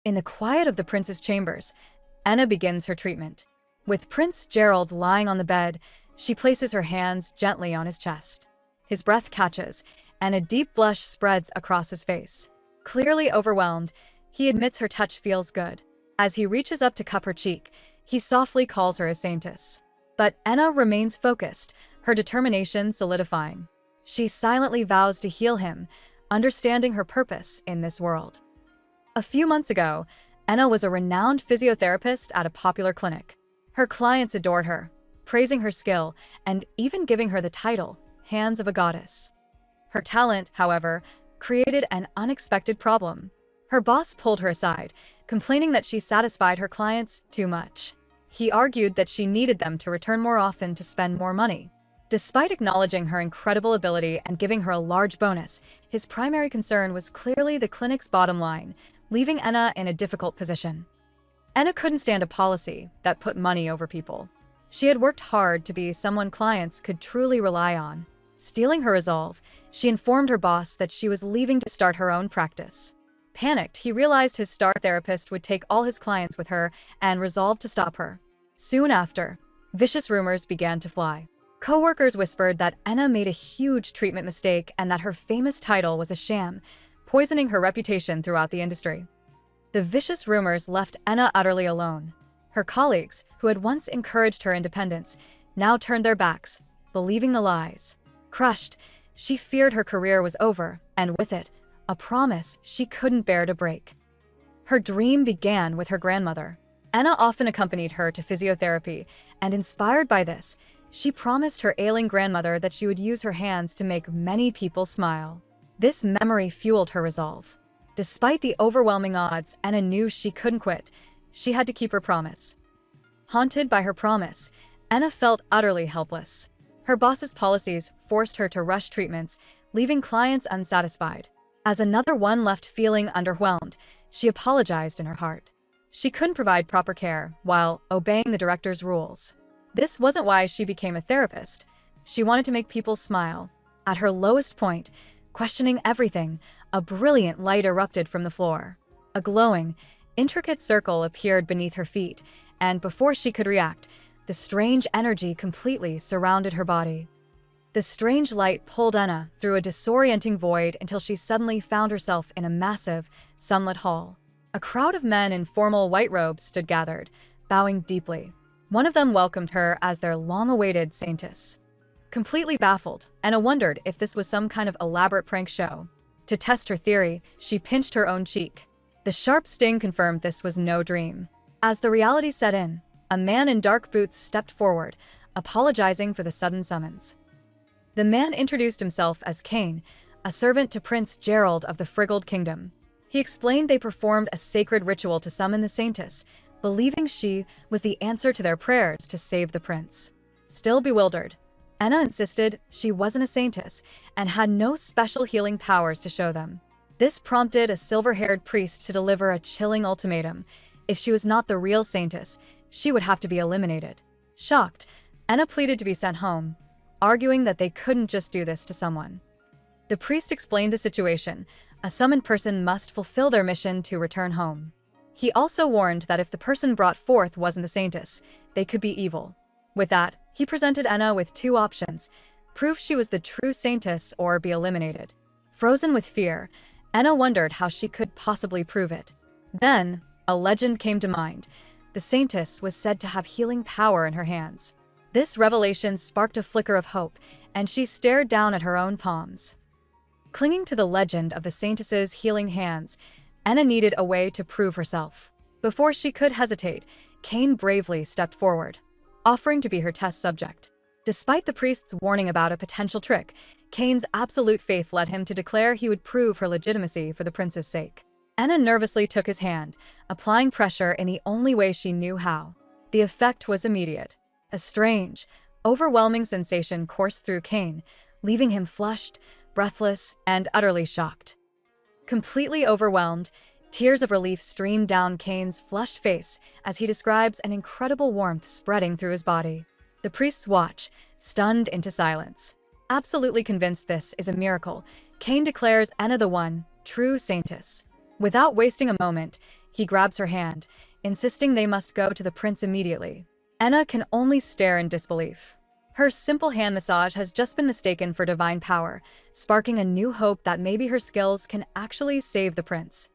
In the quiet of the prince's chambers, Anna begins her treatment. With Prince Gerald lying on the bed, she places her hands gently on his chest. His breath catches, and a deep blush spreads across his face. Clearly overwhelmed, he admits her touch feels good. As he reaches up to cup her cheek, he softly calls her a saintess. But Anna remains focused, her determination solidifying. She silently vows to heal him, understanding her purpose in this world. A few months ago, Anna was a renowned physiotherapist at a popular clinic. Her clients adored her, praising her skill and even giving her the title, Hands of a Goddess. Her talent, however, created an unexpected problem. Her boss pulled her aside, complaining that she satisfied her clients too much. He argued that she needed them to return more often to spend more money. Despite acknowledging her incredible ability and giving her a large bonus, his primary concern was clearly the clinic's bottom line, leaving Anna in a difficult position. Anna couldn't stand a policy that put money over people. She had worked hard to be someone clients could truly rely on. Stealing her resolve, she informed her boss that she was leaving to start her own practice. Panicked, he realized his star therapist would take all his clients with her and resolved to stop her. Soon after, vicious rumors began to fly. Co-workers whispered that Anna made a huge treatment mistake and that her famous title was a sham, poisoning her reputation throughout the industry. The vicious rumors left Anna utterly alone. Her colleagues, who had once encouraged her independence, now turned their backs, believing the lies. Crushed, she feared her career was over, and with it, a promise she couldn't bear to break. Her dream began with her grandmother. Anna often accompanied her to physiotherapy, and inspired by this, she promised her ailing grandmother that she would use her hands to make many people smile. This memory fueled her resolve. Despite the overwhelming odds, Anna knew she couldn't quit. She had to keep her promise. Haunted by her promise, Anna felt utterly helpless. Her boss's policies forced her to rush treatments, leaving clients unsatisfied. As another one left feeling underwhelmed, she apologized in her heart. She couldn't provide proper care while obeying the director's rules. This wasn't why she became a therapist. She wanted to make people smile. At her lowest point, questioning everything, a brilliant light erupted from the floor. A glowing, intricate circle appeared beneath her feet, and before she could react, the strange energy completely surrounded her body. The strange light pulled Anna through a disorienting void until she suddenly found herself in a massive, sunlit hall. A crowd of men in formal white robes stood gathered, bowing deeply. One of them welcomed her as their long-awaited saintess. Completely baffled, Anna wondered if this was some kind of elaborate prank show. To test her theory, she pinched her own cheek. The sharp sting confirmed this was no dream. As the reality set in, a man in dark boots stepped forward, apologizing for the sudden summons. The man introduced himself as Kane, a servant to Prince Gerald of the Friggled Kingdom. He explained they performed a sacred ritual to summon the saintess, believing she was the answer to their prayers to save the prince. Still bewildered, Anna insisted she wasn't a saintess and had no special healing powers to show them. This prompted a silver-haired priest to deliver a chilling ultimatum. If she was not the real saintess, she would have to be eliminated. Shocked, Anna pleaded to be sent home, arguing that they couldn't just do this to someone. The priest explained the situation. A summoned person must fulfill their mission to return home. He also warned that if the person brought forth wasn't the saintess, they could be evil. With that, he presented Anna with two options: prove she was the true saintess or be eliminated. Frozen with fear, Anna wondered how she could possibly prove it. Then, a legend came to mind. The saintess was said to have healing power in her hands. This revelation sparked a flicker of hope, and she stared down at her own palms. Clinging to the legend of the saintess's healing hands, Anna needed a way to prove herself. Before she could hesitate, Kane bravely stepped forward, offering to be her test subject. Despite the priest's warning about a potential trick, Kane's absolute faith led him to declare he would prove her legitimacy for the prince's sake. Anna nervously took his hand, applying pressure in the only way she knew how. The effect was immediate. A strange, overwhelming sensation coursed through Kane, leaving him flushed, breathless, and utterly shocked. Completely overwhelmed, tears of relief streamed down Kane's flushed face as he describes an incredible warmth spreading through his body. The priests watch, stunned into silence. Absolutely convinced this is a miracle, Kane declares Anna the one, true saintess. Without wasting a moment, He grabs her hand, insisting they must go to the prince immediately. Enna can only stare in disbelief. Her simple hand massage has just been mistaken for divine power, sparking a new hope that maybe her skills can actually save the prince.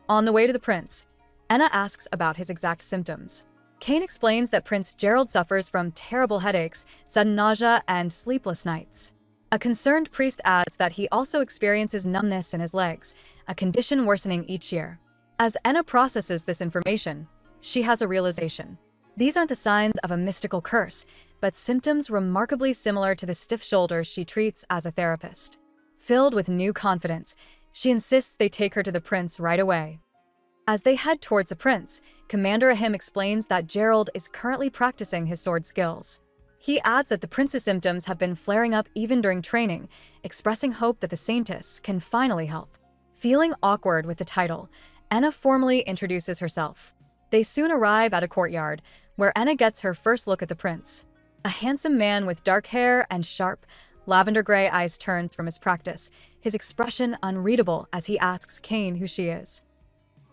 On the way to the prince, Enna asks about his exact symptoms. Kane explains that Prince Gerald suffers from terrible headaches, sudden nausea, and sleepless nights. A concerned priest adds that he also experiences numbness in his legs, a condition worsening each year. As Enna processes this information, she has a realization. These aren't the signs of a mystical curse, but symptoms remarkably similar to the stiff shoulders she treats as a therapist. Filled with new confidence, she insists they take her to the prince right away. As they head towards the prince, Commander Ahim explains that Gerald is currently practicing his sword skills. He adds that the prince's symptoms have been flaring up even during training, expressing hope that the saintess can finally help. Feeling awkward with the title, Enna formally introduces herself. They soon arrive at a courtyard, where Enna gets her first look at the prince. A handsome man with dark hair and sharp, lavender-gray eyes turns from his practice, his expression unreadable as he asks Kane who she is.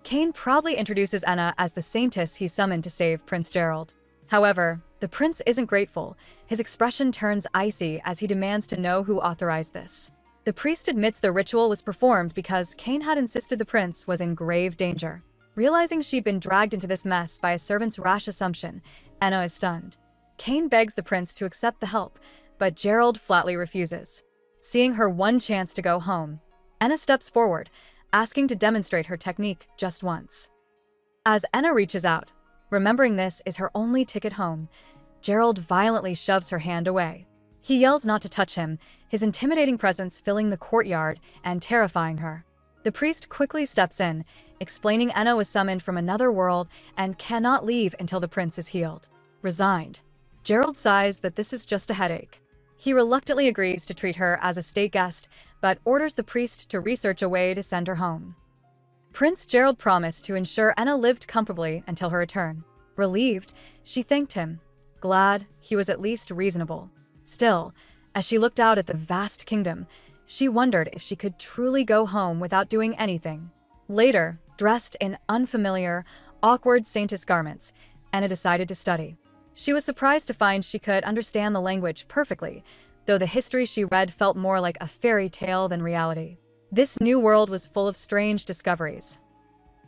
Kane proudly introduces Enna as the saintess he summoned to save Prince Gerald. However, the prince isn't grateful. His expression turns icy as he demands to know who authorized this. The priest admits the ritual was performed because Kane had insisted the prince was in grave danger. Realizing she'd been dragged into this mess by a servant's rash assumption, Enna is stunned. Kane begs the prince to accept the help, but Gerald flatly refuses. Seeing her one chance to go home, Enna steps forward, asking to demonstrate her technique just once. As Enna reaches out, remembering this is her only ticket home, Gerald violently shoves her hand away. He yells not to touch him, his intimidating presence filling the courtyard and terrifying her. The priest quickly steps in, explaining Enna was summoned from another world and cannot leave until the prince is healed. Resigned, Gerald sighs that this is just a headache. He reluctantly agrees to treat her as a state guest, but orders the priest to research a way to send her home. Prince Gerald promised to ensure Enna lived comfortably until her return. Relieved, she thanked him, glad he was at least reasonable. Still, as she looked out at the vast kingdom, she wondered if she could truly go home without doing anything. Later, dressed in unfamiliar, awkward saintess garments, Enna decided to study. She was surprised to find she could understand the language perfectly, though the history she read felt more like a fairy tale than reality. This new world was full of strange discoveries.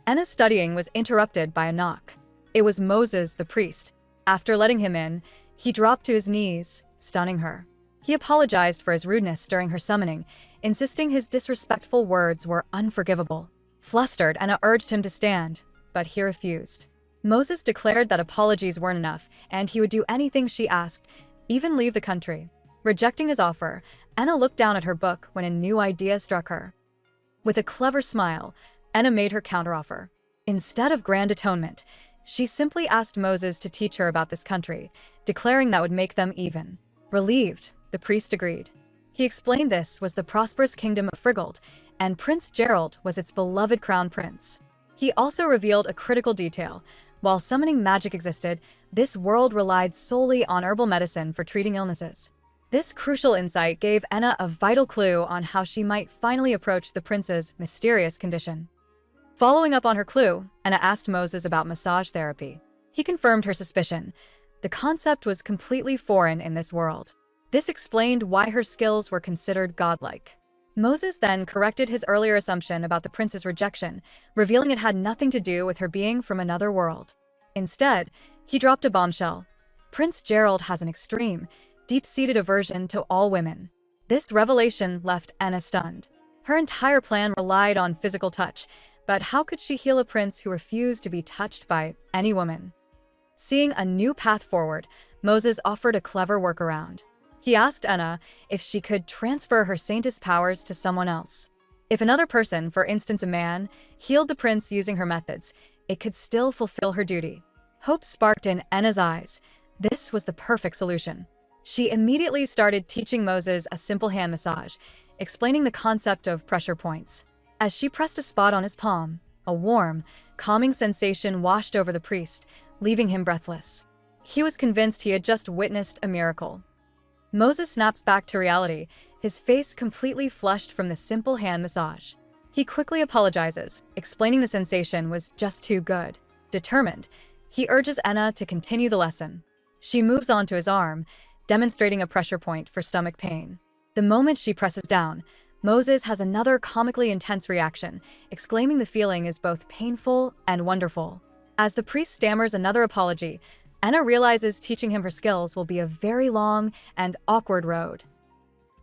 Enna's studying was interrupted by a knock. It was Moses, the priest. After letting him in, he dropped to his knees, stunning her. He apologized for his rudeness during her summoning, insisting his disrespectful words were unforgivable. Flustered, Enna urged him to stand, but he refused. Moses declared that apologies weren't enough, and he would do anything she asked, even leave the country. Rejecting his offer, Enna looked down at her book when a new idea struck her. With a clever smile, Enna made her counteroffer. Instead of grand atonement, she simply asked Moses to teach her about this country, declaring that would make them even. Relieved, the priest agreed. He explained this was the prosperous kingdom of Friggold, and Prince Gerald was its beloved crown prince. He also revealed a critical detail. While summoning magic existed, this world relied solely on herbal medicine for treating illnesses. This crucial insight gave Enna a vital clue on how she might finally approach the prince's mysterious condition. Following up on her clue, Enna asked Moses about massage therapy. He confirmed her suspicion. The concept was completely foreign in this world. This explained why her skills were considered godlike. Moses then corrected his earlier assumption about the prince's rejection, revealing it had nothing to do with her being from another world. Instead, he dropped a bombshell. Prince Gerald has an extreme, deep-seated aversion to all women. This revelation left Enna stunned. Her entire plan relied on physical touch, but how could she heal a prince who refused to be touched by any woman? Seeing a new path forward, Moses offered a clever workaround. He asked Enna if she could transfer her saintess powers to someone else. If another person, for instance a man, healed the prince using her methods, it could still fulfill her duty. Hope sparked in Enna's eyes. This was the perfect solution. She immediately started teaching Moses a simple hand massage, explaining the concept of pressure points. As she pressed a spot on his palm, a warm, calming sensation washed over the priest, leaving him breathless. He was convinced he had just witnessed a miracle. Moses snaps back to reality, his face completely flushed from the simple hand massage. He quickly apologizes, explaining the sensation was just too good. Determined, he urges Enna to continue the lesson. She moves onto his arm, demonstrating a pressure point for stomach pain. The moment she presses down, Moses has another comically intense reaction, exclaiming the feeling is both painful and wonderful. As the priest stammers another apology, Enna realizes teaching him her skills will be a very long and awkward road.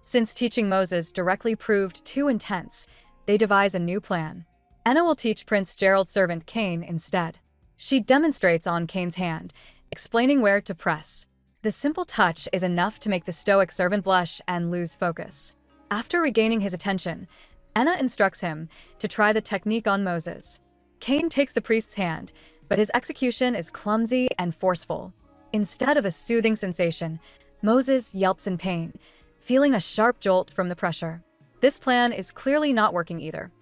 Since teaching Moses directly proved too intense, they devise a new plan. Enna will teach Prince Gerald's servant Cain instead. She demonstrates on Cain's hand, explaining where to press. The simple touch is enough to make the stoic servant blush and lose focus. After regaining his attention, Enna instructs him to try the technique on Moses. Cain takes the priest's hand, but his execution is clumsy and forceful. Instead of a soothing sensation, Moses yelps in pain, feeling a sharp jolt from the pressure. This plan is clearly not working either.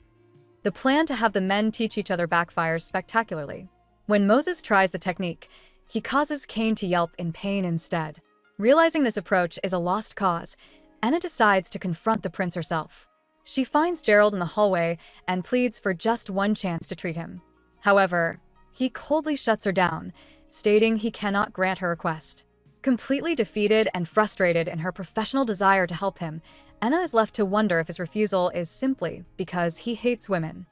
The plan to have the men teach each other backfires spectacularly. When Moses tries the technique, he causes Cain to yelp in pain instead. Realizing this approach is a lost cause, Enna decides to confront the prince herself. She finds Gerald in the hallway and pleads for just one chance to treat him. However, he coldly shuts her down, stating he cannot grant her request. Completely defeated and frustrated in her professional desire to help him, Enna is left to wonder if his refusal is simply because he hates women.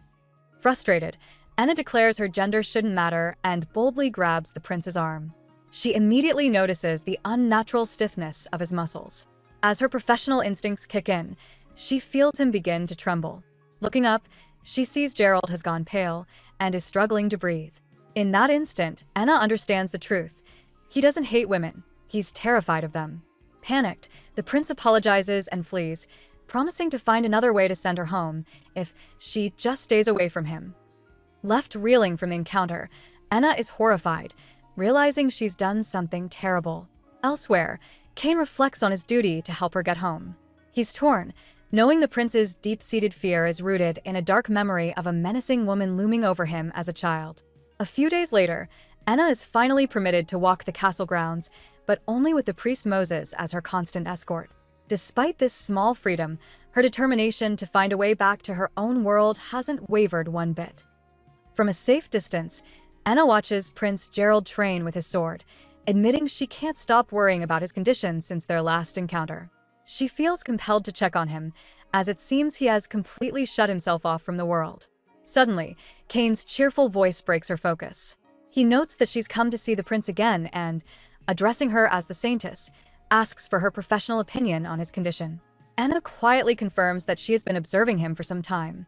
Frustrated, Enna declares her gender shouldn't matter and boldly grabs the prince's arm. She immediately notices the unnatural stiffness of his muscles. As her professional instincts kick in, she feels him begin to tremble. Looking up, she sees Gerald has gone pale and is struggling to breathe. In that instant, Enna understands the truth. He doesn't hate women, he's terrified of them. Panicked, the prince apologizes and flees, promising to find another way to send her home if she just stays away from him. Left reeling from the encounter, Enna is horrified, realizing she's done something terrible. Elsewhere, Cain reflects on his duty to help her get home. He's torn, knowing the prince's deep-seated fear is rooted in a dark memory of a menacing woman looming over him as a child. A few days later, Enna is finally permitted to walk the castle grounds, but only with the priest Moses as her constant escort. Despite this small freedom, her determination to find a way back to her own world hasn't wavered one bit. From a safe distance, Enna watches Prince Gerald train with his sword, admitting she can't stop worrying about his condition since their last encounter. She feels compelled to check on him, as it seems he has completely shut himself off from the world. Suddenly, Cain's cheerful voice breaks her focus. He notes that she's come to see the prince again and, addressing her as the Saintess, asks for her professional opinion on his condition. Enna quietly confirms that she has been observing him for some time.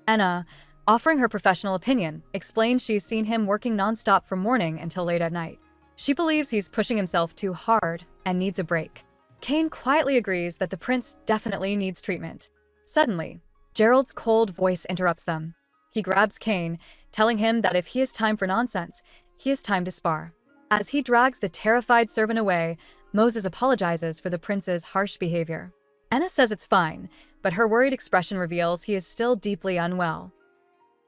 Enna, offering her professional opinion, explains she's seen him working non-stop from morning until late at night. She believes he's pushing himself too hard and needs a break. Cain quietly agrees that the prince definitely needs treatment. Suddenly, Gerald's cold voice interrupts them. He grabs Cain, telling him that if he has time for nonsense, he has time to spar. As he drags the terrified servant away, Moses apologizes for the prince's harsh behavior. Enna says it's fine, but her worried expression reveals he is still deeply unwell.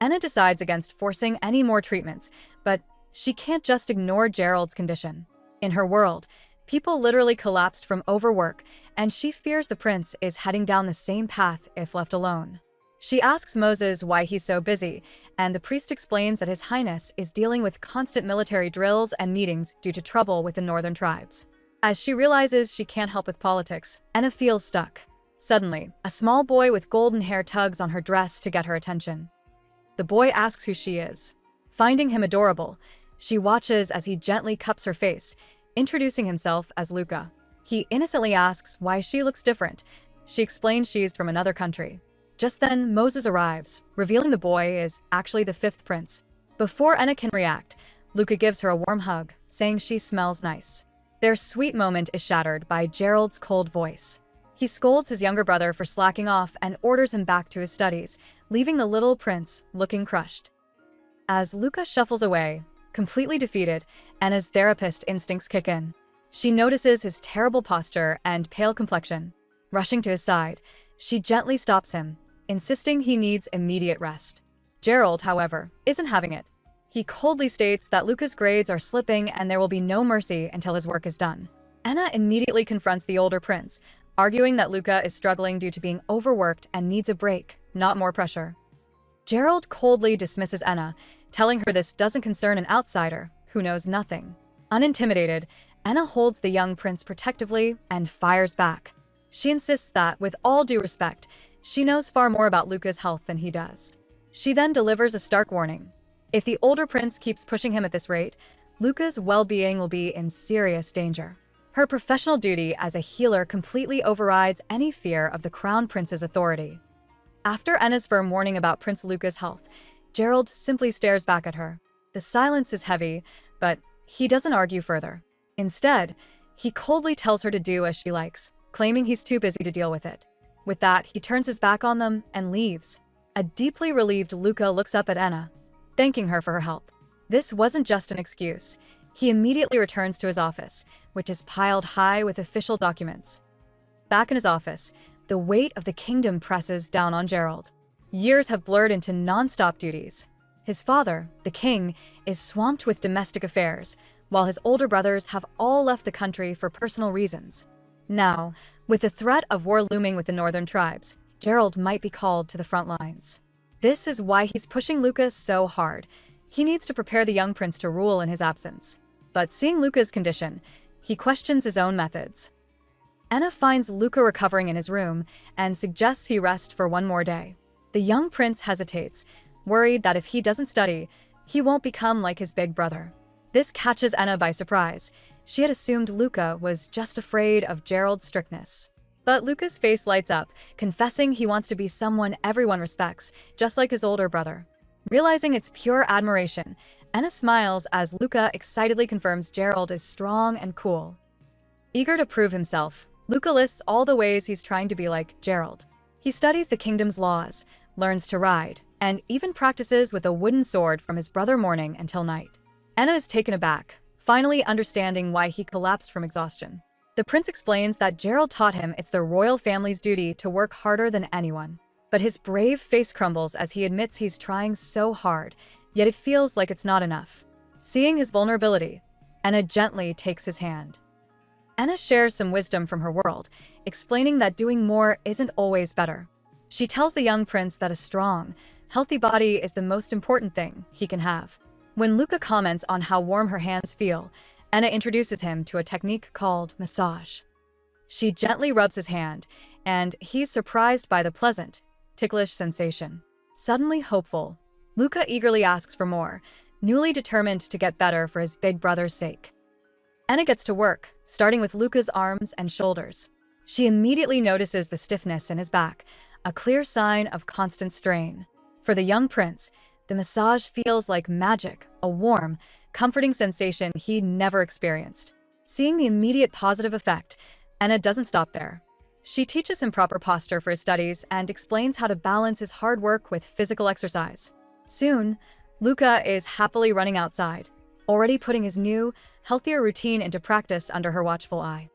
Enna decides against forcing any more treatments, but she can't just ignore Gerald's condition. In her world, people literally collapsed from overwork, and she fears the prince is heading down the same path if left alone. She asks Moses why he's so busy, and the priest explains that His Highness is dealing with constant military drills and meetings due to trouble with the northern tribes. As she realizes she can't help with politics, Enna feels stuck. Suddenly, a small boy with golden hair tugs on her dress to get her attention. The boy asks who she is. Finding him adorable, she watches as he gently cups her face, introducing himself as Luca. He innocently asks why she looks different. She explains she's from another country. Just then, Moses arrives, revealing the boy is actually the fifth prince. Before Enna can react, Luca gives her a warm hug, saying she smells nice. Their sweet moment is shattered by Gerald's cold voice. He scolds his younger brother for slacking off and orders him back to his studies, leaving the little prince looking crushed. As Luca shuffles away, completely defeated, Enna's therapist instincts kick in. She notices his terrible posture and pale complexion. Rushing to his side, she gently stops him, insisting he needs immediate rest. Gerald, however, isn't having it. He coldly states that Luca's grades are slipping and there will be no mercy until his work is done. Enna immediately confronts the older prince, arguing that Luca is struggling due to being overworked and needs a break, not more pressure. Gerald coldly dismisses Enna, telling her this doesn't concern an outsider who knows nothing. Unintimidated, Enna holds the young prince protectively and fires back. She insists that, with all due respect, she knows far more about Luca's health than he does. She then delivers a stark warning. If the older prince keeps pushing him at this rate, Luca's well-being will be in serious danger. Her professional duty as a healer completely overrides any fear of the crown prince's authority. After Enna's firm warning about Prince Luca's health, Gerald simply stares back at her. The silence is heavy, but he doesn't argue further. Instead, he coldly tells her to do as she likes, claiming he's too busy to deal with it. With that, he turns his back on them and leaves. A deeply relieved Luca looks up at Enna, thanking her for her help. This wasn't just an excuse. He immediately returns to his office, which is piled high with official documents. Back in his office, the weight of the kingdom presses down on Gerald. Years have blurred into non-stop duties. His father, the king, is swamped with domestic affairs, while his older brothers have all left the country for personal reasons. Now, with the threat of war looming with the northern tribes, Gerald might be called to the front lines. This is why he's pushing Luca so hard. He needs to prepare the young prince to rule in his absence. But seeing Luca's condition, he questions his own methods. Enna finds Luca recovering in his room and suggests he rest for one more day. The young prince hesitates, worried that if he doesn't study, he won't become like his big brother. This catches Enna by surprise. She had assumed Luca was just afraid of Gerald's strictness. But Luca's face lights up, confessing he wants to be someone everyone respects, just like his older brother. Realizing it's pure admiration, Enna smiles as Luca excitedly confirms Gerald is strong and cool. Eager to prove himself, Luca lists all the ways he's trying to be like Gerald. He studies the kingdom's laws, learns to ride, and even practices with a wooden sword from his brother morning until night. Enna is taken aback, finally understanding why he collapsed from exhaustion. The prince explains that Gerald taught him it's the royal family's duty to work harder than anyone. But his brave face crumbles as he admits he's trying so hard, yet it feels like it's not enough. Seeing his vulnerability, Enna gently takes his hand. Enna shares some wisdom from her world, explaining that doing more isn't always better. She tells the young prince that a strong, healthy body is the most important thing he can have. When Luca comments on how warm her hands feel, Enna introduces him to a technique called massage. She gently rubs his hand, and he's surprised by the pleasant, ticklish sensation. Suddenly hopeful, Luca eagerly asks for more, newly determined to get better for his big brother's sake. Enna gets to work, starting with Luca's arms and shoulders. She immediately notices the stiffness in his back, a clear sign of constant strain. For the young prince, the massage feels like magic, a warm, comforting sensation he'd never experienced. Seeing the immediate positive effect, Enna doesn't stop there. She teaches him proper posture for his studies and explains how to balance his hard work with physical exercise. Soon, Luca is happily running outside, already putting his new, healthier routine into practice under her watchful eye.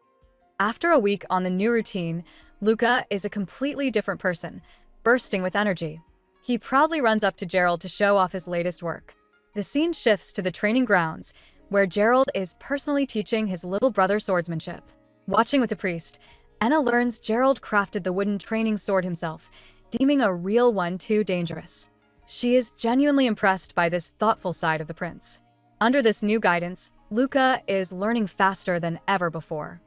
After a week on the new routine, Luca is a completely different person, bursting with energy. He proudly runs up to Gerald to show off his latest work. The scene shifts to the training grounds, where Gerald is personally teaching his little brother swordsmanship. Watching with the priest, Enna learns Gerald crafted the wooden training sword himself, deeming a real one too dangerous. She is genuinely impressed by this thoughtful side of the prince. Under this new guidance, Luca is learning faster than ever before.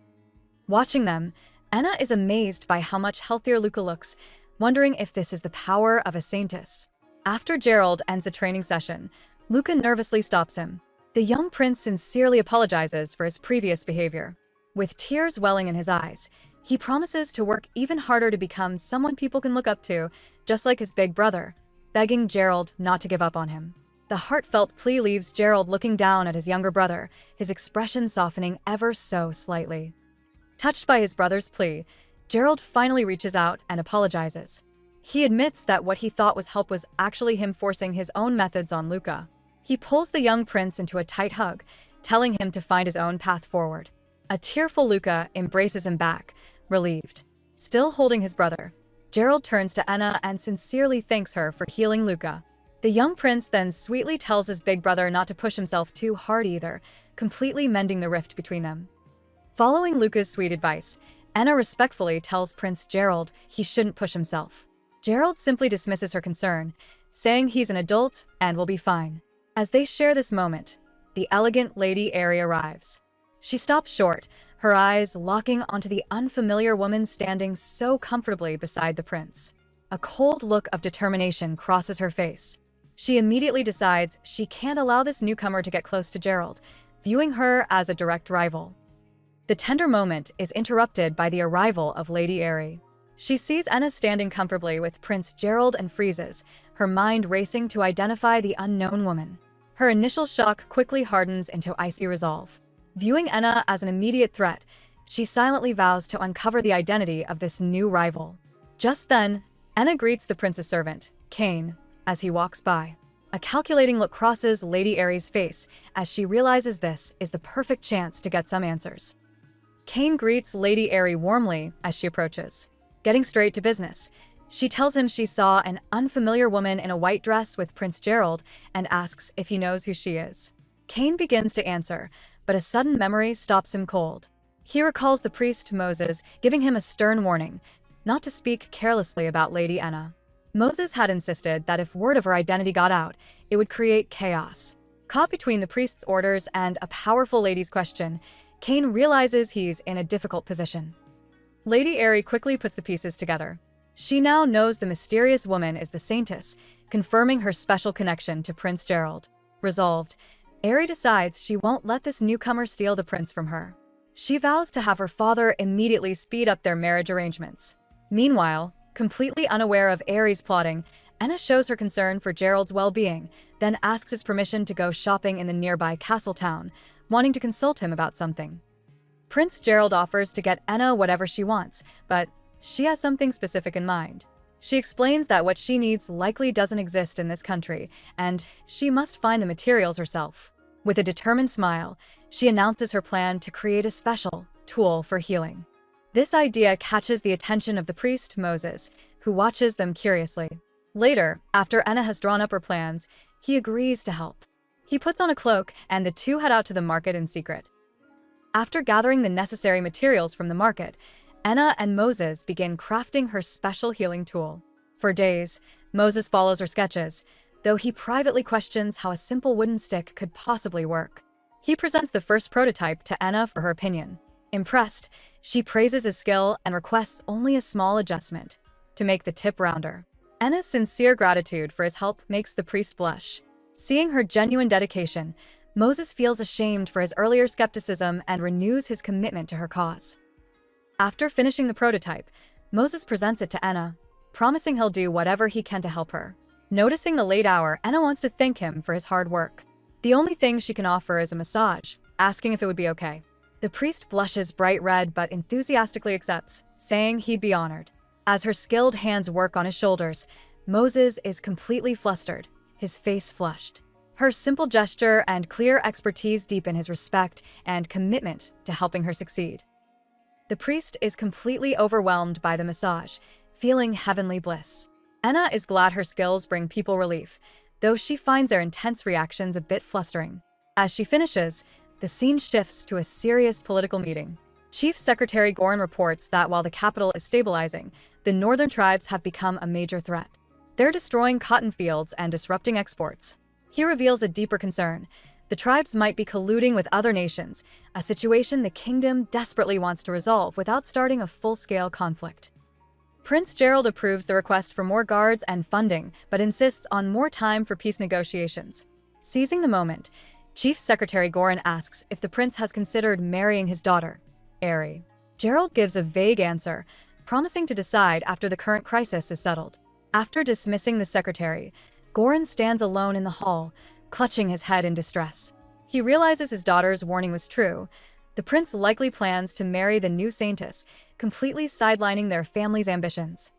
Watching them, Enna is amazed by how much healthier Luca looks, wondering if this is the power of a saintess. After Gerald ends the training session, Luca nervously stops him. The young prince sincerely apologizes for his previous behavior. With tears welling in his eyes, he promises to work even harder to become someone people can look up to, just like his big brother, begging Gerald not to give up on him. The heartfelt plea leaves Gerald looking down at his younger brother, his expression softening ever so slightly. Touched by his brother's plea, Gerald finally reaches out and apologizes. He admits that what he thought was help was actually him forcing his own methods on Luca. He pulls the young prince into a tight hug, telling him to find his own path forward. A tearful Luca embraces him back, relieved. Still holding his brother, Gerald turns to Enna and sincerely thanks her for healing Luca. The young prince then sweetly tells his big brother not to push himself too hard either, completely mending the rift between them. Following Luca's sweet advice, Enna respectfully tells Prince Gerald he shouldn't push himself. Gerald simply dismisses her concern, saying he's an adult and will be fine. As they share this moment, the elegant Lady Aerie arrives. She stops short, her eyes locking onto the unfamiliar woman standing so comfortably beside the prince. A cold look of determination crosses her face. She immediately decides she can't allow this newcomer to get close to Gerald, viewing her as a direct rival. The tender moment is interrupted by the arrival of Lady Aerie. She sees Enna standing comfortably with Prince Gerald and freezes, her mind racing to identify the unknown woman. Her initial shock quickly hardens into icy resolve. Viewing Enna as an immediate threat, she silently vows to uncover the identity of this new rival. Just then, Enna greets the prince's servant, Kane, as he walks by. A calculating look crosses Lady Aerie's face as she realizes this is the perfect chance to get some answers. Kane greets Lady Aerie warmly as she approaches. Getting straight to business, she tells him she saw an unfamiliar woman in a white dress with Prince Gerald and asks if he knows who she is. Kane begins to answer, but a sudden memory stops him cold. He recalls the priest Moses giving him a stern warning not to speak carelessly about Lady Enna. Moses had insisted that if word of her identity got out, it would create chaos. Caught between the priest's orders and a powerful lady's question, Kane realizes he's in a difficult position. Lady Aerie quickly puts the pieces together. She now knows the mysterious woman is the Saintess, confirming her special connection to Prince Gerald. Resolved, Aerie decides she won't let this newcomer steal the prince from her. She vows to have her father immediately speed up their marriage arrangements. Meanwhile, completely unaware of Aerie's plotting, Enna shows her concern for Gerald's well-being, then asks his permission to go shopping in the nearby castle town, wanting to consult him about something. Prince Gerald offers to get Enna whatever she wants, but she has something specific in mind. She explains that what she needs likely doesn't exist in this country, and she must find the materials herself. With a determined smile, she announces her plan to create a special tool for healing. This idea catches the attention of the priest Moses, who watches them curiously. Later, after Enna has drawn up her plans, he agrees to help. He puts on a cloak, and the two head out to the market in secret. After gathering the necessary materials from the market, Enna and Moses begin crafting her special healing tool. For days, Moses follows her sketches, though he privately questions how a simple wooden stick could possibly work. He presents the first prototype to Enna for her opinion. Impressed, she praises his skill and requests only a small adjustment to make the tip rounder. Enna's sincere gratitude for his help makes the priest blush. Seeing her genuine dedication, Moses feels ashamed for his earlier skepticism and renews his commitment to her cause. After finishing the prototype, Moses presents it to Enna, promising he'll do whatever he can to help her. Noticing the late hour, Enna wants to thank him for his hard work. The only thing she can offer is a massage, asking if it would be okay. The priest blushes bright red but enthusiastically accepts, saying he'd be honored. As her skilled hands work on his shoulders, Moses is completely flustered, his face flushed. Her simple gesture and clear expertise deepen his respect and commitment to helping her succeed. The priest is completely overwhelmed by the massage, feeling heavenly bliss. Enna is glad her skills bring people relief, though she finds their intense reactions a bit flustering. As she finishes, the scene shifts to a serious political meeting. Chief Secretary Goran reports that while the capital is stabilizing, the northern tribes have become a major threat. They're destroying cotton fields and disrupting exports. He reveals a deeper concern. The tribes might be colluding with other nations, a situation the kingdom desperately wants to resolve without starting a full-scale conflict. Prince Gerald approves the request for more guards and funding, but insists on more time for peace negotiations. Seizing the moment, Chief Secretary Goran asks if the prince has considered marrying his daughter, Aerie. Gerald gives a vague answer, promising to decide after the current crisis is settled. After dismissing the secretary, Goran stands alone in the hall, clutching his head in distress. He realizes his daughter's warning was true. The prince likely plans to marry the new saintess, completely sidelining their family's ambitions.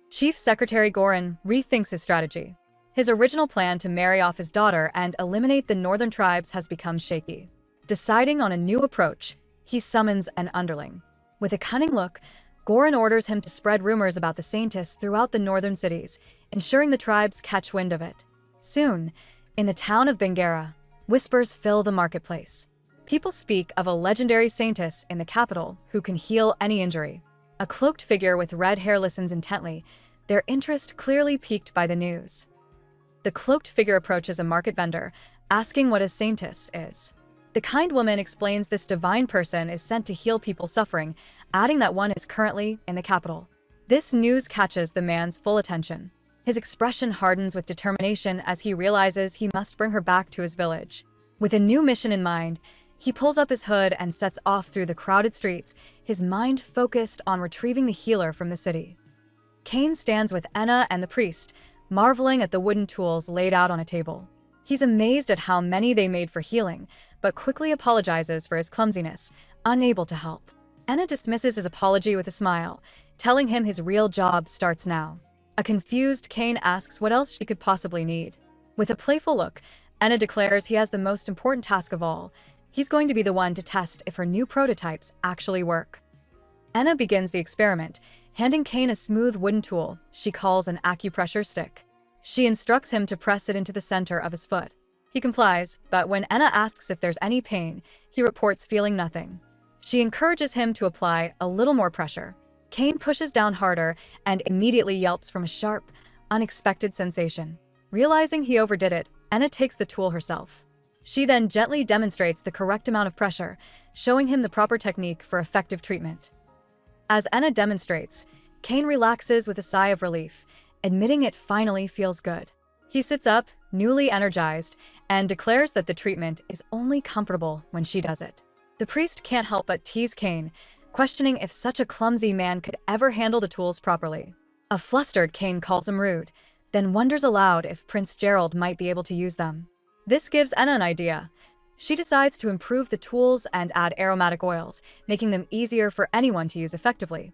Chief Secretary Goran rethinks his strategy. His original plan to marry off his daughter and eliminate the northern tribes has become shaky. Deciding on a new approach, he summons an underling. With a cunning look, Goran orders him to spread rumors about the saintess throughout the northern cities, ensuring the tribes catch wind of it. Soon, in the town of Bangara, whispers fill the marketplace. People speak of a legendary saintess in the capital who can heal any injury. A cloaked figure with red hair listens intently, their interest clearly piqued by the news. The cloaked figure approaches a market vendor, asking what a saintess is. The kind woman explains this divine person is sent to heal people suffering, adding that one is currently in the capital. This news catches the man's full attention. His expression hardens with determination as he realizes he must bring her back to his village. With a new mission in mind, he pulls up his hood and sets off through the crowded streets, his mind focused on retrieving the healer from the city. Kane stands with Enna and the priest, marveling at the wooden tools laid out on a table. He's amazed at how many they made for healing, but quickly apologizes for his clumsiness, unable to help. Enna dismisses his apology with a smile, telling him his real job starts now. A confused Kane asks what else she could possibly need. With a playful look, Enna declares he has the most important task of all. He's going to be the one to test if her new prototypes actually work. Enna begins the experiment, handing Kane a smooth wooden tool she calls an acupressure stick. She instructs him to press it into the center of his foot. He complies, but when Enna asks if there's any pain, he reports feeling nothing. She encourages him to apply a little more pressure. Kane pushes down harder and immediately yelps from a sharp, unexpected sensation. Realizing he overdid it, Enna takes the tool herself. She then gently demonstrates the correct amount of pressure, showing him the proper technique for effective treatment. As Enna demonstrates, Kane relaxes with a sigh of relief, admitting it finally feels good. He sits up, newly energized, and declares that the treatment is only comfortable when she does it. The priest can't help but tease Kane, questioning if such a clumsy man could ever handle the tools properly. A flustered Kane calls him rude, then wonders aloud if Prince Gerald might be able to use them. This gives Enna an idea. She decides to improve the tools and add aromatic oils, making them easier for anyone to use effectively.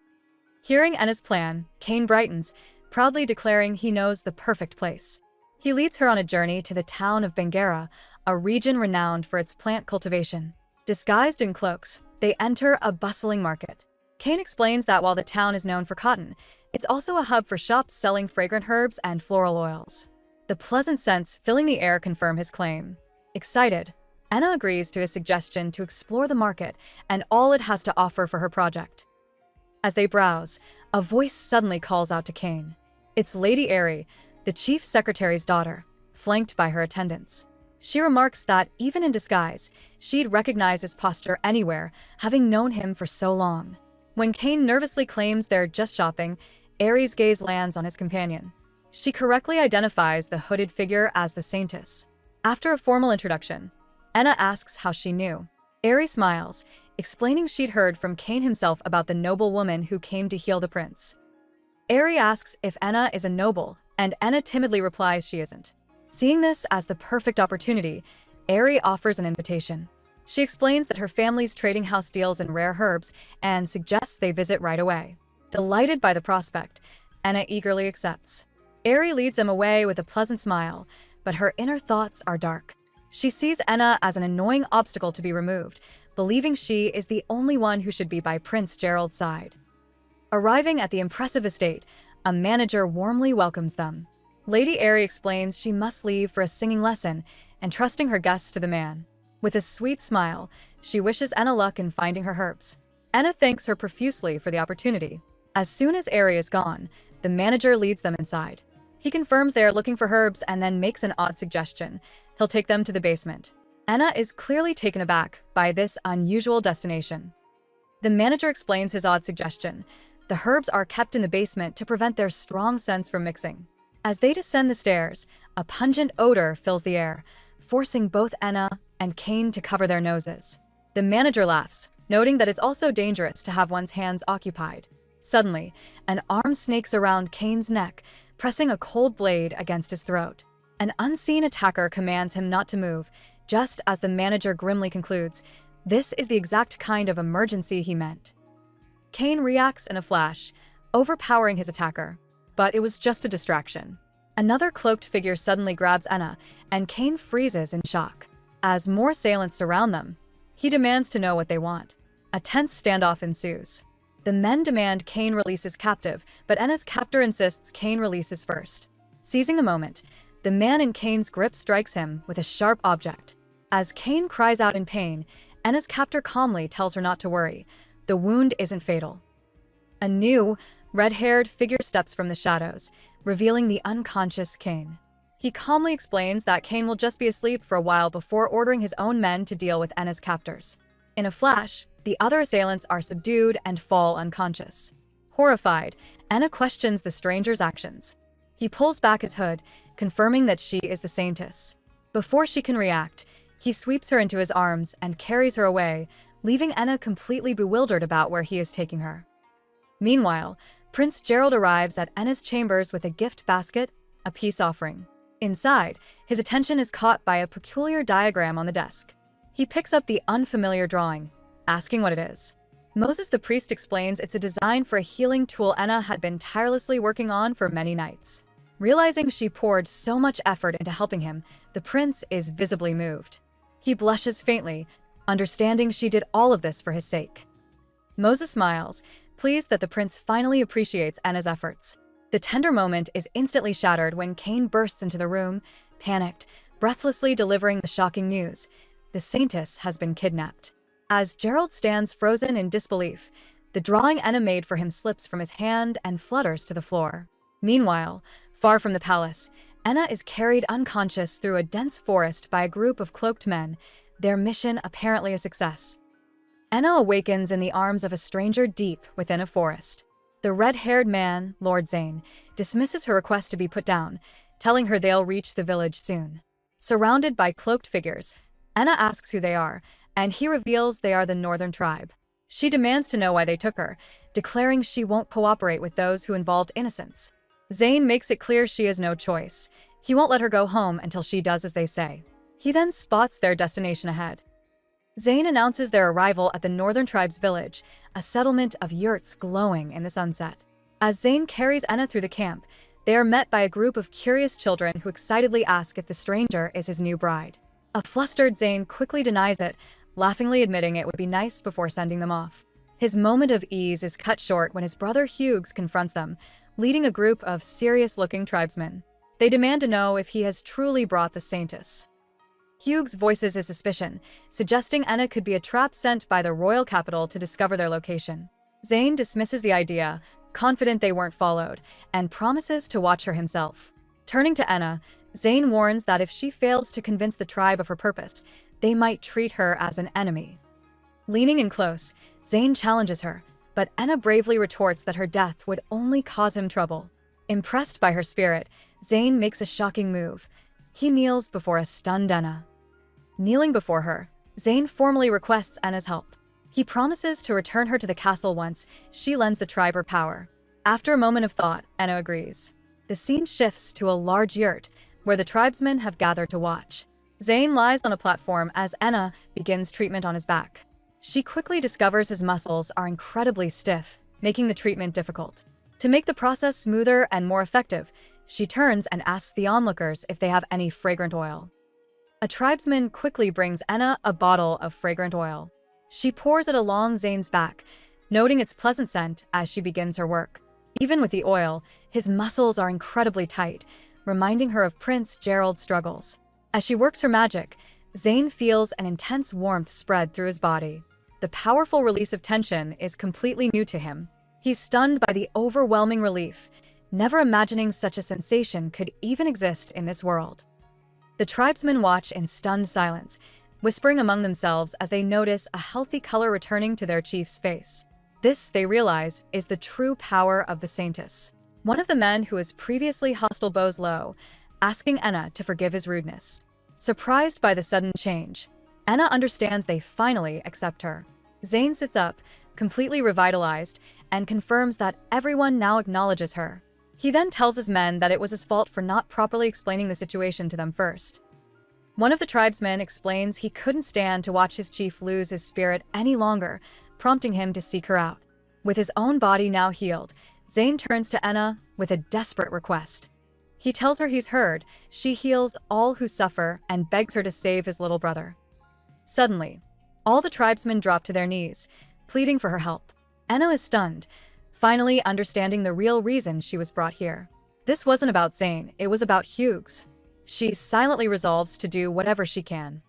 Hearing Enna's plan, Kane brightens, proudly declaring he knows the perfect place. He leads her on a journey to the town of Bangara, a region renowned for its plant cultivation. Disguised in cloaks, they enter a bustling market. Kane explains that while the town is known for cotton, it's also a hub for shops selling fragrant herbs and floral oils. The pleasant scents filling the air confirm his claim. Excited, Enna agrees to his suggestion to explore the market and all it has to offer for her project. As they browse, a voice suddenly calls out to Kane. It's Lady Airy, the chief secretary's daughter, flanked by her attendants. She remarks that, even in disguise, she'd recognize his posture anywhere, having known him for so long. When Kane nervously claims they're just shopping, Airy's gaze lands on his companion. She correctly identifies the hooded figure as the saintess. After a formal introduction, Enna asks how she knew. Airy smiles, explaining she'd heard from Kane himself about the noble woman who came to heal the prince. Airy asks if Enna is a noble, and Enna timidly replies she isn't. Seeing this as the perfect opportunity, Airy offers an invitation. She explains that her family's trading house deals in rare herbs and suggests they visit right away. Delighted by the prospect, Enna eagerly accepts. Airy leads them away with a pleasant smile, but her inner thoughts are dark. She sees Enna as an annoying obstacle to be removed, believing she is the only one who should be by Prince Gerald's side. Arriving at the impressive estate, a manager warmly welcomes them. Lady Airy explains she must leave for a singing lesson, entrusting her guests to the man. With a sweet smile, she wishes Enna luck in finding her herbs. Enna thanks her profusely for the opportunity. As soon as Airy is gone, the manager leads them inside. He confirms they are looking for herbs and then makes an odd suggestion. He'll take them to the basement. Enna is clearly taken aback by this unusual destination. The manager explains his odd suggestion. The herbs are kept in the basement to prevent their strong scents from mixing. As they descend the stairs, a pungent odor fills the air, forcing both Enna and Kane to cover their noses. The manager laughs, noting that it's also dangerous to have one's hands occupied. Suddenly, an arm snakes around Kane's neck, pressing a cold blade against his throat. An unseen attacker commands him not to move, just as the manager grimly concludes, this is the exact kind of emergency he meant. Kane reacts in a flash, overpowering his attacker. But it was just a distraction. Another cloaked figure suddenly grabs Enna, and Kane freezes in shock. As more assailants surround them, he demands to know what they want. A tense standoff ensues. The men demand Kane release his captive, but Enna's captor insists Kane releases first. Seizing the moment, the man in Kane's grip strikes him with a sharp object. As Kane cries out in pain, Enna's captor calmly tells her not to worry. The wound isn't fatal. A new, red-haired figure steps from the shadows, revealing the unconscious Kane. He calmly explains that Kane will just be asleep for a while before ordering his own men to deal with Enna's captors. In a flash, the other assailants are subdued and fall unconscious. Horrified, Enna questions the stranger's actions. He pulls back his hood, confirming that she is the Saintess. Before she can react, he sweeps her into his arms and carries her away, leaving Enna completely bewildered about where he is taking her. Meanwhile, Prince Gerald arrives at Enna's chambers with a gift basket, a peace offering. Inside, his attention is caught by a peculiar diagram on the desk. He picks up the unfamiliar drawing, asking what it is. Moses the priest explains it's a design for a healing tool Enna had been tirelessly working on for many nights. Realizing she poured so much effort into helping him, the prince is visibly moved. He blushes faintly, understanding she did all of this for his sake. Moses smiles, pleased that the prince finally appreciates Enna's efforts. The tender moment is instantly shattered when Kane bursts into the room, panicked, breathlessly delivering the shocking news. The Saintess has been kidnapped. As Gerald stands frozen in disbelief, the drawing Enna made for him slips from his hand and flutters to the floor. Meanwhile, far from the palace, Enna is carried unconscious through a dense forest by a group of cloaked men, their mission apparently a success. Enna awakens in the arms of a stranger deep within a forest. The red-haired man, Lord Zane, dismisses her request to be put down, telling her they'll reach the village soon. Surrounded by cloaked figures, Enna asks who they are, and he reveals they are the Northern Tribe. She demands to know why they took her, declaring she won't cooperate with those who involved innocents. Zane makes it clear she has no choice. He won't let her go home until she does as they say. He then spots their destination ahead. Zane announces their arrival at the Northern Tribe's village, a settlement of yurts glowing in the sunset. As Zane carries Enna through the camp, they are met by a group of curious children who excitedly ask if the stranger is his new bride. A flustered Zane quickly denies it, laughingly admitting it would be nice before sending them off. His moment of ease is cut short when his brother Hughes confronts them, leading a group of serious-looking tribesmen. They demand to know if he has truly brought the Saintess. Hughes voices his suspicion, suggesting Enna could be a trap sent by the royal capital to discover their location. Zane dismisses the idea, confident they weren't followed, and promises to watch her himself. Turning to Enna, Zane warns that if she fails to convince the tribe of her purpose, they might treat her as an enemy. Leaning in close, Zane challenges her, but Enna bravely retorts that her death would only cause him trouble. Impressed by her spirit, Zane makes a shocking move. He kneels before a stunned Enna. Kneeling before her, Zane formally requests Enna's help. He promises to return her to the castle once she lends the tribe her power. After a moment of thought, Enna agrees. The scene shifts to a large yurt, where the tribesmen have gathered to watch. Zane lies on a platform as Enna begins treatment on his back. She quickly discovers his muscles are incredibly stiff, making the treatment difficult. To make the process smoother and more effective, she turns and asks the onlookers if they have any fragrant oil. A tribesman quickly brings Enna a bottle of fragrant oil. She pours it along Zane's back, noting its pleasant scent as she begins her work. Even with the oil, his muscles are incredibly tight, reminding her of Prince Gerald's struggles. As she works her magic, Zane feels an intense warmth spread through his body. The powerful release of tension is completely new to him. He's stunned by the overwhelming relief, never imagining such a sensation could even exist in this world. The tribesmen watch in stunned silence, whispering among themselves as they notice a healthy color returning to their chief's face. This, they realize, is the true power of the Saintess. One of the men who was previously hostile bows low, asking Enna to forgive his rudeness. Surprised by the sudden change, Enna understands they finally accept her. Zane sits up, completely revitalized, and confirms that everyone now acknowledges her. He then tells his men that it was his fault for not properly explaining the situation to them first. One of the tribesmen explains he couldn't stand to watch his chief lose his spirit any longer, prompting him to seek her out. With his own body now healed, Zane turns to Enna with a desperate request. He tells her he's heard, she heals all who suffer, and begs her to save his little brother. Suddenly, all the tribesmen drop to their knees, pleading for her help. Enna is stunned, finally understanding the real reason she was brought here. This wasn't about Zane, it was about Hughes. She silently resolves to do whatever she can.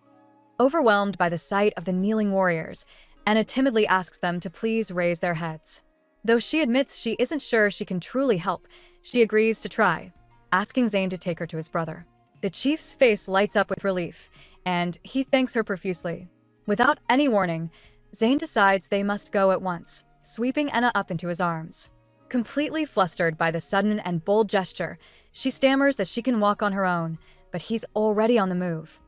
Overwhelmed by the sight of the kneeling warriors, Enna timidly asks them to please raise their heads. Though she admits she isn't sure she can truly help, she agrees to try, asking Zane to take her to his brother. The chief's face lights up with relief, and he thanks her profusely. Without any warning, Zayn decides they must go at once, sweeping Enna up into his arms. Completely flustered by the sudden and bold gesture, she stammers that she can walk on her own, but he's already on the move.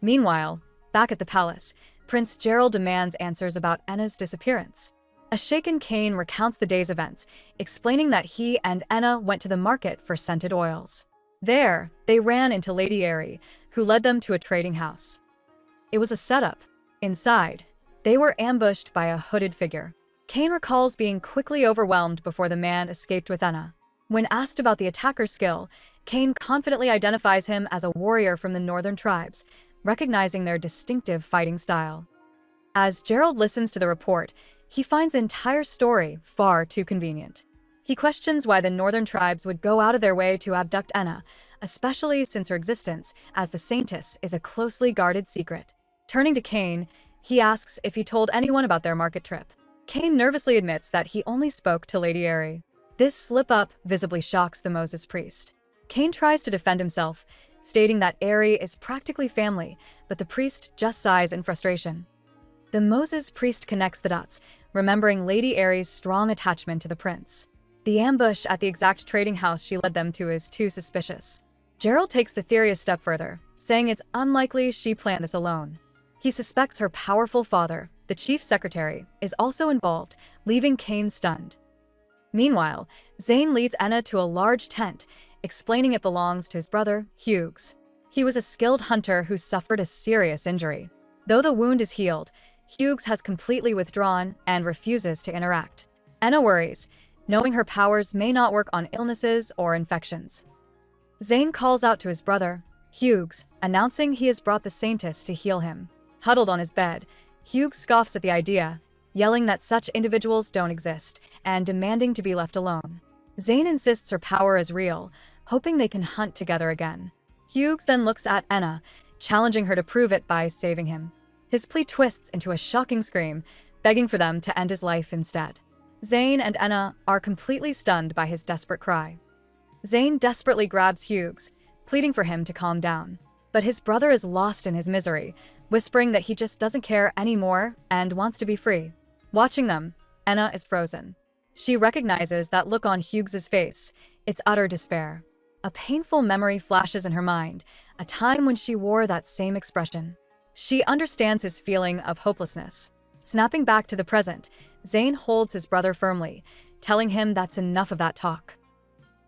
Meanwhile, back at the palace, Prince Gerald demands answers about Enna's disappearance. A shaken Kane recounts the day's events, explaining that he and Enna went to the market for scented oils. There, they ran into Lady Aerie, who led them to a trading house. It was a setup. Inside, they were ambushed by a hooded figure. Kane recalls being quickly overwhelmed before the man escaped with Enna. When asked about the attacker's skill, Kane confidently identifies him as a warrior from the northern tribes, recognizing their distinctive fighting style. As Gerald listens to the report, he finds the entire story far too convenient. He questions why the northern tribes would go out of their way to abduct Enna, especially since her existence as the Saintess is a closely guarded secret. Turning to Kane, he asks if he told anyone about their market trip. Kane nervously admits that he only spoke to Lady Aerie. This slip-up visibly shocks the Moses priest. Kane tries to defend himself, stating that Aerie is practically family, but the priest just sighs in frustration. The Moses priest connects the dots, remembering Lady Aerie's strong attachment to the prince. The ambush at the exact trading house she led them to is too suspicious. Gerald takes the theory a step further, saying it's unlikely she planned this alone. He suspects her powerful father, the chief secretary, is also involved, leaving Kane stunned. Meanwhile, Zayn leads Enna to a large tent, explaining it belongs to his brother, Hughes. He was a skilled hunter who suffered a serious injury. Though the wound is healed, Hughes has completely withdrawn and refuses to interact. Enna worries, knowing her powers may not work on illnesses or infections. Zayn calls out to his brother, Hughes, announcing he has brought the Saintess to heal him. Huddled on his bed, Hughes scoffs at the idea, yelling that such individuals don't exist and demanding to be left alone. Zayn insists her power is real, hoping they can hunt together again. Hughes then looks at Enna, challenging her to prove it by saving him. His plea twists into a shocking scream, begging for them to end his life instead. Zayn and Enna are completely stunned by his desperate cry. Zayn desperately grabs Hughes, pleading for him to calm down. But his brother is lost in his misery, whispering that he just doesn't care anymore and wants to be free. Watching them, Enna is frozen. She recognizes that look on Hughes's face. It's utter despair. A painful memory flashes in her mind, a time when she wore that same expression. She understands his feeling of hopelessness. Snapping back to the present, Zayn holds his brother firmly, telling him that's enough of that talk.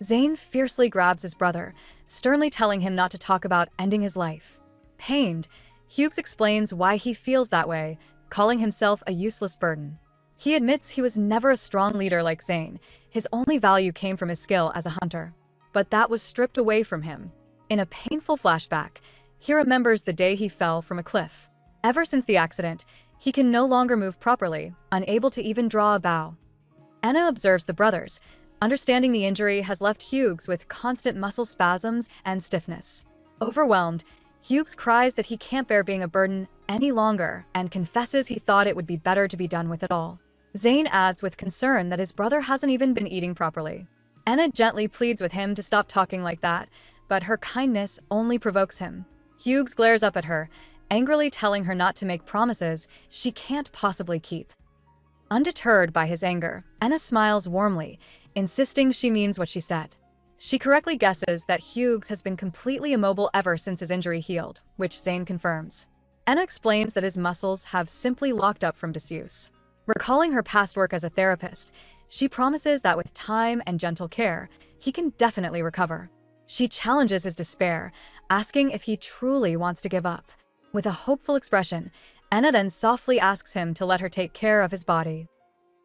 Zayn fiercely grabs his brother, sternly telling him not to talk about ending his life. Pained, Hughes explains why he feels that way, calling himself a useless burden. He admits he was never a strong leader like Zayn. His only value came from his skill as a hunter. But that was stripped away from him. In a painful flashback, he remembers the day he fell from a cliff. Ever since the accident, he can no longer move properly, unable to even draw a bow. Enna observes the brothers, understanding the injury has left Hughes with constant muscle spasms and stiffness. Overwhelmed, Hughes cries that he can't bear being a burden any longer and confesses he thought it would be better to be done with it all. Zayn adds with concern that his brother hasn't even been eating properly. Enna gently pleads with him to stop talking like that, but her kindness only provokes him. Hughes glares up at her, angrily telling her not to make promises she can't possibly keep. Undeterred by his anger, Enna smiles warmly, insisting she means what she said. She correctly guesses that Hughes has been completely immobile ever since his injury healed, which Zayn confirms. Enna explains that his muscles have simply locked up from disuse. Recalling her past work as a therapist, she promises that with time and gentle care, he can definitely recover. She challenges his despair, asking if he truly wants to give up. With a hopeful expression, Enna then softly asks him to let her take care of his body.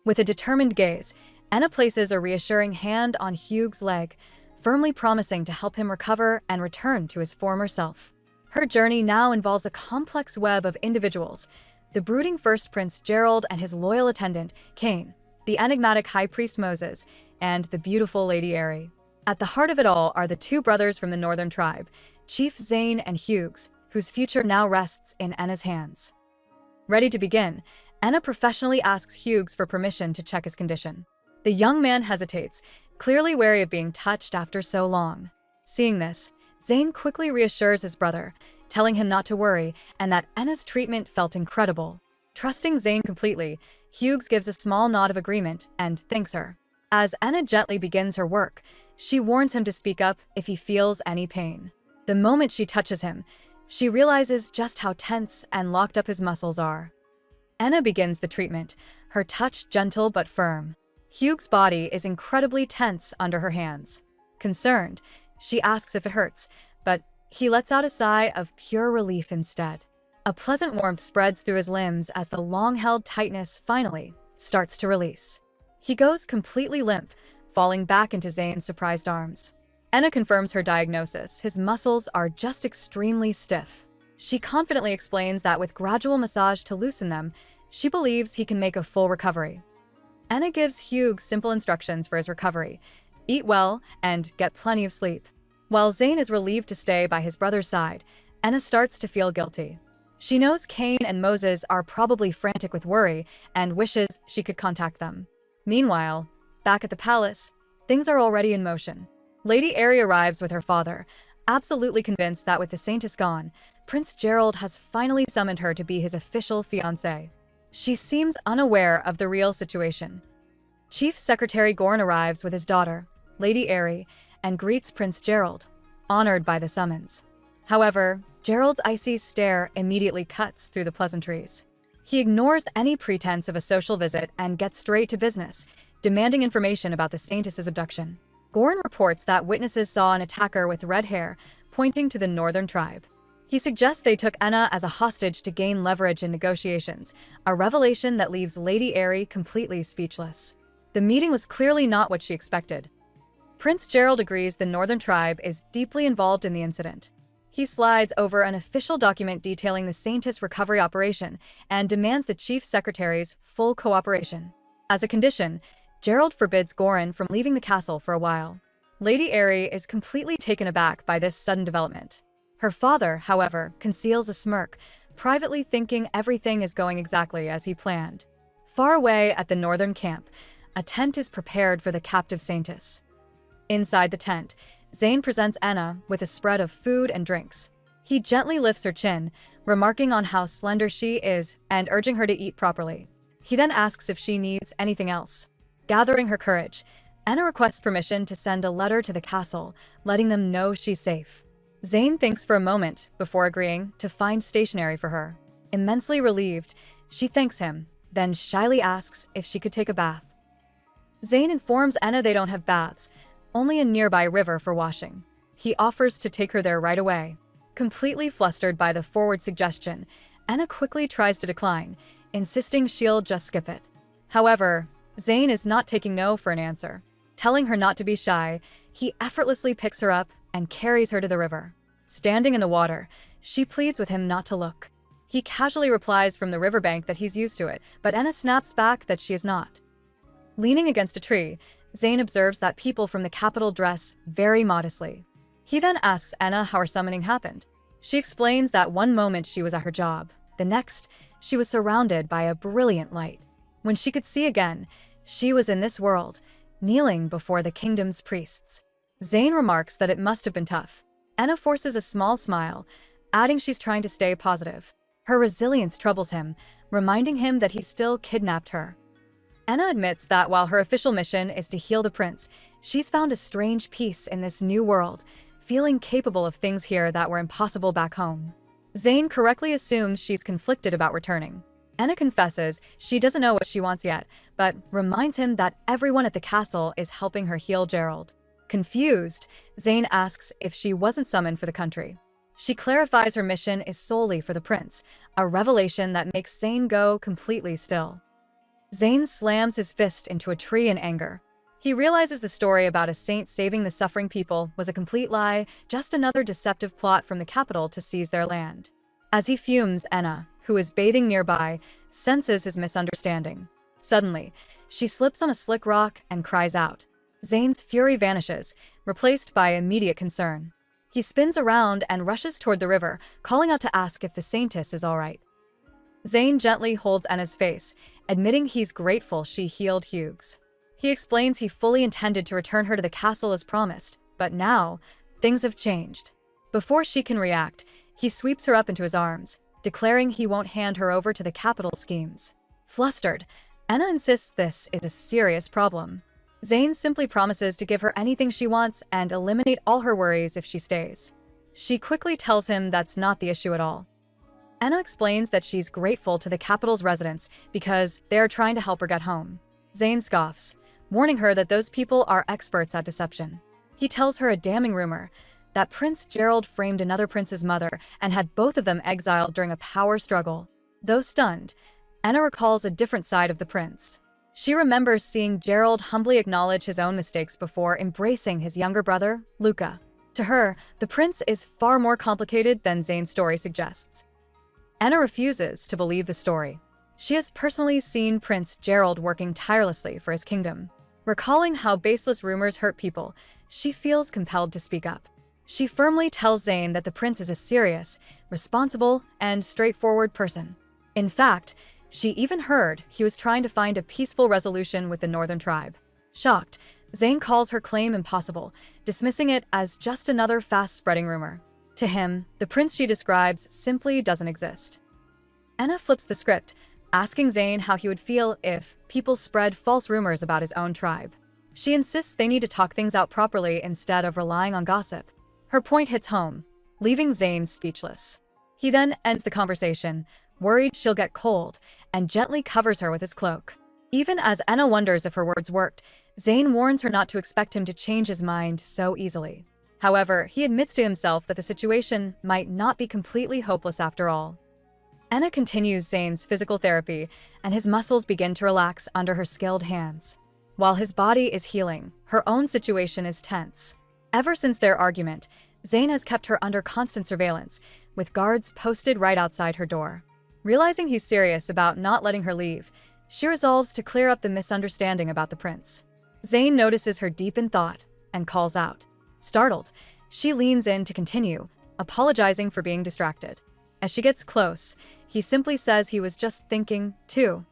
With a determined gaze, Enna places a reassuring hand on Hughes' leg, firmly promising to help him recover and return to his former self. Her journey now involves a complex web of individuals: the brooding first Prince Gerald and his loyal attendant, Kane, the enigmatic High Priest Moses, and the beautiful Lady Aerie. At the heart of it all are the two brothers from the northern tribe, Chief Zayn and Hughes, whose future now rests in Enna's hands. Ready to begin, Enna professionally asks Hughes for permission to check his condition. The young man hesitates, clearly wary of being touched after so long. Seeing this, Zayn quickly reassures his brother, telling him not to worry and that Enna's treatment felt incredible. Trusting Zayn completely, Hughes gives a small nod of agreement and thanks her. As Enna gently begins her work, she warns him to speak up if he feels any pain. The moment she touches him, she realizes just how tense and locked up his muscles are. Enna begins the treatment, her touch gentle but firm. Hughes' body is incredibly tense under her hands. Concerned, she asks if it hurts, but he lets out a sigh of pure relief instead. A pleasant warmth spreads through his limbs as the long-held tightness finally starts to release. He goes completely limp, falling back into Zayn's surprised arms. Enna confirms her diagnosis. His muscles are just extremely stiff. She confidently explains that with gradual massage to loosen them, she believes he can make a full recovery. Enna gives Hughes simple instructions for his recovery: eat well and get plenty of sleep. While Zayn is relieved to stay by his brother's side, Enna starts to feel guilty. She knows Kane and Moses are probably frantic with worry and wishes she could contact them. Meanwhile, back at the palace, things are already in motion. Lady Aerie arrives with her father, absolutely convinced that with the Saintess gone, Prince Gerald has finally summoned her to be his official fiancée. She seems unaware of the real situation. Chief Secretary Gorn arrives with his daughter, Lady Aerie, and greets Prince Gerald, honored by the summons. However, Gerald's icy stare immediately cuts through the pleasantries. He ignores any pretense of a social visit and gets straight to business, demanding information about the Saintess's abduction. Gorn reports that witnesses saw an attacker with red hair, pointing to the northern tribe. He suggests they took Enna as a hostage to gain leverage in negotiations, a revelation that leaves Lady Aerie completely speechless. The meeting was clearly not what she expected. Prince Gerald agrees the northern tribe is deeply involved in the incident. He slides over an official document detailing the Saintess recovery operation and demands the chief secretary's full cooperation. As a condition, Gerald forbids Gorn from leaving the castle for a while. Lady Aerie is completely taken aback by this sudden development. Her father, however, conceals a smirk, privately thinking everything is going exactly as he planned. Far away at the northern camp, a tent is prepared for the captive Saintess. Inside the tent, Zayn presents Enna with a spread of food and drinks. He gently lifts her chin, remarking on how slender she is and urging her to eat properly. He then asks if she needs anything else. Gathering her courage, Enna requests permission to send a letter to the castle, letting them know she's safe. Zayn thinks for a moment before agreeing to find stationery for her. Immensely relieved, she thanks him, then shyly asks if she could take a bath. Zayn informs Enna they don't have baths, only a nearby river for washing. He offers to take her there right away. Completely flustered by the forward suggestion, Enna quickly tries to decline, insisting she'll just skip it. However, Zayn is not taking no for an answer. Telling her not to be shy, he effortlessly picks her up and carries her to the river. Standing in the water, she pleads with him not to look. He casually replies from the riverbank that he's used to it, but Enna snaps back that she is not. Leaning against a tree, Zayn observes that people from the capital dress very modestly. He then asks Enna how her summoning happened. She explains that one moment she was at her job, the next, she was surrounded by a brilliant light. When she could see again, she was in this world, kneeling before the kingdom's priests. Zayn remarks that it must have been tough. Enna forces a small smile, adding she's trying to stay positive. Her resilience troubles him, reminding him that he still kidnapped her. Enna admits that while her official mission is to heal the prince, she's found a strange peace in this new world, feeling capable of things here that were impossible back home. Zayn correctly assumes she's conflicted about returning. Enna confesses she doesn't know what she wants yet, but reminds him that everyone at the castle is helping her heal Gerald. Confused, Zayn asks if she wasn't summoned for the country. She clarifies her mission is solely for the prince, a revelation that makes Zayn go completely still. Zayn slams his fist into a tree in anger. He realizes the story about a saint saving the suffering people was a complete lie, just another deceptive plot from the capital to seize their land. As he fumes, Enna, who is bathing nearby, senses his misunderstanding. Suddenly, she slips on a slick rock and cries out. Zayn's fury vanishes, replaced by immediate concern. He spins around and rushes toward the river, calling out to ask if the Saintess is all right. Zayn gently holds Enna's face, admitting he's grateful she healed Hughes. He explains he fully intended to return her to the castle as promised, but now, things have changed. Before she can react, he sweeps her up into his arms, declaring he won't hand her over to the capital schemes. Flustered, Anna insists this is a serious problem. Zayn simply promises to give her anything she wants and eliminate all her worries if she stays. She quickly tells him that's not the issue at all. Anna explains that she's grateful to the capital's residents because they are trying to help her get home. Zayn scoffs, warning her that those people are experts at deception. He tells her a damning rumor that Prince Gerald framed another prince's mother and had both of them exiled during a power struggle. Though stunned, Anna recalls a different side of the prince. She remembers seeing Gerald humbly acknowledge his own mistakes before embracing his younger brother, Luca. To her, the prince is far more complicated than Zayn's story suggests. Anna refuses to believe the story. She has personally seen Prince Gerald working tirelessly for his kingdom. Recalling how baseless rumors hurt people, she feels compelled to speak up. She firmly tells Zayn that the prince is a serious, responsible, and straightforward person. In fact, she even heard he was trying to find a peaceful resolution with the northern tribe. Shocked, Zayn calls her claim impossible, dismissing it as just another fast-spreading rumor. To him, the prince she describes simply doesn't exist. Anna flips the script, asking Zayn how he would feel if people spread false rumors about his own tribe. She insists they need to talk things out properly instead of relying on gossip. Her point hits home, leaving Zayn speechless. He then ends the conversation, worried she'll get cold, and gently covers her with his cloak. Even as Anna wonders if her words worked, Zayn warns her not to expect him to change his mind so easily. However, he admits to himself that the situation might not be completely hopeless after all. Anna continues Zayn's physical therapy, and his muscles begin to relax under her skilled hands. While his body is healing, her own situation is tense. Ever since their argument, Zayn has kept her under constant surveillance, with guards posted right outside her door. Realizing he's serious about not letting her leave, she resolves to clear up the misunderstanding about the prince. Zayn notices her deep in thought and calls out. Startled, she leans in to continue, apologizing for being distracted. As she gets close, he simply says he was just thinking, too.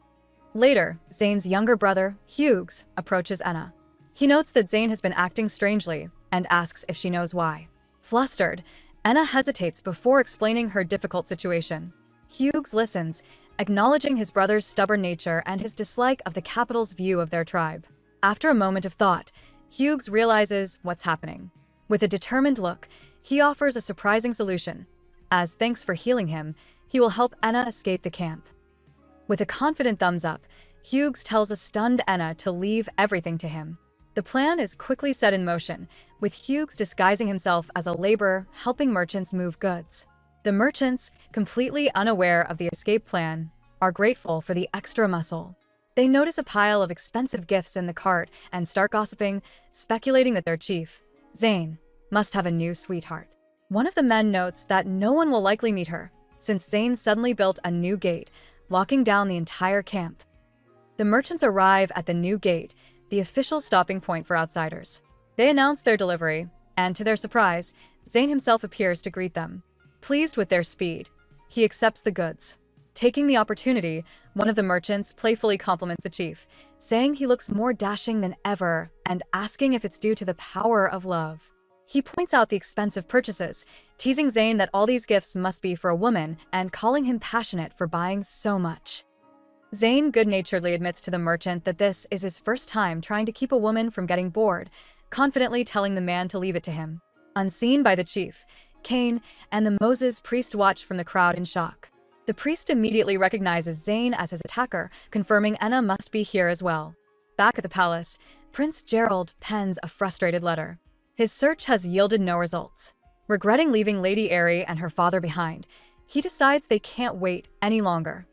Later, Zayn's younger brother, Hughes, approaches Anna. He notes that Zayn has been acting strangely and asks if she knows why. Flustered, Anna hesitates before explaining her difficult situation. Hughes listens, acknowledging his brother's stubborn nature and his dislike of the capital's view of their tribe. After a moment of thought, Hughes realizes what's happening. With a determined look, he offers a surprising solution. As thanks for healing him, he will help Anna escape the camp. With a confident thumbs up, Hughes tells a stunned Anna to leave everything to him. The plan is quickly set in motion, with Hughes disguising himself as a laborer helping merchants move goods. The merchants, completely unaware of the escape plan, are grateful for the extra muscle. They notice a pile of expensive gifts in the cart and start gossiping, speculating that their chief, Zayn, must have a new sweetheart. One of the men notes that no one will likely meet her, since Zayn suddenly built a new gate, locking down the entire camp. The merchants arrive at the new gate, the official stopping point for outsiders. They announce their delivery, and to their surprise, Zayn himself appears to greet them. Pleased with their speed, he accepts the goods. Taking the opportunity, one of the merchants playfully compliments the chief, saying he looks more dashing than ever and asking if it's due to the power of love. He points out the expensive purchases, teasing Zayn that all these gifts must be for a woman and calling him passionate for buying so much. Zayn good-naturedly admits to the merchant that this is his first time trying to keep a woman from getting bored, confidently telling the man to leave it to him. Unseen by the chief, Cain and the Moses priest watch from the crowd in shock. The priest immediately recognizes Zayn as his attacker, confirming Anna must be here as well. Back at the palace, Prince Gerald pens a frustrated letter. His search has yielded no results. Regretting leaving Lady Aerie and her father behind, he decides they can't wait any longer.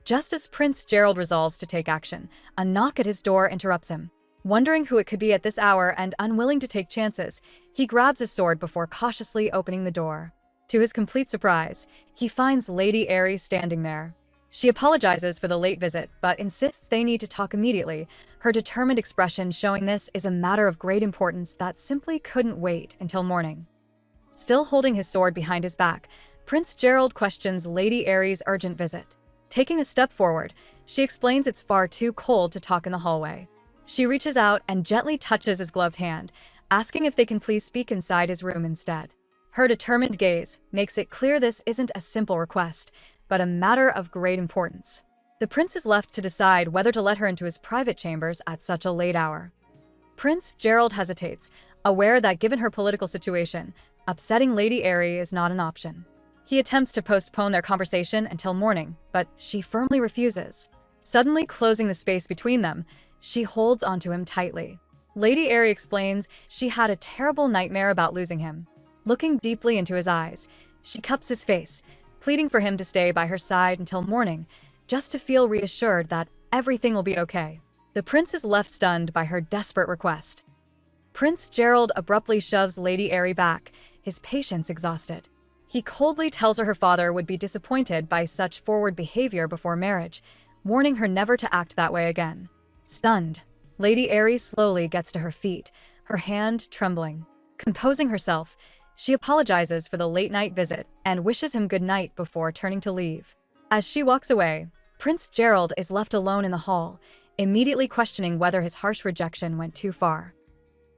Just as Prince Gerald resolves to take action, a knock at his door interrupts him. Wondering who it could be at this hour and unwilling to take chances, he grabs his sword before cautiously opening the door. To his complete surprise, he finds Lady Aerie standing there. She apologizes for the late visit, but insists they need to talk immediately, her determined expression showing this is a matter of great importance that simply couldn't wait until morning. Still holding his sword behind his back, Prince Gerald questions Lady Aerie's urgent visit. Taking a step forward, she explains it's far too cold to talk in the hallway. She reaches out and gently touches his gloved hand, asking if they can please speak inside his room instead. Her determined gaze makes it clear this isn't a simple request, but a matter of great importance. The prince is left to decide whether to let her into his private chambers at such a late hour. Prince Gerald hesitates, aware that given her political situation, upsetting Lady Aerie is not an option. He attempts to postpone their conversation until morning, but she firmly refuses. Suddenly closing the space between them, she holds onto him tightly. Lady Aerie explains she had a terrible nightmare about losing him. Looking deeply into his eyes, she cups his face, pleading for him to stay by her side until morning, just to feel reassured that everything will be okay. The prince is left stunned by her desperate request. Prince Gerald abruptly shoves Lady Aerie back, his patience exhausted. He coldly tells her father would be disappointed by such forward behavior before marriage, warning her never to act that way again. Stunned, Lady Aerie slowly gets to her feet, her hand trembling. Composing herself, she apologizes for the late-night visit and wishes him good night before turning to leave. As she walks away, Prince Gerald is left alone in the hall, immediately questioning whether his harsh rejection went too far.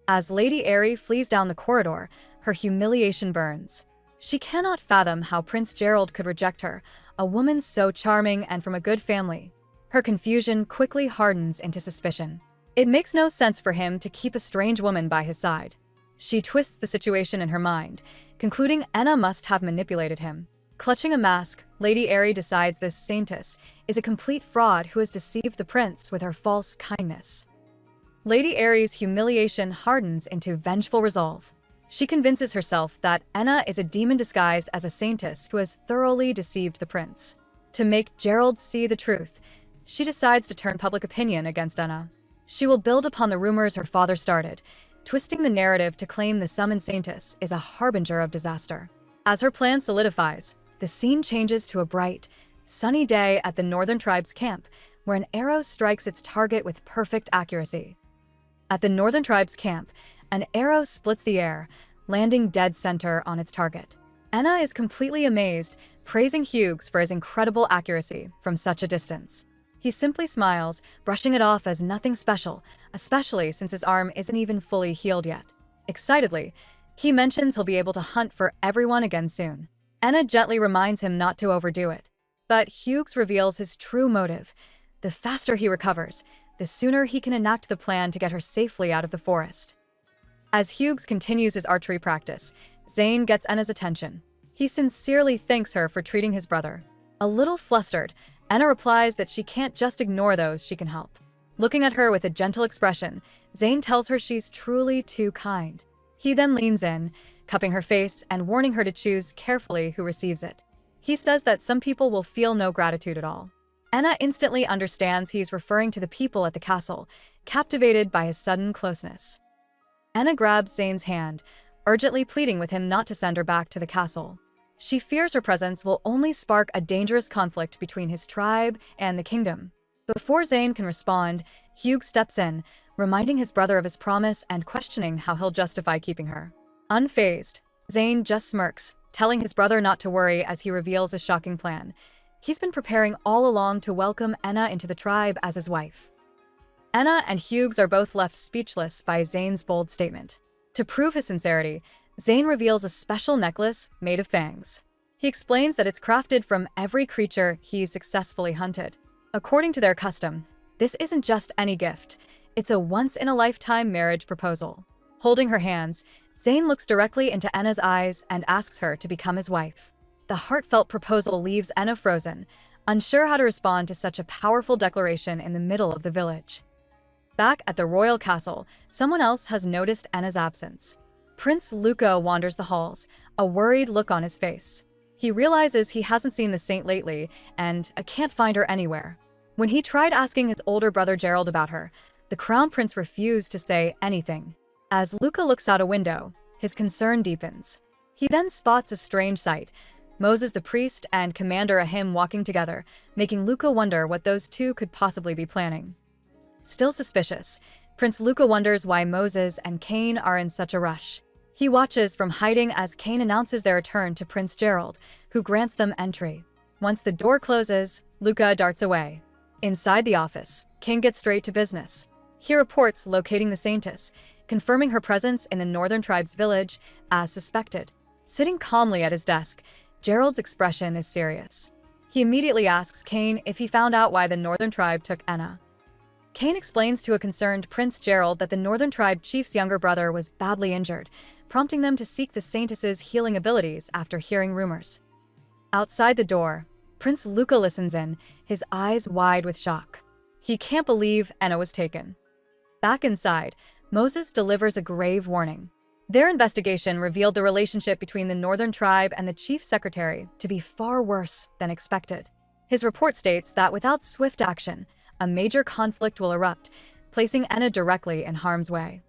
As Lady Aerie flees down the corridor, her humiliation burns. She cannot fathom how Prince Gerald could reject her, a woman so charming and from a good family. Her confusion quickly hardens into suspicion. It makes no sense for him to keep a strange woman by his side. She twists the situation in her mind, concluding Enna must have manipulated him. Clutching a mask, Lady Aerie decides this saintess is a complete fraud who has deceived the prince with her false kindness. Lady Aerie's humiliation hardens into vengeful resolve. She convinces herself that Enna is a demon disguised as a saintess who has thoroughly deceived the prince. To make Gerald see the truth, she decides to turn public opinion against Enna. She will build upon the rumors her father started, twisting the narrative to claim the summoned saintess is a harbinger of disaster. As her plan solidifies, the scene changes to a bright, sunny day at the Northern Tribes camp, where an arrow strikes its target with perfect accuracy. At the Northern Tribes camp, an arrow splits the air, landing dead center on its target. Enna is completely amazed, praising Hughes for his incredible accuracy from such a distance. He simply smiles, brushing it off as nothing special, especially since his arm isn't even fully healed yet. Excitedly, he mentions he'll be able to hunt for everyone again soon. Enna gently reminds him not to overdo it. But Hughes reveals his true motive. The faster he recovers, the sooner he can enact the plan to get her safely out of the forest. As Hughes continues his archery practice, Zane gets Enna's attention. He sincerely thanks her for treating his brother. A little flustered, Enna replies that she can't just ignore those she can help. Looking at her with a gentle expression, Zane tells her she's truly too kind. He then leans in, cupping her face and warning her to choose carefully who receives it. He says that some people will feel no gratitude at all. Enna instantly understands he's referring to the people at the castle, captivated by his sudden closeness. Enna grabs Zane's hand, urgently pleading with him not to send her back to the castle. She fears her presence will only spark a dangerous conflict between his tribe and the kingdom. Before Zane can respond, Hugh steps in, reminding his brother of his promise and questioning how he'll justify keeping her. Unfazed, Zane just smirks, telling his brother not to worry as he reveals his shocking plan. He's been preparing all along to welcome Enna into the tribe as his wife. Enna and Hughes are both left speechless by Zane's bold statement. To prove his sincerity, Zane reveals a special necklace made of fangs. He explains that it's crafted from every creature he's successfully hunted. According to their custom, this isn't just any gift, it's a once-in-a-lifetime marriage proposal. Holding her hands, Zane looks directly into Enna's eyes and asks her to become his wife. The heartfelt proposal leaves Enna frozen, unsure how to respond to such a powerful declaration in the middle of the village. Back at the royal castle, someone else has noticed Enna's absence. Prince Luca wanders the halls, a worried look on his face. He realizes he hasn't seen the saint lately and can't find her anywhere. When he tried asking his older brother Gerald about her, the crown prince refused to say anything. As Luca looks out a window, his concern deepens. He then spots a strange sight: Moses the priest and Commander Ahim walking together, making Luca wonder what those two could possibly be planning. Still suspicious, Prince Luca wonders why Moses and Cain are in such a rush. He watches from hiding as Cain announces their return to Prince Gerald, who grants them entry. Once the door closes, Luca darts away. Inside the office, Cain gets straight to business. He reports locating the saintess, confirming her presence in the Northern Tribes village as suspected. Sitting calmly at his desk, Gerald's expression is serious. He immediately asks Kane if he found out why the Northern Tribe took Enna. Kane explains to a concerned Prince Gerald that the Northern Tribe chief's younger brother was badly injured, prompting them to seek the Saintess's healing abilities after hearing rumors. Outside the door, Prince Luca listens in, his eyes wide with shock. He can't believe Enna was taken. Back inside, Moses delivers a grave warning. Their investigation revealed the relationship between the Northern Tribe and the Chief Secretary to be far worse than expected. His report states that without swift action, a major conflict will erupt, placing Enna directly in harm's way.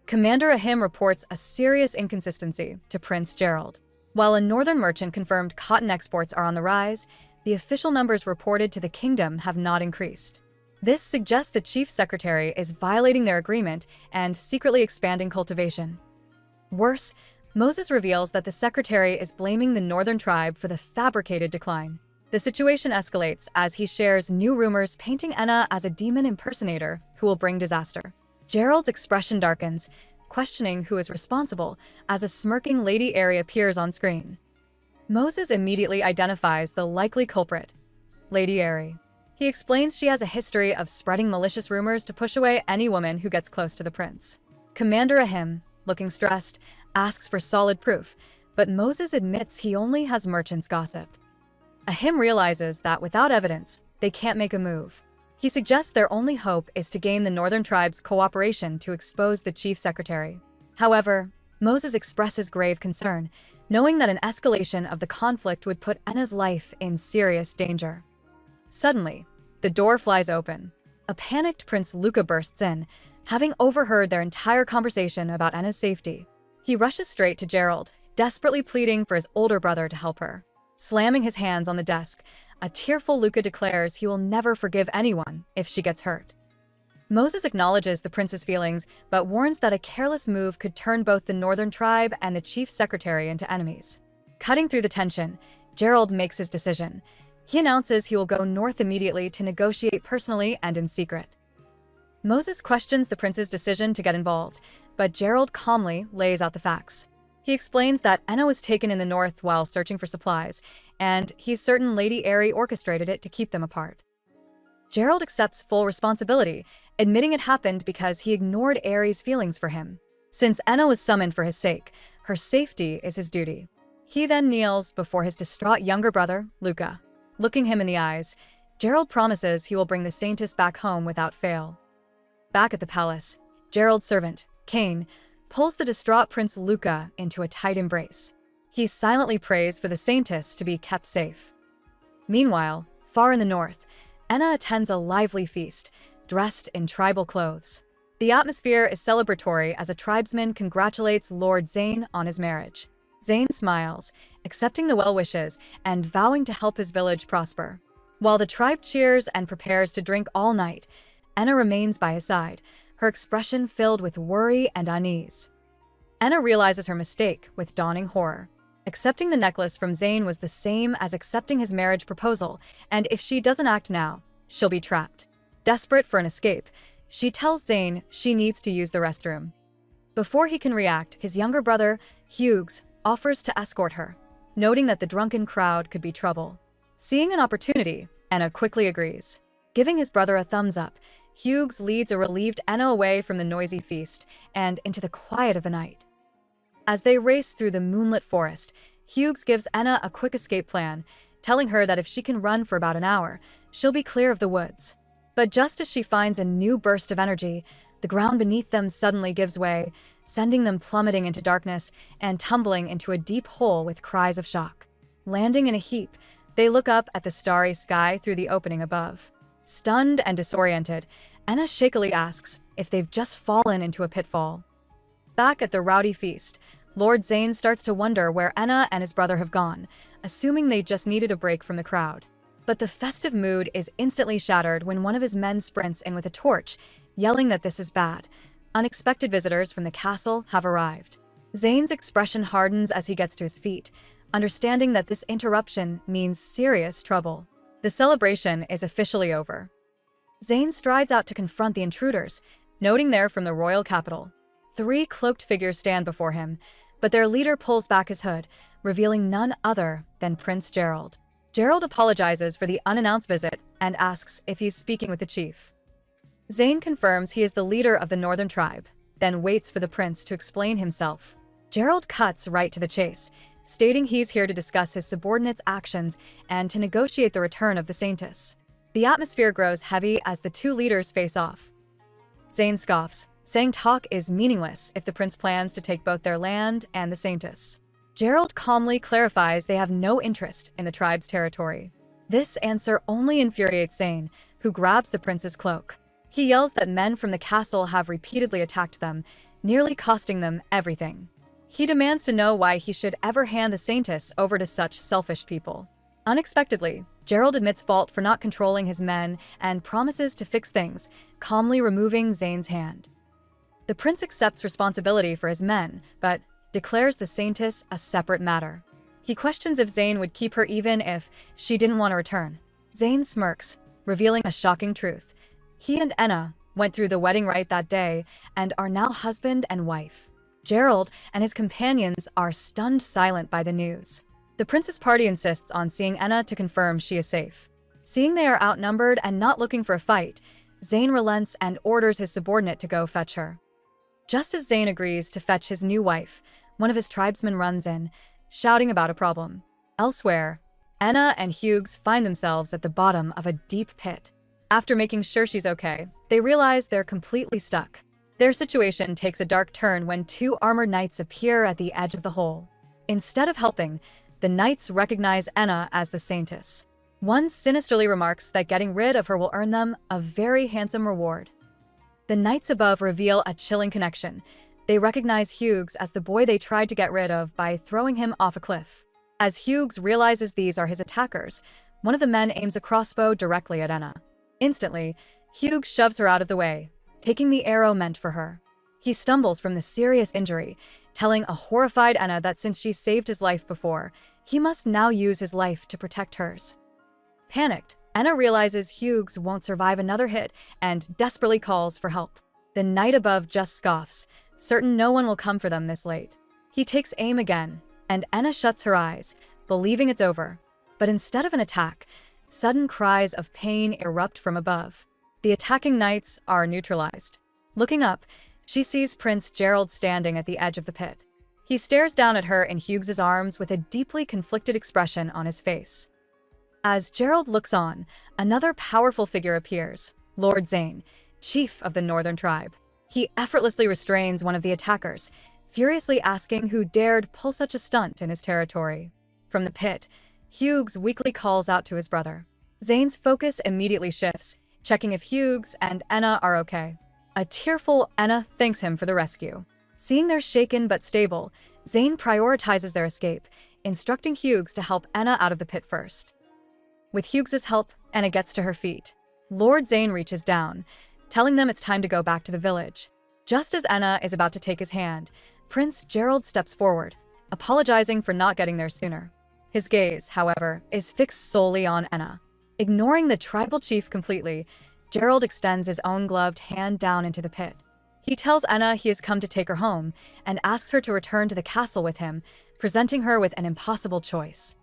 Commander Ahim reports a serious inconsistency to Prince Gerald. While a northern merchant confirmed cotton exports are on the rise, the official numbers reported to the kingdom have not increased. This suggests the chief secretary is violating their agreement and secretly expanding cultivation. Worse, Moses reveals that the secretary is blaming the northern tribe for the fabricated decline. The situation escalates as he shares new rumors painting Enna as a demon impersonator who will bring disaster. Gerald's expression darkens, questioning who is responsible as a smirking Lady Airy appears on screen. Moses immediately identifies the likely culprit, Lady Airy. He explains she has a history of spreading malicious rumors to push away any woman who gets close to the prince. Commander Ahim, looking stressed, asks for solid proof, but Moses admits he only has merchants' gossip. Ahim realizes that without evidence, they can't make a move. He suggests their only hope is to gain the Northern Tribe's cooperation to expose the chief secretary. However, Moses expresses grave concern, knowing that an escalation of the conflict would put Enna's life in serious danger. Suddenly, the door flies open. A panicked Prince Luca bursts in, having overheard their entire conversation about Enna's safety. He rushes straight to Gerald, desperately pleading for his older brother to help her. Slamming his hands on the desk, a tearful Luca declares he will never forgive anyone if she gets hurt. Moses acknowledges the prince's feelings, but warns that a careless move could turn both the Northern Tribe and the chief secretary into enemies. Cutting through the tension, Gerald makes his decision. He announces he will go north immediately to negotiate personally and in secret. Moses questions the prince's decision to get involved, but Gerald calmly lays out the facts. He explains that Enna was taken in the north while searching for supplies, and he's certain Lady Airy orchestrated it to keep them apart. Gerald accepts full responsibility, admitting it happened because he ignored Airy's feelings for him. Since Enna was summoned for his sake, her safety is his duty. He then kneels before his distraught younger brother, Luca. Looking him in the eyes, Gerald promises he will bring the Saintess back home without fail. Back at the palace, Gerald's servant, Kane, pulls the distraught Prince Luca into a tight embrace. He silently prays for the Saintess to be kept safe. Meanwhile, far in the north, Enna attends a lively feast, dressed in tribal clothes. The atmosphere is celebratory as a tribesman congratulates Lord Zane on his marriage. Zane smiles, accepting the well wishes and vowing to help his village prosper. While the tribe cheers and prepares to drink all night, Enna remains by his side, her expression filled with worry and unease. Enna realizes her mistake with dawning horror. Accepting the necklace from Zane was the same as accepting his marriage proposal, and if she doesn't act now, she'll be trapped. Desperate for an escape, she tells Zane she needs to use the restroom. Before he can react, his younger brother, Hughes, offers to escort her, noting that the drunken crowd could be trouble. Seeing an opportunity, Enna quickly agrees. Giving his brother a thumbs up, Hughes leads a relieved Enna away from the noisy feast and into the quiet of the night. As they race through the moonlit forest, Hughes gives Enna a quick escape plan, telling her that if she can run for about an hour, she'll be clear of the woods. But just as she finds a new burst of energy, the ground beneath them suddenly gives way, sending them plummeting into darkness and tumbling into a deep hole with cries of shock. Landing in a heap, they look up at the starry sky through the opening above. Stunned and disoriented, Enna shakily asks if they've just fallen into a pitfall. Back at the rowdy feast, Lord Zane starts to wonder where Enna and his brother have gone, assuming they just needed a break from the crowd. But the festive mood is instantly shattered when one of his men sprints in with a torch, yelling that this is bad. Unexpected visitors from the castle have arrived. Zane's expression hardens as he gets to his feet, understanding that this interruption means serious trouble. The celebration is officially over. Zane strides out to confront the intruders, noting they're from the royal capital. 3 cloaked figures stand before him, But their leader pulls back his hood, revealing none other than Prince Gerald. Gerald apologizes for the unannounced visit and asks if he's speaking with the chief. Zayn confirms he is the leader of the northern tribe, then waits for the prince to explain himself. Gerald cuts right to the chase, stating he's here to discuss his subordinates' actions and to negotiate the return of the Saintess. The atmosphere grows heavy as the two leaders face off. Zayn scoffs, saying talk is meaningless if the prince plans to take both their land and the Saintess. Gerald calmly clarifies they have no interest in the tribe's territory. This answer only infuriates Zayn, who grabs the prince's cloak. He yells that men from the castle have repeatedly attacked them, nearly costing them everything. He demands to know why he should ever hand the Saintess over to such selfish people. Unexpectedly, Gerald admits fault for not controlling his men and promises to fix things, calmly removing Zayn's hand. The prince accepts responsibility for his men, but declares the Saintess a separate matter. He questions if Zayn would keep her even if she didn't want to return. Zayn smirks, revealing a shocking truth. He and Enna went through the wedding rite that day and are now husband and wife. Gerald and his companions are stunned silent by the news. The prince's party insists on seeing Enna to confirm she is safe. Seeing they are outnumbered and not looking for a fight, Zayn relents and orders his subordinate to go fetch her. Just as Zayn agrees to fetch his new wife, one of his tribesmen runs in, shouting about a problem. Elsewhere, Enna and Hughes find themselves at the bottom of a deep pit. After making sure she's okay, they realize they're completely stuck. Their situation takes a dark turn when two armored knights appear at the edge of the hole. Instead of helping, the knights recognize Enna as the Saintess. One sinisterly remarks that getting rid of her will earn them a very handsome reward. The knights above reveal a chilling connection. They recognize Hughes as the boy they tried to get rid of by throwing him off a cliff. As Hughes realizes these are his attackers, one of the men aims a crossbow directly at Enna. Instantly, Hughes shoves her out of the way, taking the arrow meant for her. He stumbles from the serious injury, telling a horrified Enna that since she saved his life before, he must now use his life to protect hers. Panicked, Enna realizes Hughes won't survive another hit and desperately calls for help. The knight above just scoffs, certain no one will come for them this late. He takes aim again, and Enna shuts her eyes, believing it's over. But instead of an attack, sudden cries of pain erupt from above. The attacking knights are neutralized. Looking up, she sees Prince Gerald standing at the edge of the pit. He stares down at her in Hughes's arms with a deeply conflicted expression on his face. As Gerald looks on, another powerful figure appears, Lord Zayn, chief of the northern tribe. He effortlessly restrains one of the attackers, furiously asking who dared pull such a stunt in his territory. From the pit, Hughes weakly calls out to his brother. Zayn's focus immediately shifts, checking if Hughes and Enna are okay. A tearful Enna thanks him for the rescue. Seeing they're shaken but stable, Zayn prioritizes their escape, instructing Hughes to help Enna out of the pit first. With Hughes's help, Enna gets to her feet. Lord Zayn reaches down, telling them it's time to go back to the village. Just as Enna is about to take his hand, Prince Gerald steps forward, apologizing for not getting there sooner. His gaze, however, is fixed solely on Enna. Ignoring the tribal chief completely, Gerald extends his own gloved hand down into the pit. He tells Enna he has come to take her home and asks her to return to the castle with him, presenting her with an impossible choice.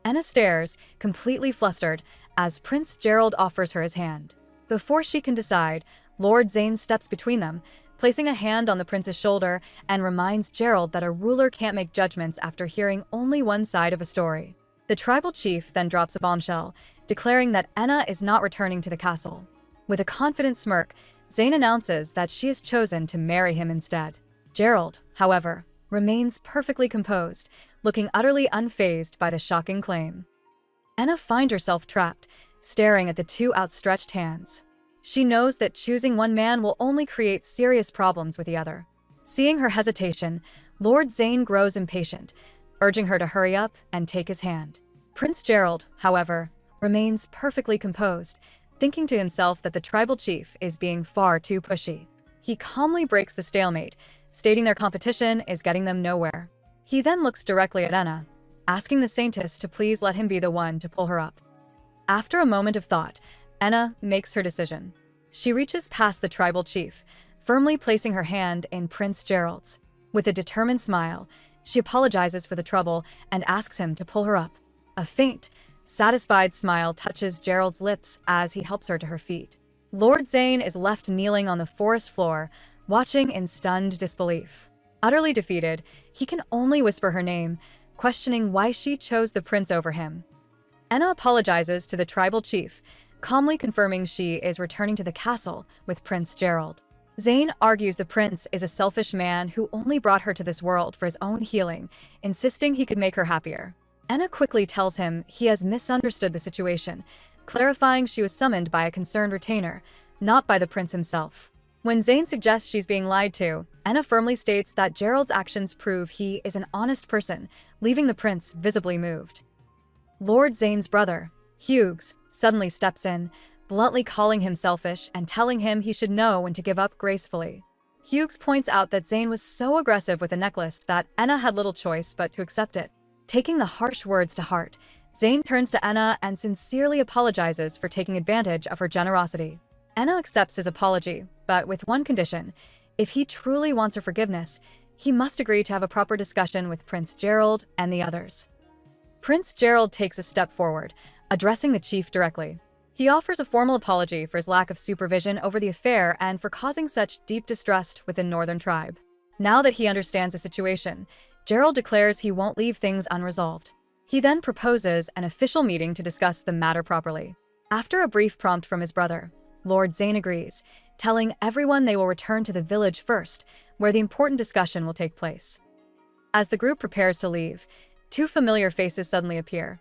Enna stares, completely flustered, as Prince Gerald offers her his hand. Before she can decide, Lord Zayn steps between them, placing a hand on the prince's shoulder and reminds Gerald that a ruler can't make judgments after hearing only one side of a story. The tribal chief then drops a bombshell, declaring that Enna is not returning to the castle. With a confident smirk, Zayn announces that she has chosen to marry him instead. Gerald, however, remains perfectly composed, looking utterly unfazed by the shocking claim. Enna finds herself trapped, staring at the two outstretched hands. She knows that choosing one man will only create serious problems with the other. Seeing her hesitation, Lord Zayn grows impatient, urging her to hurry up and take his hand. Prince Gerald, however, remains perfectly composed, thinking to himself that the tribal chief is being far too pushy. He calmly breaks the stalemate, stating their competition is getting them nowhere. He then looks directly at Enna, asking the Saintess to please let him be the one to pull her up. After a moment of thought, Enna makes her decision. She reaches past the tribal chief, firmly placing her hand in Prince Gerald's. With a determined smile, she apologizes for the trouble and asks him to pull her up. A faint, satisfied smile touches Gerald's lips as he helps her to her feet. Lord Zane is left kneeling on the forest floor, watching in stunned disbelief. Utterly defeated, he can only whisper her name, questioning why she chose the prince over him. Anna apologizes to the tribal chief, calmly confirming she is returning to the castle with Prince Gerald. Zane argues the prince is a selfish man who only brought her to this world for his own healing, insisting he could make her happier. Anna quickly tells him he has misunderstood the situation, clarifying she was summoned by a concerned retainer, not by the prince himself. When Zane suggests she's being lied to, Anna firmly states that Gerald's actions prove he is an honest person, leaving the prince visibly moved. Lord Zane's brother, Hughes, suddenly steps in, bluntly calling him selfish and telling him he should know when to give up gracefully. Hughes points out that Zane was so aggressive with the necklace that Anna had little choice but to accept it. Taking the harsh words to heart, Zane turns to Anna and sincerely apologizes for taking advantage of her generosity. Anna accepts his apology, but with one condition: if he truly wants her forgiveness, he must agree to have a proper discussion with Prince Gerald and the others. Prince Gerald takes a step forward, addressing the chief directly. He offers a formal apology for his lack of supervision over the affair and for causing such deep distrust within Northern Tribe. Now that he understands the situation, Gerald declares he won't leave things unresolved. He then proposes an official meeting to discuss the matter properly. After a brief prompt from his brother, Lord Zane agrees, telling everyone they will return to the village first, where the important discussion will take place. As the group prepares to leave, two familiar faces suddenly appear: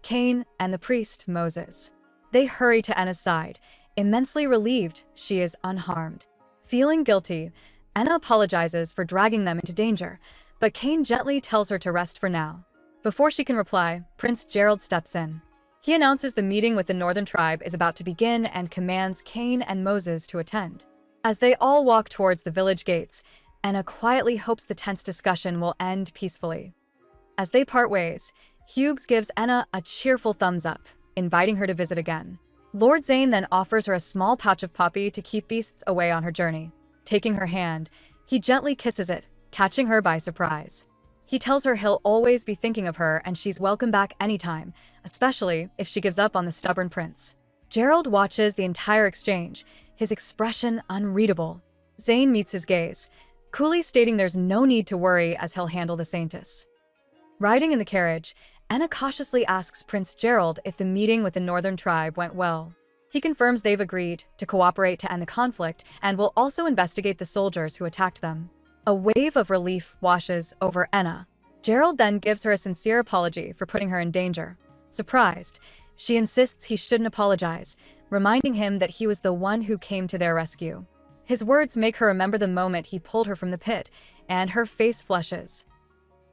Cain and the priest, Moses. They hurry to Anna's side, immensely relieved she is unharmed. Feeling guilty, Anna apologizes for dragging them into danger, but Cain gently tells her to rest for now. Before she can reply, Prince Gerald steps in. He announces the meeting with the Northern Tribe is about to begin and commands Cain and Moses to attend. As they all walk towards the village gates, Anna quietly hopes the tense discussion will end peacefully. As they part ways, Hughes gives Anna a cheerful thumbs up, inviting her to visit again. Lord Zane then offers her a small pouch of poppy to keep beasts away on her journey. Taking her hand, he gently kisses it, catching her by surprise. He tells her he'll always be thinking of her and she's welcome back anytime, especially if she gives up on the stubborn prince. Gerald watches the entire exchange, his expression unreadable. Zane meets his gaze, coolly stating there's no need to worry as he'll handle the Saintess. Riding in the carriage, Anna cautiously asks Prince Gerald if the meeting with the Northern Tribe went well. He confirms they've agreed to cooperate to end the conflict and will also investigate the soldiers who attacked them. A wave of relief washes over Anna. Gerald then gives her a sincere apology for putting her in danger. Surprised, she insists he shouldn't apologize, reminding him that he was the one who came to their rescue. His words make her remember the moment he pulled her from the pit, and her face flushes.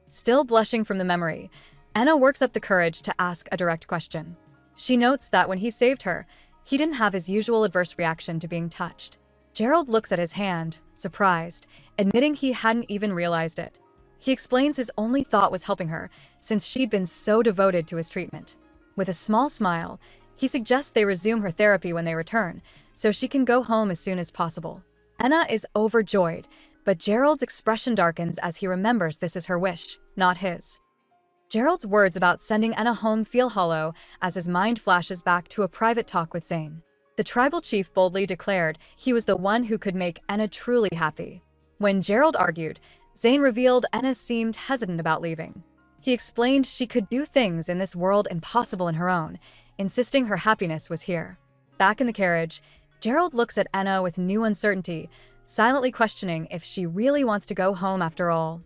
Still blushing from the memory, Anna works up the courage to ask a direct question. She notes that when he saved her, he didn't have his usual adverse reaction to being touched. Gerald looks at his hand, surprised, admitting he hadn't even realized it. He explains his only thought was helping her, since she'd been so devoted to his treatment. With a small smile, he suggests they resume her therapy when they return, so she can go home as soon as possible. Anna is overjoyed, but Gerald's expression darkens as he remembers this is her wish, not his. Gerald's words about sending Anna home feel hollow as his mind flashes back to a private talk with Zane. The tribal chief boldly declared he was the one who could make Anna truly happy. When Gerald argued, Zane revealed Anna seemed hesitant about leaving. He explained she could do things in this world impossible in her own, insisting her happiness was here. Back in the carriage, Gerald looks at Anna with new uncertainty, silently questioning if she really wants to go home after all.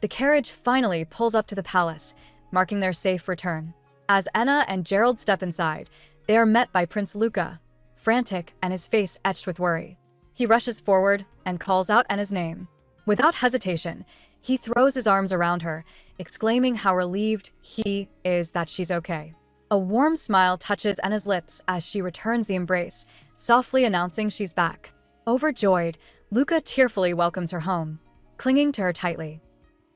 The carriage finally pulls up to the palace, marking their safe return. As Anna and Gerald step inside, they are met by Prince Luca, frantic and his face etched with worry. He rushes forward and calls out Anna's name. Without hesitation, he throws his arms around her, exclaiming how relieved he is that she's okay. A warm smile touches Anna's lips as she returns the embrace, softly announcing she's back. Overjoyed, Luca tearfully welcomes her home, clinging to her tightly.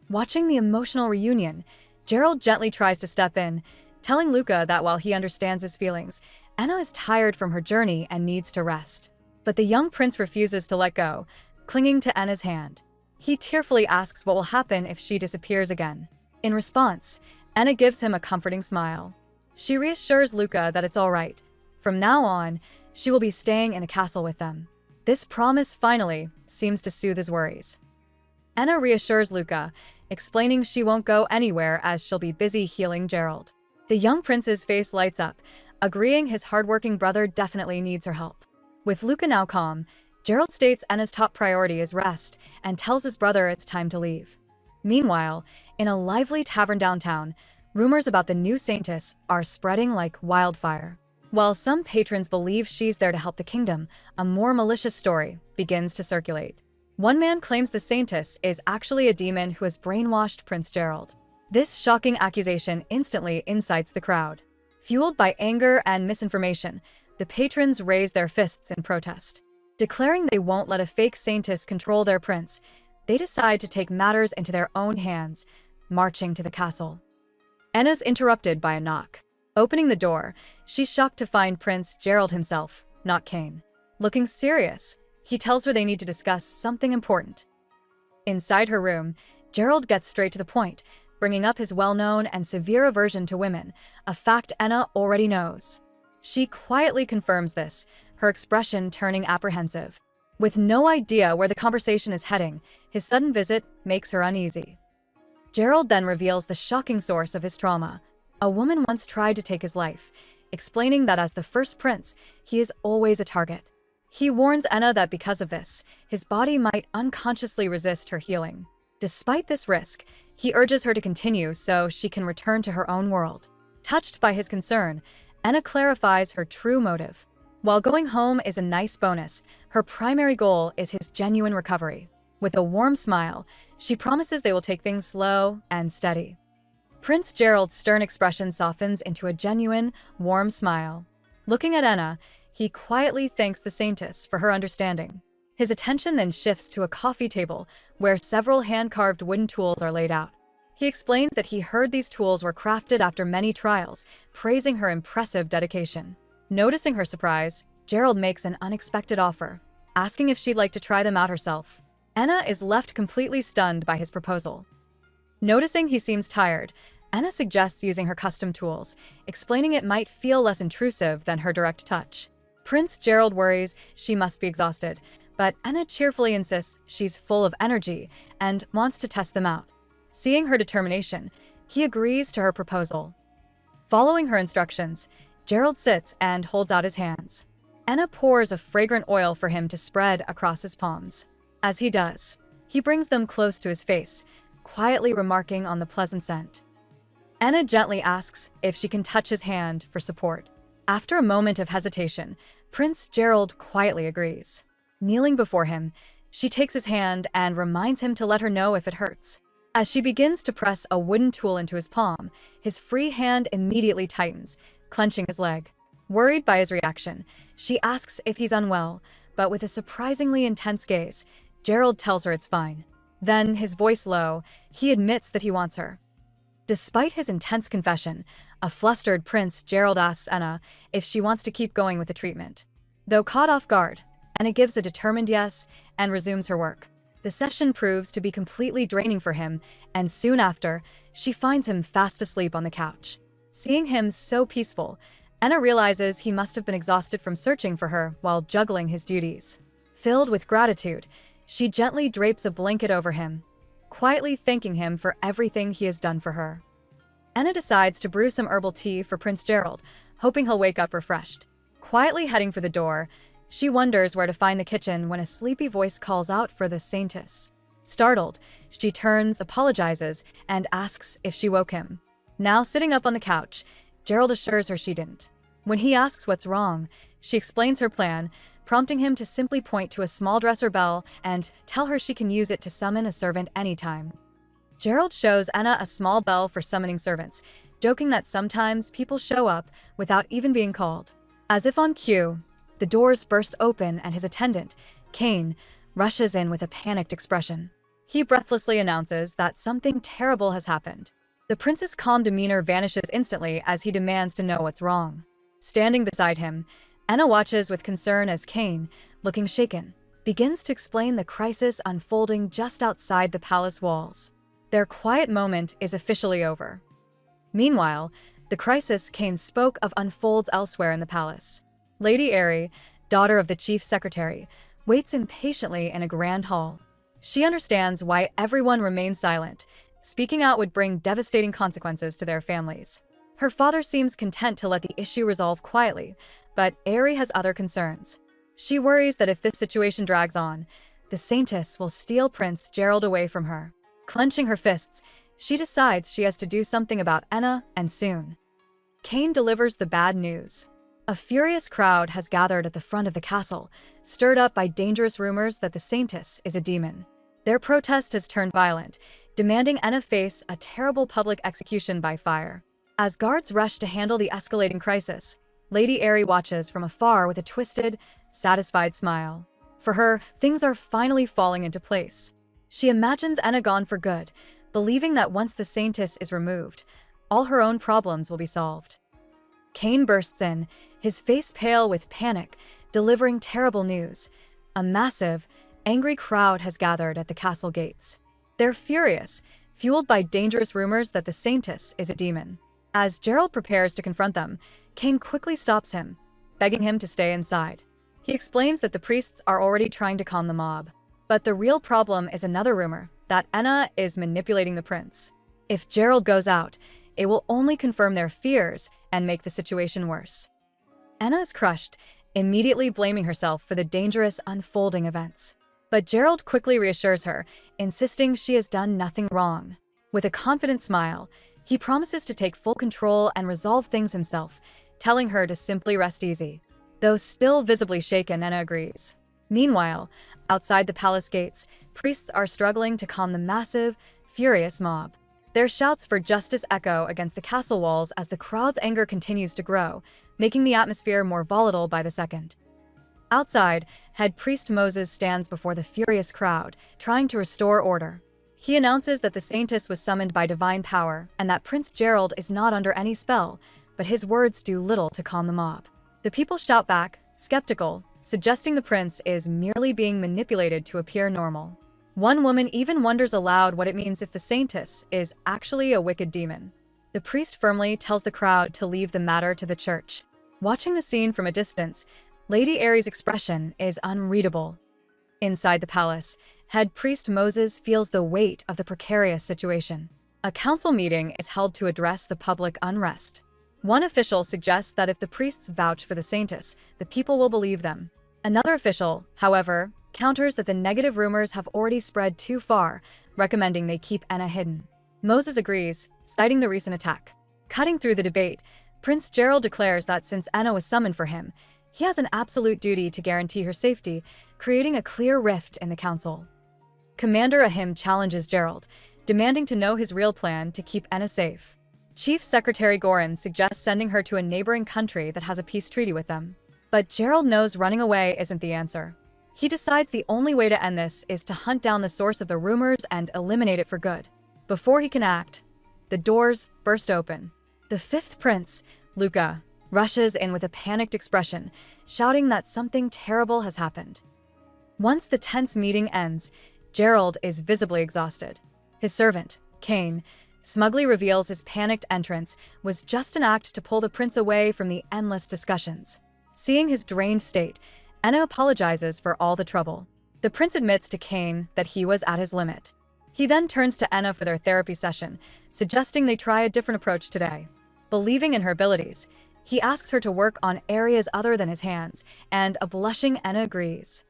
Watching the emotional reunion, Gerald gently tries to step in, telling Luca that while he understands his feelings, Anna is tired from her journey and needs to rest. But the young prince refuses to let go, clinging to Anna's hand. He tearfully asks what will happen if she disappears again. In response, Anna gives him a comforting smile. She reassures Luca that it's all right. From now on, she will be staying in the castle with them. This promise finally seems to soothe his worries. Anna reassures Luca, explaining she won't go anywhere as she'll be busy healing Gerald. The young prince's face lights up, agreeing his hardworking brother definitely needs her help. With Luca now calm, Gerald states Anna's top priority is rest and tells his brother it's time to leave. Meanwhile, in a lively tavern downtown, rumors about the new saintess are spreading like wildfire. While some patrons believe she's there to help the kingdom, a more malicious story begins to circulate. One man claims the saintess is actually a demon who has brainwashed Prince Gerald. This shocking accusation instantly incites the crowd. Fueled by anger and misinformation, the patrons raise their fists in protest. Declaring they won't let a fake saintess control their prince, they decide to take matters into their own hands, marching to the castle. Anna's interrupted by a knock. Opening the door, she's shocked to find Prince Gerald himself, not Kane. Looking serious, he tells her they need to discuss something important. Inside her room, Gerald gets straight to the point, bringing up his well-known and severe aversion to women, a fact Anna already knows. She quietly confirms this, her expression turning apprehensive. With no idea where the conversation is heading, his sudden visit makes her uneasy. Gerald then reveals the shocking source of his trauma. A woman once tried to take his life, explaining that as the first prince, he is always a target. He warns Anna that because of this, his body might unconsciously resist her healing. Despite this risk, he urges her to continue so she can return to her own world. Touched by his concern, Anna clarifies her true motive. While going home is a nice bonus, her primary goal is his genuine recovery. With a warm smile, she promises they will take things slow and steady. Prince Gerald's stern expression softens into a genuine, warm smile. Looking at Anna, he quietly thanks the saintess for her understanding. His attention then shifts to a coffee table where several hand-carved wooden tools are laid out. He explains that he heard these tools were crafted after many trials, praising her impressive dedication. Noticing her surprise, Gerald makes an unexpected offer, asking if she'd like to try them out herself. Anna is left completely stunned by his proposal. Noticing he seems tired, Anna suggests using her custom tools, explaining it might feel less intrusive than her direct touch. Prince Gerald worries she must be exhausted, but Anna cheerfully insists she's full of energy and wants to test them out. Seeing her determination, he agrees to her proposal. Following her instructions, Gerald sits and holds out his hands. Anna pours a fragrant oil for him to spread across his palms. As he does, he brings them close to his face, quietly remarking on the pleasant scent. Anna gently asks if she can touch his hand for support. After a moment of hesitation, Prince Gerald quietly agrees. Kneeling before him, she takes his hand and reminds him to let her know if it hurts. As she begins to press a wooden tool into his palm, his free hand immediately tightens, clenching his leg. Worried by his reaction, she asks if he's unwell, but with a surprisingly intense gaze, Gerald tells her it's fine. Then, his voice low, he admits that he wants her. Despite his intense confession, a flustered Prince Gerald asks Anna if she wants to keep going with the treatment. Though caught off guard, Anna gives a determined yes and resumes her work. The session proves to be completely draining for him, and soon after, she finds him fast asleep on the couch. Seeing him so peaceful, Anna realizes he must have been exhausted from searching for her while juggling his duties. Filled with gratitude, she gently drapes a blanket over him, quietly thanking him for everything he has done for her. Anna decides to brew some herbal tea for Prince Gerald, hoping he'll wake up refreshed. Quietly heading for the door, she wonders where to find the kitchen when a sleepy voice calls out for the saintess. Startled, she turns, apologizes, and asks if she woke him. Now sitting up on the couch, Gerald assures her she didn't. When he asks what's wrong, she explains her plan, prompting him to simply point to a small dresser bell and tell her she can use it to summon a servant anytime. Gerald shows Anna a small bell for summoning servants, joking that sometimes people show up without even being called. As if on cue, the doors burst open and his attendant, Kane, rushes in with a panicked expression. He breathlessly announces that something terrible has happened. The prince's calm demeanor vanishes instantly as he demands to know what's wrong. Standing beside him, Anna watches with concern as Kane, looking shaken, begins to explain the crisis unfolding just outside the palace walls. Their quiet moment is officially over. Meanwhile, the crisis Kane spoke of unfolds elsewhere in the palace. Lady Aerie, daughter of the chief secretary, waits impatiently in a grand hall. She understands why everyone remains silent. Speaking out would bring devastating consequences to their families. Her father seems content to let the issue resolve quietly, but Aerie has other concerns. She worries that if this situation drags on, the Saintess will steal Prince Gerald away from her. Clenching her fists, she decides she has to do something about Enna, and soon. Kane delivers the bad news. A furious crowd has gathered at the front of the castle, stirred up by dangerous rumors that the Saintess is a demon. Their protest has turned violent, demanding Enna face a terrible public execution by fire. As guards rush to handle the escalating crisis, Lady Aerie watches from afar with a twisted, satisfied smile. For her, things are finally falling into place. She imagines Enna gone for good, believing that once the Saintess is removed, all her own problems will be solved. Kane bursts in, his face pale with panic, delivering terrible news. A massive, angry crowd has gathered at the castle gates. They're furious, fueled by dangerous rumors that the Saintess is a demon. As Gerald prepares to confront them, Kane quickly stops him, begging him to stay inside. He explains that the priests are already trying to calm the mob. But the real problem is another rumor, that Enna is manipulating the prince. If Gerald goes out, it will only confirm their fears and make the situation worse. Enna is crushed, immediately blaming herself for the dangerous unfolding events. But Gerald quickly reassures her, insisting she has done nothing wrong. With a confident smile, he promises to take full control and resolve things himself, telling her to simply rest easy. Though still visibly shaken, Enna agrees. Meanwhile, outside the palace gates, priests are struggling to calm the massive, furious mob. Their shouts for justice echo against the castle walls as the crowd's anger continues to grow, making the atmosphere more volatile by the second. Outside, head priest Moses stands before the furious crowd, trying to restore order. He announces that the Saintess was summoned by divine power and that Prince Gerald is not under any spell, but his words do little to calm the mob. The people shout back, skeptical, suggesting the prince is merely being manipulated to appear normal. One woman even wonders aloud what it means if the Saintess is actually a wicked demon. The priest firmly tells the crowd to leave the matter to the church. Watching the scene from a distance, Lady Aerie's expression is unreadable. Inside the palace, head priest Moses feels the weight of the precarious situation. A council meeting is held to address the public unrest. One official suggests that if the priests vouch for the Saintess, the people will believe them. Another official, however, counters that the negative rumors have already spread too far, recommending they keep Enna hidden. Moses agrees, citing the recent attack. Cutting through the debate, Prince Gerald declares that since Enna was summoned for him, he has an absolute duty to guarantee her safety, creating a clear rift in the council. Commander Ahim challenges Gerald, demanding to know his real plan to keep Enna safe. Chief Secretary Goran suggests sending her to a neighboring country that has a peace treaty with them. But Gerald knows running away isn't the answer. He decides the only way to end this is to hunt down the source of the rumors and eliminate it for good. Before he can act, the doors burst open. The fifth prince, Luca, rushes in with a panicked expression, shouting that something terrible has happened. Once the tense meeting ends, Gerald is visibly exhausted. His servant, Kane, smugly reveals his panicked entrance was just an act to pull the prince away from the endless discussions. Seeing his drained state, Enna apologizes for all the trouble. The prince admits to Kane that he was at his limit. He then turns to Enna for their therapy session, suggesting they try a different approach today. Believing in her abilities, he asks her to work on areas other than his hands, and a blushing Enna agrees.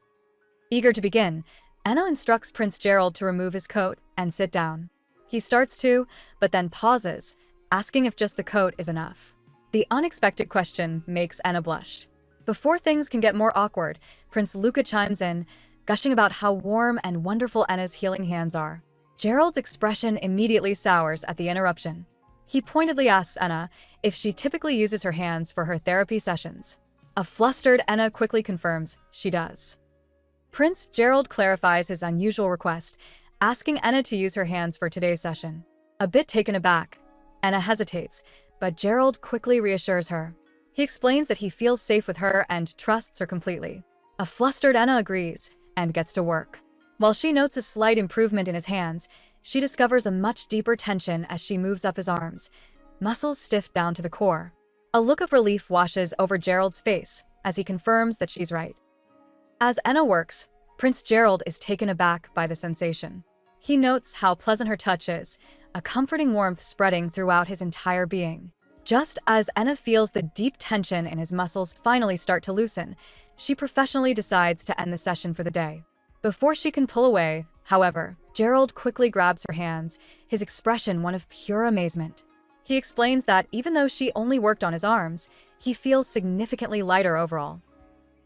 Eager to begin, Enna instructs Prince Gerald to remove his coat and sit down. He starts to, but then pauses, asking if just the coat is enough. The unexpected question makes Enna blush. Before things can get more awkward, Prince Luca chimes in, gushing about how warm and wonderful Enna's healing hands are. Gerald's expression immediately sours at the interruption. He pointedly asks Enna if she typically uses her hands for her therapy sessions. A flustered Enna quickly confirms she does. Prince Gerald clarifies his unusual request, asking Enna to use her hands for today's session. A bit taken aback, Enna hesitates, but Gerald quickly reassures her. He explains that he feels safe with her and trusts her completely. A flustered Enna agrees, and gets to work. While she notes a slight improvement in his hands, she discovers a much deeper tension as she moves up his arms, muscles stiff down to the core. A look of relief washes over Gerald's face as he confirms that she's right. As Enna works, Prince Gerald is taken aback by the sensation. He notes how pleasant her touch is, a comforting warmth spreading throughout his entire being. Just as Enna feels the deep tension in his muscles finally start to loosen, she professionally decides to end the session for the day. Before she can pull away, however, Gerald quickly grabs her hands, his expression one of pure amazement. He explains that even though she only worked on his arms, he feels significantly lighter overall.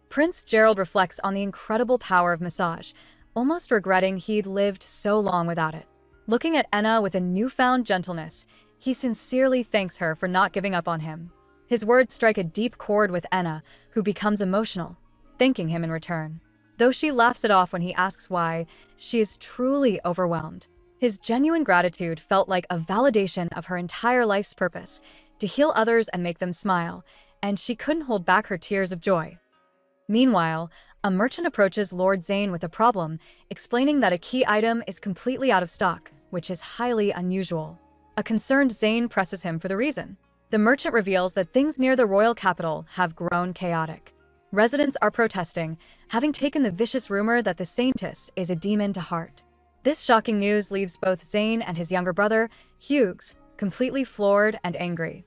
Prince Gerald reflects on the incredible power of massage, almost regretting he'd lived so long without it. Looking at Enna with a newfound gentleness, he sincerely thanks her for not giving up on him. His words strike a deep chord with Enna, who becomes emotional, thanking him in return. Though she laughs it off when he asks why, she is truly overwhelmed. His genuine gratitude felt like a validation of her entire life's purpose, to heal others and make them smile, and she couldn't hold back her tears of joy. Meanwhile, a merchant approaches Lord Zane with a problem, explaining that a key item is completely out of stock, which is highly unusual. A concerned Zane presses him for the reason. The merchant reveals that things near the royal capital have grown chaotic. Residents are protesting, having taken the vicious rumor that the Saintess is a demon to heart. This shocking news leaves both Zane and his younger brother, Hughes, completely floored and angry.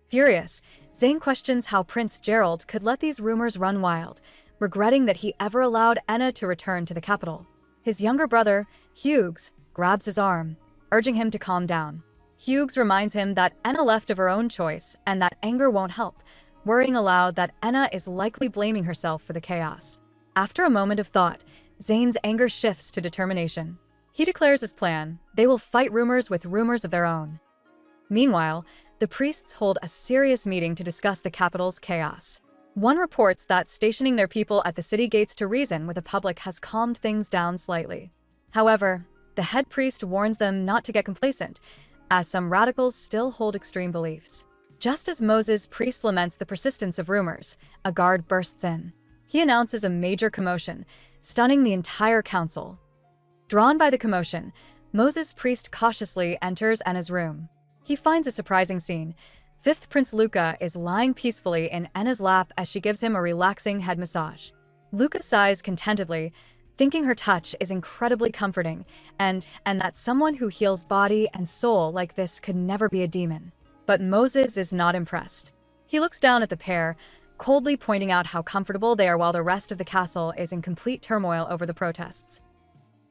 Furious, Zane questions how Prince Gerald could let these rumors run wild, regretting that he ever allowed Enna to return to the capital. His younger brother, Hughes, grabs his arm, urging him to calm down. Hughes reminds him that Enna left of her own choice and that anger won't help, worrying aloud that Enna is likely blaming herself for the chaos. After a moment of thought, Zane's anger shifts to determination. He declares his plan: they will fight rumors with rumors of their own. Meanwhile, the priests hold a serious meeting to discuss the capital's chaos. One reports that stationing their people at the city gates to reason with the public has calmed things down slightly. However, the head priest warns them not to get complacent, as some radicals still hold extreme beliefs. Just as Moses' priest laments the persistence of rumors, a guard bursts in. He announces a major commotion, stunning the entire council. Drawn by the commotion, Moses' priest cautiously enters Enna's room. He finds a surprising scene. Fifth Prince Luca is lying peacefully in Enna's lap as she gives him a relaxing head massage. Luca sighs contentedly, thinking her touch is incredibly comforting, and that someone who heals body and soul like this could never be a demon. But Moses is not impressed. He looks down at the pair, coldly pointing out how comfortable they are while the rest of the castle is in complete turmoil over the protests.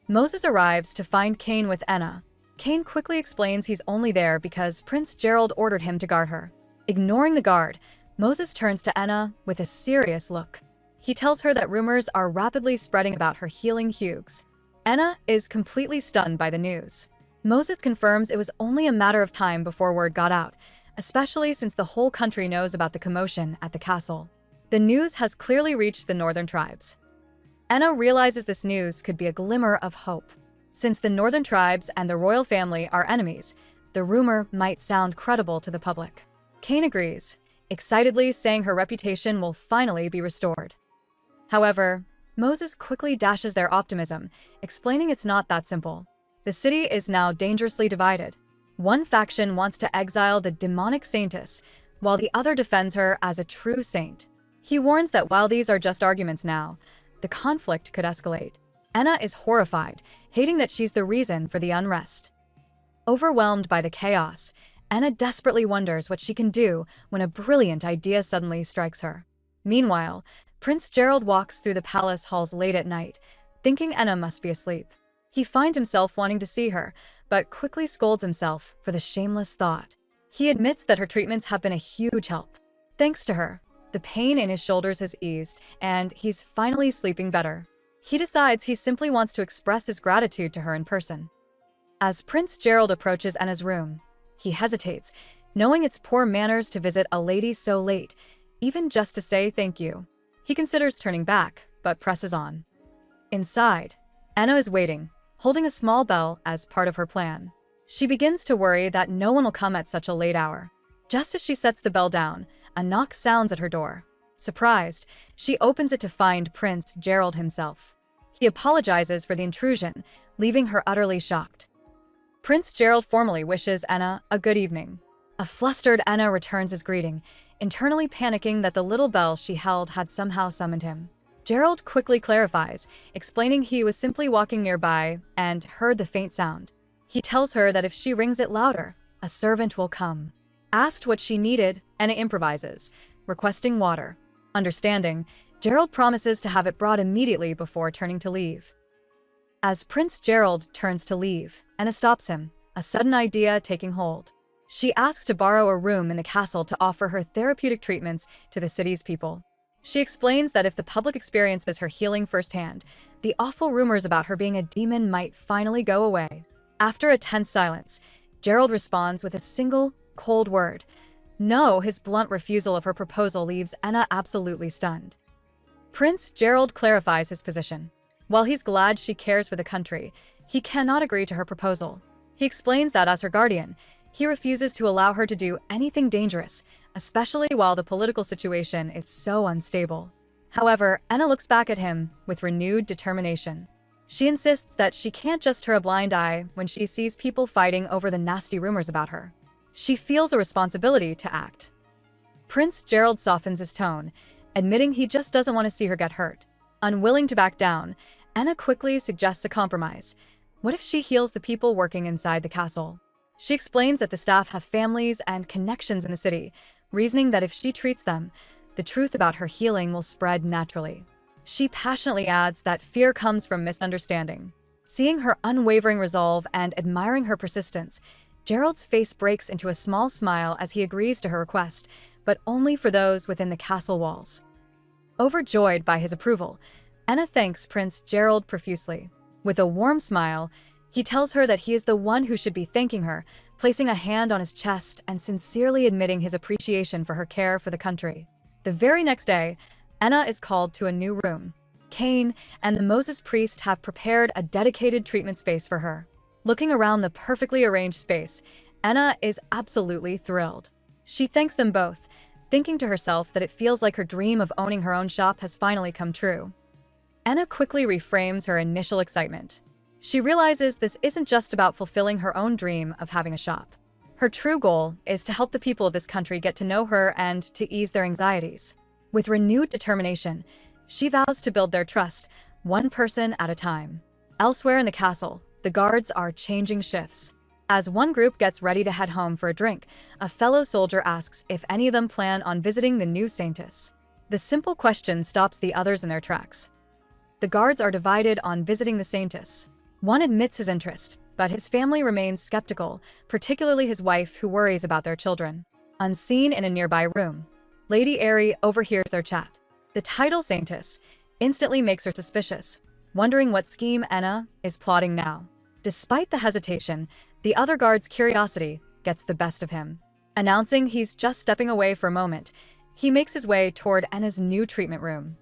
Moses arrives to find Cain with Enna. Cain quickly explains he's only there because Prince Gerald ordered him to guard her. Ignoring the guard, Moses turns to Enna with a serious look. He tells her that rumors are rapidly spreading about her healing Hughes. Enna is completely stunned by the news. Moses confirms it was only a matter of time before word got out, especially since the whole country knows about the commotion at the castle. The news has clearly reached the northern tribes. Enna realizes this news could be a glimmer of hope. Since the northern tribes and the royal family are enemies, the rumor might sound credible to the public. Cain agrees, excitedly saying her reputation will finally be restored. However, Moses quickly dashes their optimism, explaining it's not that simple. The city is now dangerously divided. One faction wants to exile the demonic saintess, while the other defends her as a true saint. He warns that while these are just arguments now, the conflict could escalate. Enna is horrified, hating that she's the reason for the unrest. Overwhelmed by the chaos, Enna desperately wonders what she can do when a brilliant idea suddenly strikes her. Meanwhile, Prince Gerald walks through the palace halls late at night, thinking Enna must be asleep. He finds himself wanting to see her, but quickly scolds himself for the shameless thought. He admits that her treatments have been a huge help. Thanks to her, the pain in his shoulders has eased, and he's finally sleeping better. He decides he simply wants to express his gratitude to her in person. As Prince Gerald approaches Enna's room, he hesitates, knowing it's poor manners to visit a lady so late, even just to say thank you. He considers turning back, but presses on. Inside, Enna is waiting, holding a small bell as part of her plan. She begins to worry that no one will come at such a late hour. Just as she sets the bell down, a knock sounds at her door. Surprised, she opens it to find Prince Gerald himself. He apologizes for the intrusion, leaving her utterly shocked. Prince Gerald formally wishes Enna a good evening. A flustered Enna returns his greeting, internally panicking that the little bell she held had somehow summoned him. Gerald quickly clarifies, explaining he was simply walking nearby and heard the faint sound. He tells her that if she rings it louder, a servant will come. Asked what she needed, Enna improvises, requesting water. Understanding, Gerald promises to have it brought immediately before turning to leave. As Prince Gerald turns to leave, Enna stops him, a sudden idea taking hold. She asks to borrow a room in the castle to offer her therapeutic treatments to the city's people. She explains that if the public experiences her healing firsthand, the awful rumors about her being a demon might finally go away. After a tense silence, Gerald responds with a single, cold word. No, his blunt refusal of her proposal leaves Enna absolutely stunned. Prince Gerald clarifies his position. While he's glad she cares for the country, he cannot agree to her proposal. He explains that as her guardian, he refuses to allow her to do anything dangerous, especially while the political situation is so unstable. However, Enna looks back at him with renewed determination. She insists that she can't just turn a blind eye when she sees people fighting over the nasty rumors about her. She feels a responsibility to act. Prince Gerald softens his tone, admitting he just doesn't want to see her get hurt. Unwilling to back down, Enna quickly suggests a compromise. What if she heals the people working inside the castle? She explains that the staff have families and connections in the city, reasoning that if she treats them, the truth about her healing will spread naturally. She passionately adds that fear comes from misunderstanding. Seeing her unwavering resolve and admiring her persistence, Gerald's face breaks into a small smile as he agrees to her request, but only for those within the castle walls. Overjoyed by his approval, Enna thanks Prince Gerald profusely. With a warm smile, he tells her that he is the one who should be thanking her, placing a hand on his chest and sincerely admitting his appreciation for her care for the country. The very next day, Enna is called to a new room. Kane and the Moses priest have prepared a dedicated treatment space for her. Looking around the perfectly arranged space, Enna is absolutely thrilled. She thanks them both, thinking to herself that it feels like her dream of owning her own shop has finally come true. Enna quickly reframes her initial excitement. She realizes this isn't just about fulfilling her own dream of having a shop. Her true goal is to help the people of this country get to know her and to ease their anxieties. With renewed determination, she vows to build their trust, one person at a time. Elsewhere in the castle, the guards are changing shifts. As one group gets ready to head home for a drink, a fellow soldier asks if any of them plan on visiting the new saintess. The simple question stops the others in their tracks. The guards are divided on visiting the saintess. One admits his interest, but his family remains skeptical, particularly his wife, who worries about their children. Unseen in a nearby room, Lady Aerie overhears their chat. The title saintess instantly makes her suspicious, wondering what scheme Enna is plotting now. Despite the hesitation, the other guard's curiosity gets the best of him. Announcing he's just stepping away for a moment, he makes his way toward Enna's new treatment room.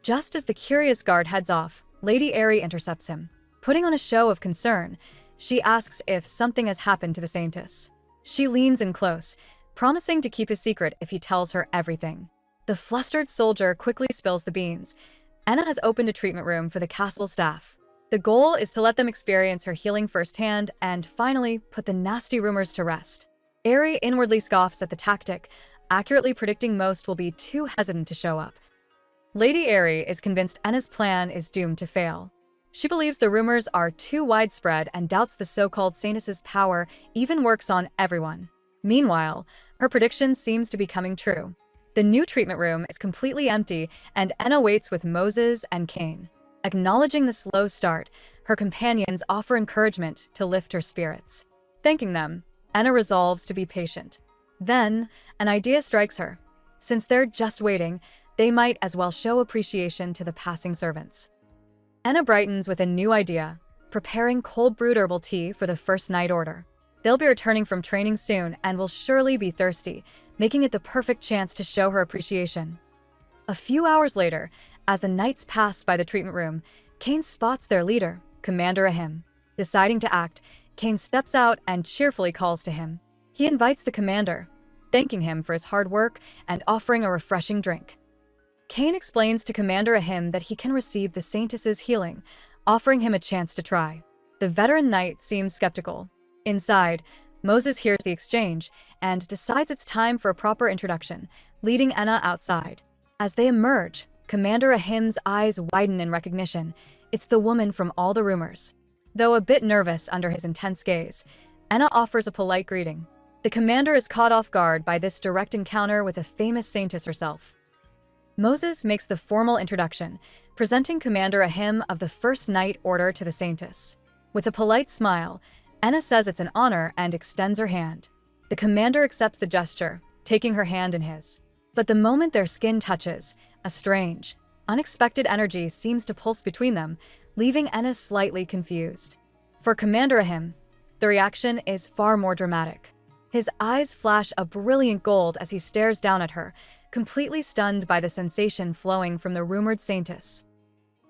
Just as the curious guard heads off, Lady Aerie intercepts him. Putting on a show of concern, she asks if something has happened to the saintess. She leans in close, promising to keep his secret if he tells her everything. The flustered soldier quickly spills the beans. Enna has opened a treatment room for the castle staff. The goal is to let them experience her healing firsthand and finally put the nasty rumors to rest. Aerie inwardly scoffs at the tactic, accurately predicting most will be too hesitant to show up. Lady Aerie is convinced Enna's plan is doomed to fail. She believes the rumors are too widespread and doubts the so-called saintess's power even works on everyone. Meanwhile, her prediction seems to be coming true. The new treatment room is completely empty and Enna waits with Moses and Kane. Acknowledging the slow start, her companions offer encouragement to lift her spirits. Thanking them, Enna resolves to be patient. Then, an idea strikes her. Since they're just waiting, they might as well show appreciation to the passing servants. Enna brightens with a new idea, preparing cold-brewed herbal tea for the first night order. They'll be returning from training soon and will surely be thirsty, making it the perfect chance to show her appreciation. A few hours later, as the knights pass by the treatment room, Kane spots their leader, Commander Ahim. Deciding to act, Kane steps out and cheerfully calls to him. He invites the commander, thanking him for his hard work and offering a refreshing drink. Kane explains to Commander Ahim that he can receive the Saintess's healing, offering him a chance to try. The veteran knight seems skeptical. Inside, Moses hears the exchange and decides it's time for a proper introduction, leading Enna outside. As they emerge, Commander Ahim's eyes widen in recognition. It's the woman from all the rumors. Though a bit nervous under his intense gaze, Enna offers a polite greeting. The commander is caught off guard by this direct encounter with a famous saintess herself. Moses makes the formal introduction, presenting Commander Ahim of the First Knight Order to the saintess. With a polite smile, Enna says it's an honor and extends her hand. The commander accepts the gesture, taking her hand in his. But the moment their skin touches, a strange, unexpected energy seems to pulse between them, leaving Enna slightly confused. For Commander Ahim, the reaction is far more dramatic. His eyes flash a brilliant gold as he stares down at her, completely stunned by the sensation flowing from the rumored saintess.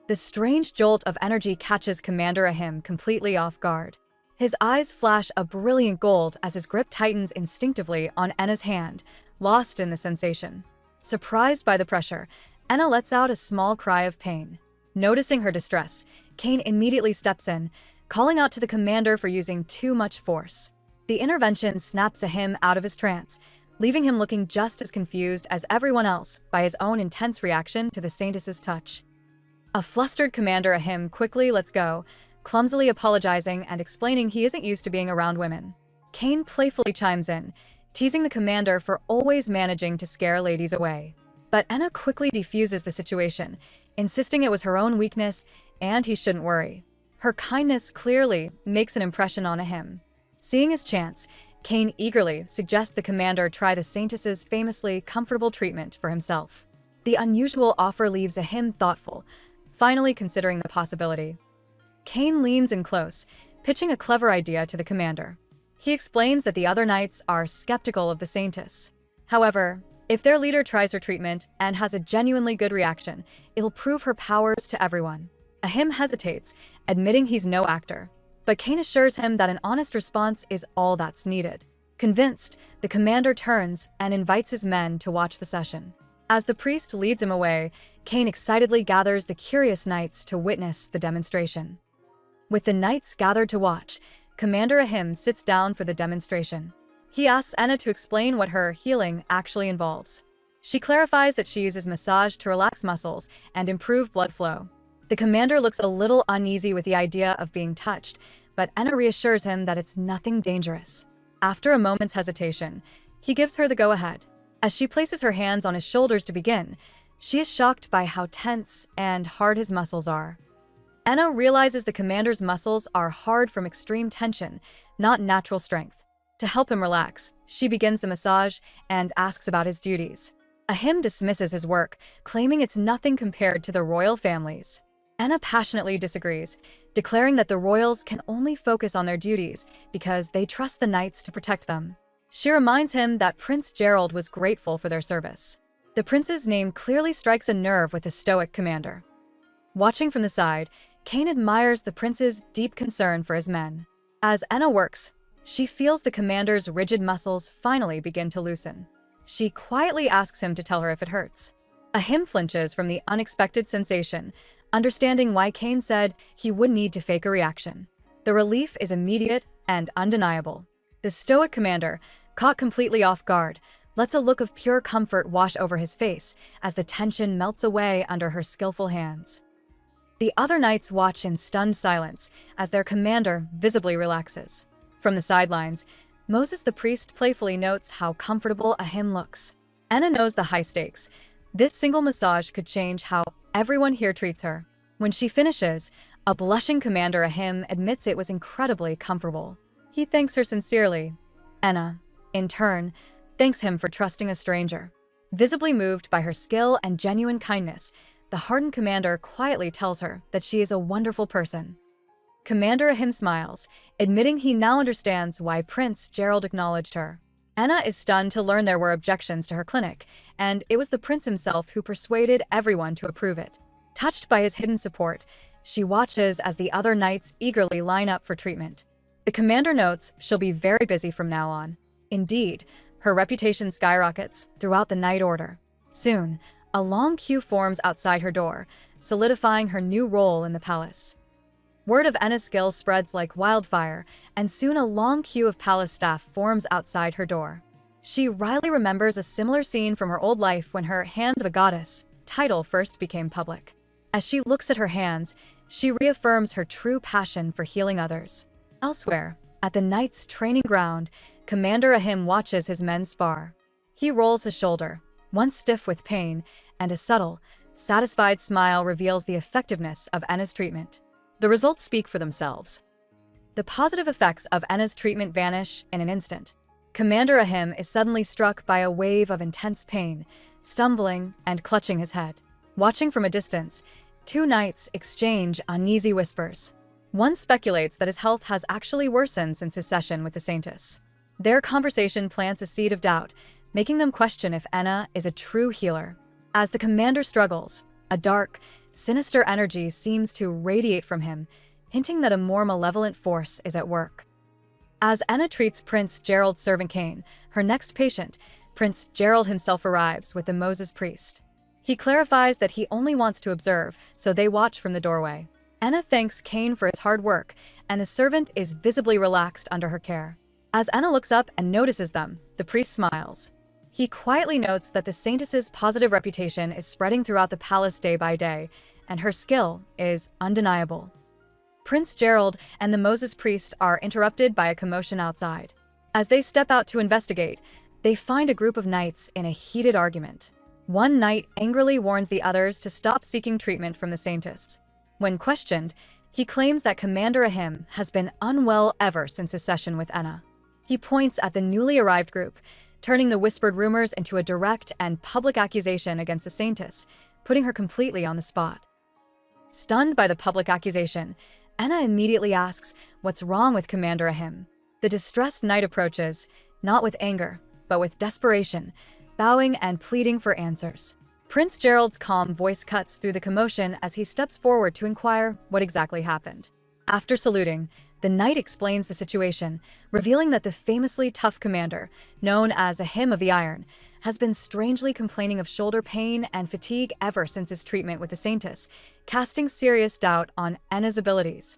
The strange jolt of energy catches Commander Ahim completely off guard. His eyes flash a brilliant gold as his grip tightens instinctively on Enna's hand, lost in the sensation. Surprised by the pressure, Enna lets out a small cry of pain. Noticing her distress, Kane immediately steps in, calling out to the commander for using too much force. The intervention snaps Ahim out of his trance, leaving him looking just as confused as everyone else by his own intense reaction to the saintess's touch. A flustered Commander Ahim quickly lets go, clumsily apologizing and explaining he isn't used to being around women. Kane playfully chimes in, teasing the commander for always managing to scare ladies away. But Enna quickly defuses the situation, insisting it was her own weakness and he shouldn't worry. Her kindness clearly makes an impression on Ahim. Seeing his chance, Kane eagerly suggests the commander try the saintess's famously comfortable treatment for himself. The unusual offer leaves Ahim thoughtful, finally considering the possibility. Kane leans in close, pitching a clever idea to the commander. He explains that the other knights are skeptical of the saintess. However, if their leader tries her treatment and has a genuinely good reaction, it'll prove her powers to everyone. Ahim hesitates, admitting he's no actor. But Kane assures him that an honest response is all that's needed. Convinced, the commander turns and invites his men to watch the session. As the priest leads him away, Kane excitedly gathers the curious knights to witness the demonstration. With the knights gathered to watch, Commander Ahim sits down for the demonstration. He asks Enna to explain what her healing actually involves. She clarifies that she uses massage to relax muscles and improve blood flow. The commander looks a little uneasy with the idea of being touched, but Enna reassures him that it's nothing dangerous. After a moment's hesitation, he gives her the go-ahead. As she places her hands on his shoulders to begin, she is shocked by how tense and hard his muscles are. Enna realizes the commander's muscles are hard from extreme tension, not natural strength. To help him relax, she begins the massage and asks about his duties. Ahim dismisses his work, claiming it's nothing compared to the royal families. Enna passionately disagrees, declaring that the royals can only focus on their duties because they trust the knights to protect them. She reminds him that Prince Gerald was grateful for their service. The prince's name clearly strikes a nerve with the stoic commander. Watching from the side, Kane admires the prince's deep concern for his men. As Enna works, she feels the commander's rigid muscles finally begin to loosen. She quietly asks him to tell her if it hurts. Ahim flinches from the unexpected sensation, understanding why Kane said he would need to fake a reaction. The relief is immediate and undeniable. The stoic commander, caught completely off guard, lets a look of pure comfort wash over his face as the tension melts away under her skillful hands. The other knights watch in stunned silence as their commander visibly relaxes. From the sidelines, Moses the priest playfully notes how comfortable Ahim looks. Enna knows the high stakes. This single massage could change how everyone here treats her. When she finishes, a blushing Commander Ahim admits it was incredibly comfortable. He thanks her sincerely. Enna, in turn, thanks him for trusting a stranger. Visibly moved by her skill and genuine kindness, the hardened commander quietly tells her that she is a wonderful person. Commander Ahim smiles, admitting he now understands why Prince Gerald acknowledged her. Enna is stunned to learn there were objections to her clinic, and it was the prince himself who persuaded everyone to approve it. Touched by his hidden support, she watches as the other knights eagerly line up for treatment. The commander notes she'll be very busy from now on. Indeed, her reputation skyrockets throughout the Knight Order. Soon, A long queue forms outside her door, solidifying her new role in the palace. Word of Enna's skills spreads like wildfire, and soon a long queue of palace staff forms outside her door. She wryly remembers a similar scene from her old life when her Hands of a Goddess title first became public. As she looks at her hands, she reaffirms her true passion for healing others. Elsewhere, at the knight's training ground, Commander Ahim watches his men spar. He rolls his shoulder, once stiff with pain, and a subtle, satisfied smile reveals the effectiveness of Enna's treatment. The results speak for themselves. The positive effects of Enna's treatment vanish in an instant. Commander Ahim is suddenly struck by a wave of intense pain, stumbling and clutching his head. Watching from a distance, two knights exchange uneasy whispers. One speculates that his health has actually worsened since his session with the Saintess. Their conversation plants a seed of doubt, making them question if Enna is a true healer. As the commander struggles, a dark, sinister energy seems to radiate from him, hinting that a more malevolent force is at work. As Enna treats Prince Gerald's servant Cain, her next patient, Prince Gerald himself arrives with the Moses priest. He clarifies that he only wants to observe, so they watch from the doorway. Enna thanks Cain for his hard work, and the servant is visibly relaxed under her care. As Enna looks up and notices them, the priest smiles. He quietly notes that the Saintess's positive reputation is spreading throughout the palace day by day, and her skill is undeniable. Prince Gerald and the Moses priest are interrupted by a commotion outside. As they step out to investigate, they find a group of knights in a heated argument. One knight angrily warns the others to stop seeking treatment from the Saintess. When questioned, he claims that Commander Ahim has been unwell ever since his session with Enna. He points at the newly arrived group, turning the whispered rumors into a direct and public accusation against the Saintess, putting her completely on the spot. Stunned by the public accusation, Enna immediately asks what's wrong with Commander Ahim. The distressed knight approaches, not with anger, but with desperation, bowing and pleading for answers. Prince Gerald's calm voice cuts through the commotion as he steps forward to inquire what exactly happened. After saluting, the knight explains the situation, revealing that the famously tough commander, known as a Hymn of the Iron, has been strangely complaining of shoulder pain and fatigue ever since his treatment with the Saintess, casting serious doubt on Enna's abilities.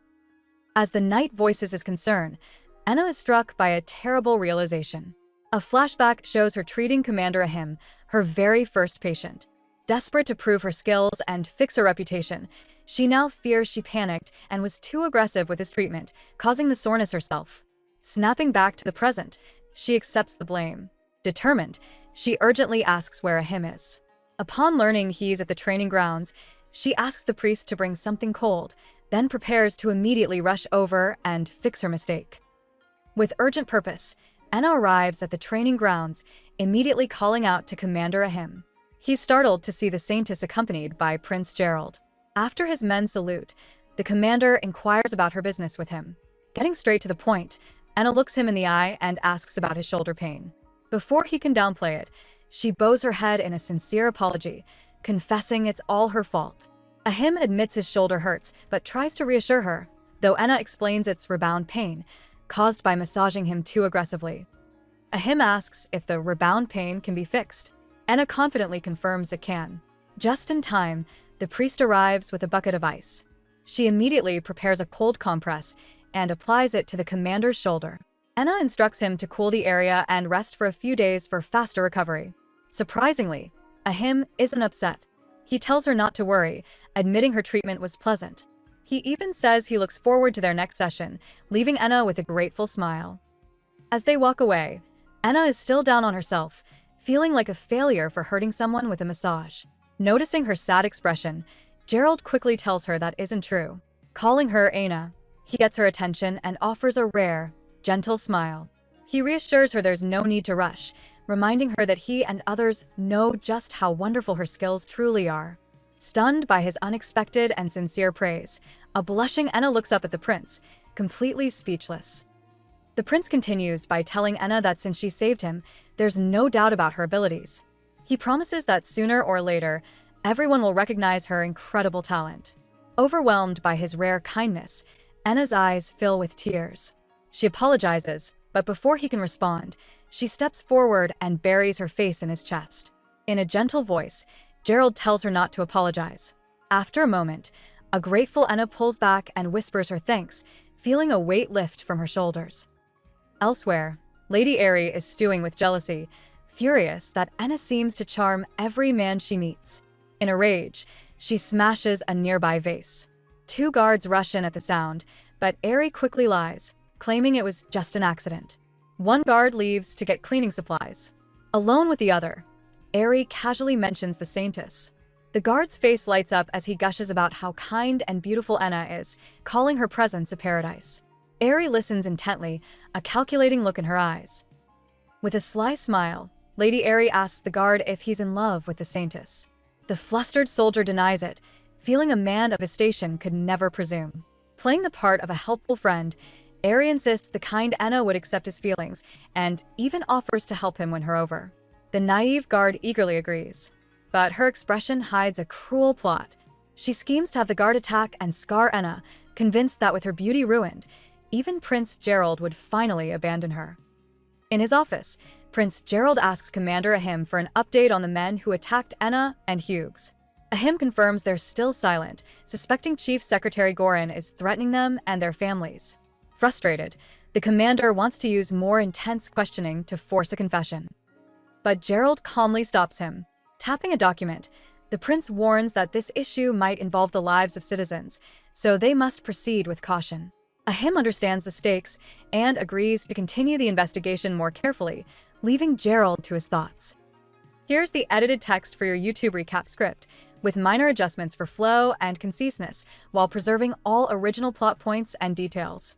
As the knight voices his concern, Enna is struck by a terrible realization. A flashback shows her treating Commander Ahim, her very first patient. Desperate to prove her skills and fix her reputation, she now fears she panicked and was too aggressive with his treatment, causing the soreness herself. Snapping back to the present, she accepts the blame. Determined, she urgently asks where Ahim is. Upon learning he's at the training grounds, she asks the priest to bring something cold, then prepares to immediately rush over and fix her mistake. With urgent purpose, Enna arrives at the training grounds, immediately calling out to Commander Ahim. He's startled to see the Saintess accompanied by Prince Gerald. After his men salute, the commander inquires about her business with him. Getting straight to the point, Enna looks him in the eye and asks about his shoulder pain. Before he can downplay it, she bows her head in a sincere apology, confessing it's all her fault. Ahim admits his shoulder hurts, but tries to reassure her, though Enna explains it's rebound pain, caused by massaging him too aggressively. Ahim asks if the rebound pain can be fixed. Enna confidently confirms it can. Just in time, the priest arrives with a bucket of ice. She immediately prepares a cold compress and applies it to the commander's shoulder. Enna instructs him to cool the area and rest for a few days for faster recovery. Surprisingly, Ahim isn't upset. He tells her not to worry, admitting her treatment was pleasant. He even says he looks forward to their next session, leaving Enna with a grateful smile. As they walk away, Enna is still down on herself, feeling like a failure for hurting someone with a massage. Noticing her sad expression, Gerald quickly tells her that isn't true. Calling her Aina, he gets her attention and offers a rare, gentle smile. He reassures her there's no need to rush, reminding her that he and others know just how wonderful her skills truly are. Stunned by his unexpected and sincere praise, a blushing Enna looks up at the prince, completely speechless. The prince continues by telling Enna that since she saved him, there's no doubt about her abilities. He promises that sooner or later, everyone will recognize her incredible talent. Overwhelmed by his rare kindness, Enna's eyes fill with tears. She apologizes, but before he can respond, she steps forward and buries her face in his chest. In a gentle voice, Gerald tells her not to apologize. After a moment, a grateful Enna pulls back and whispers her thanks, feeling a weight lift from her shoulders. Elsewhere, Lady Aerie is stewing with jealousy, furious that Enna seems to charm every man she meets. In a rage, she smashes a nearby vase. Two guards rush in at the sound, but Aerie quickly lies, claiming it was just an accident. One guard leaves to get cleaning supplies. Alone with the other, Aerie casually mentions the Saintess. The guard's face lights up as he gushes about how kind and beautiful Enna is, calling her presence a paradise. Aerie listens intently, a calculating look in her eyes. With a sly smile, Lady Aerie asks the guard if he's in love with the Saintess. The flustered soldier denies it, feeling a man of his station could never presume. Playing the part of a helpful friend, Aerie insists the kind Enna would accept his feelings, and even offers to help him win her over. The naive guard eagerly agrees, but her expression hides a cruel plot. She schemes to have the guard attack and scar Enna, convinced that with her beauty ruined, even Prince Gerald would finally abandon her. In his office, Prince Gerald asks Commander Ahim for an update on the men who attacked Enna and Hughes. Ahim confirms they're still silent, suspecting Chief Secretary Gorin is threatening them and their families. Frustrated, the commander wants to use more intense questioning to force a confession. But Gerald calmly stops him. Tapping a document, the prince warns that this issue might involve the lives of citizens, so they must proceed with caution. Ahim understands the stakes and agrees to continue the investigation more carefully, leaving Gerald to his thoughts. Here's the edited text for your YouTube recap script, with minor adjustments for flow and conciseness, while preserving all original plot points and details.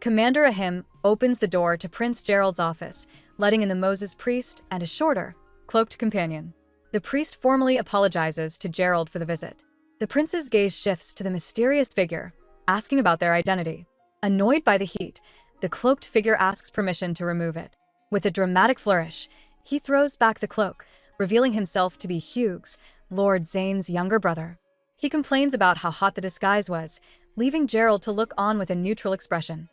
Commander Ahim opens the door to Prince Gerald's office, letting in the Moses priest and a shorter, cloaked companion. The priest formally apologizes to Gerald for the visit. The prince's gaze shifts to the mysterious figure, asking about their identity. Annoyed by the heat, the cloaked figure asks permission to remove it. With a dramatic flourish, he throws back the cloak, revealing himself to be Hughes, Lord Zane's younger brother. He complains about how hot the disguise was, leaving Gerald to look on with a neutral expression.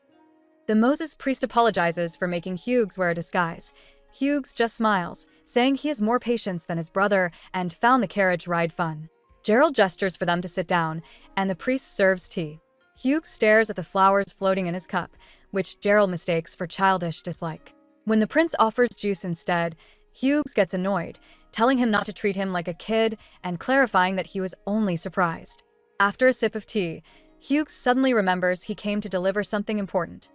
The Moses priest apologizes for making Hughes wear a disguise. Hughes just smiles, saying he has more patience than his brother and found the carriage ride fun. Gerald gestures for them to sit down, and the priest serves tea. Hughes stares at the flowers floating in his cup, which Gerald mistakes for childish dislike. When the prince offers juice instead, Hughes gets annoyed, telling him not to treat him like a kid and clarifying that he was only surprised. After a sip of tea, Hughes suddenly remembers he came to deliver something important.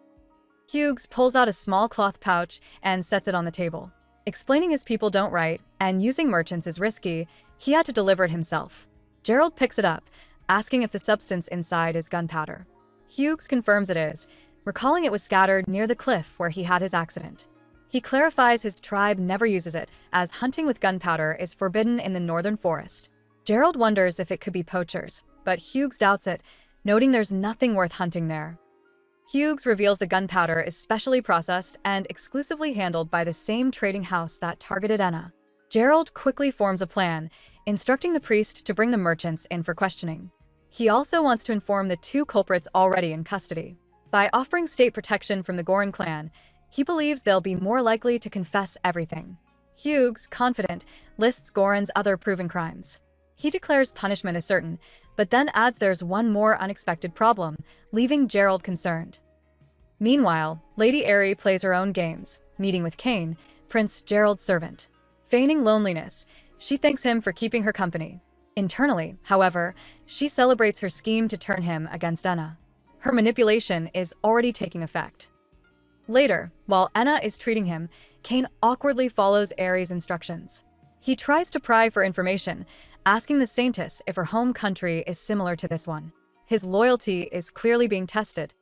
Hughes pulls out a small cloth pouch and sets it on the table. Explaining his people don't write, and using merchants is risky, he had to deliver it himself. Gerald picks it up, asking if the substance inside is gunpowder. Hughes confirms it is, recalling it was scattered near the cliff where he had his accident. He clarifies his tribe never uses it, as hunting with gunpowder is forbidden in the northern forest. Gerald wonders if it could be poachers, but Hughes doubts it, noting there's nothing worth hunting there. Hughes reveals the gunpowder is specially processed and exclusively handled by the same trading house that targeted Enna. Gerald quickly forms a plan, instructing the priest to bring the merchants in for questioning. He also wants to inform the two culprits already in custody. By offering state protection from the Gorin clan, he believes they'll be more likely to confess everything. Hughes, confident, lists Gorin's other proven crimes. He declares punishment is certain, but then adds there's one more unexpected problem, leaving Gerald concerned. Meanwhile, Lady Aerie plays her own games, meeting with Kane, Prince Gerald's servant. Feigning loneliness, she thanks him for keeping her company. Internally, however, she celebrates her scheme to turn him against Enna. Her manipulation is already taking effect. Later, while Enna is treating him, Kane awkwardly follows Aerie's instructions. He tries to pry for information, asking the Saintess if her home country is similar to this one. His loyalty is clearly being tested.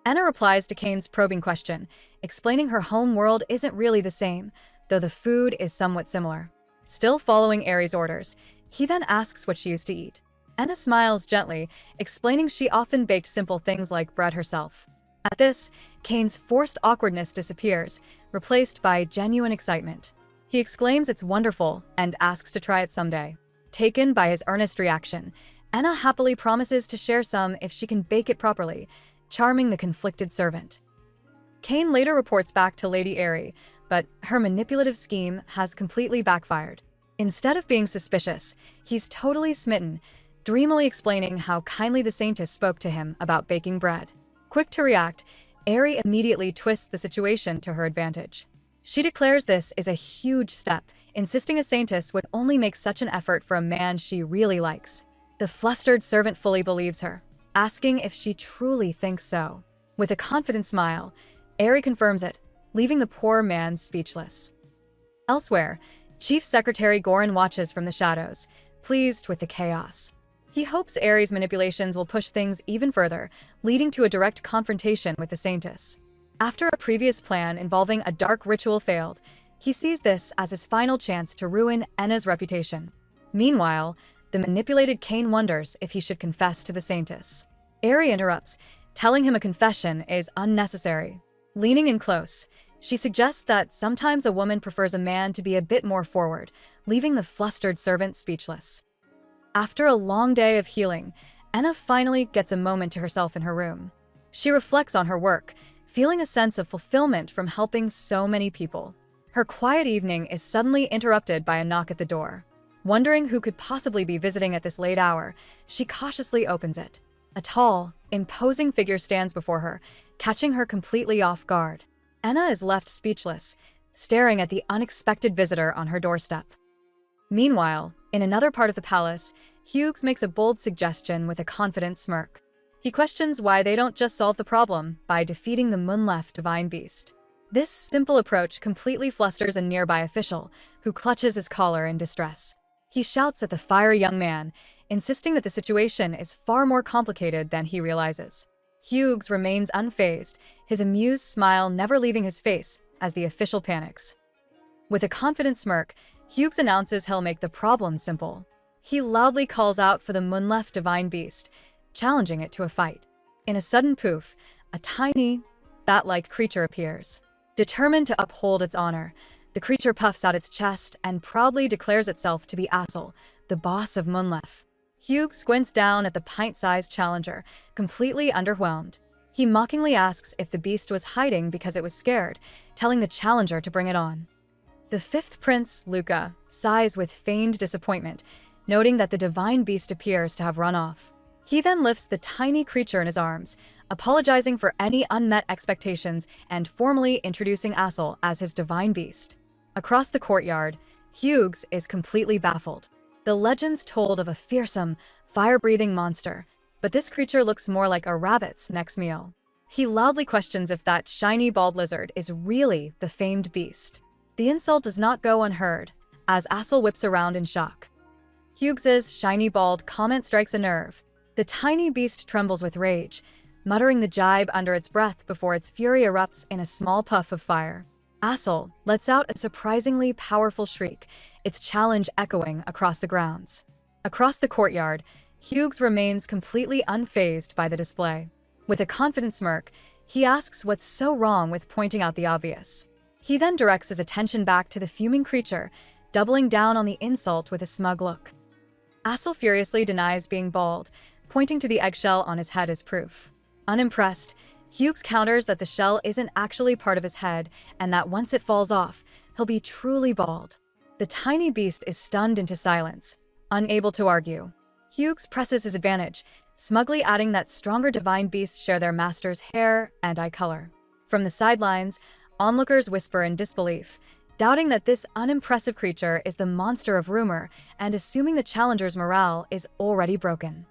Enna replies to Kane's probing question, explaining her home world isn't really the same, though the food is somewhat similar. Still following Aerie's orders, he then asks what she used to eat. Enna smiles gently, explaining she often baked simple things like bread herself. At this, Kane's forced awkwardness disappears, replaced by genuine excitement. He exclaims it's wonderful and asks to try it someday. Taken by his earnest reaction, Enna happily promises to share some if she can bake it properly, charming the conflicted servant. Kane later reports back to Lady Aerie, but her manipulative scheme has completely backfired. Instead of being suspicious, he's totally smitten, dreamily explaining how kindly the saintess spoke to him about baking bread. Quick to react, Eri immediately twists the situation to her advantage. She declares this is a huge step, insisting a saintess would only make such an effort for a man she really likes. The flustered servant fully believes her, asking if she truly thinks so. With a confident smile, Eri confirms it, leaving the poor man speechless. Elsewhere, Chief Secretary Goran watches from the shadows, pleased with the chaos. He hopes Eri's manipulations will push things even further, leading to a direct confrontation with the saintess. After a previous plan involving a dark ritual failed, he sees this as his final chance to ruin Enna's reputation. Meanwhile, the manipulated Kane wonders if he should confess to the saintess. Eri interrupts, telling him a confession is unnecessary. Leaning in close, she suggests that sometimes a woman prefers a man to be a bit more forward, leaving the flustered servant speechless. After a long day of healing, Enna finally gets a moment to herself in her room. She reflects on her work, feeling a sense of fulfillment from helping so many people. Her quiet evening is suddenly interrupted by a knock at the door. Wondering who could possibly be visiting at this late hour, she cautiously opens it. A tall, imposing figure stands before her, catching her completely off guard. Enna is left speechless, staring at the unexpected visitor on her doorstep. Meanwhile, in another part of the palace, Hughes makes a bold suggestion with a confident smirk. He questions why they don't just solve the problem by defeating the Munlef divine beast. This simple approach completely flusters a nearby official, who clutches his collar in distress. He shouts at the fiery young man, insisting that the situation is far more complicated than he realizes. Hughes remains unfazed, his amused smile never leaving his face as the official panics. With a confident smirk, Hughes announces he'll make the problem simple. He loudly calls out for the Munlef divine beast, challenging it to a fight. In a sudden poof, a tiny, bat-like creature appears. Determined to uphold its honor, the creature puffs out its chest and proudly declares itself to be Assel, the boss of Munlef. Hughes squints down at the pint-sized challenger, completely underwhelmed. He mockingly asks if the beast was hiding because it was scared, telling the challenger to bring it on. The fifth prince, Luca, sighs with feigned disappointment, noting that the divine beast appears to have run off. He then lifts the tiny creature in his arms, apologizing for any unmet expectations and formally introducing Assel as his divine beast. Across the courtyard, Hughes is completely baffled. The legends told of a fearsome, fire-breathing monster, but this creature looks more like a rabbit's next meal. He loudly questions if that shiny bald lizard is really the famed beast. The insult does not go unheard, as Assel whips around in shock. Hughes's shiny bald comment strikes a nerve. The tiny beast trembles with rage, muttering the jibe under its breath before its fury erupts in a small puff of fire. Assel lets out a surprisingly powerful shriek, its challenge echoing across the grounds. Across the courtyard, Hughes remains completely unfazed by the display. With a confident smirk, he asks what's so wrong with pointing out the obvious. He then directs his attention back to the fuming creature, doubling down on the insult with a smug look. Assel furiously denies being bald, pointing to the eggshell on his head as proof. Unimpressed, Hughes counters that the shell isn't actually part of his head and that once it falls off, he'll be truly bald. The tiny beast is stunned into silence, unable to argue. Hughes presses his advantage, smugly adding that stronger divine beasts share their master's hair and eye color. From the sidelines, onlookers whisper in disbelief, doubting that this unimpressive creature is the monster of rumor and assuming the challenger's morale is already broken.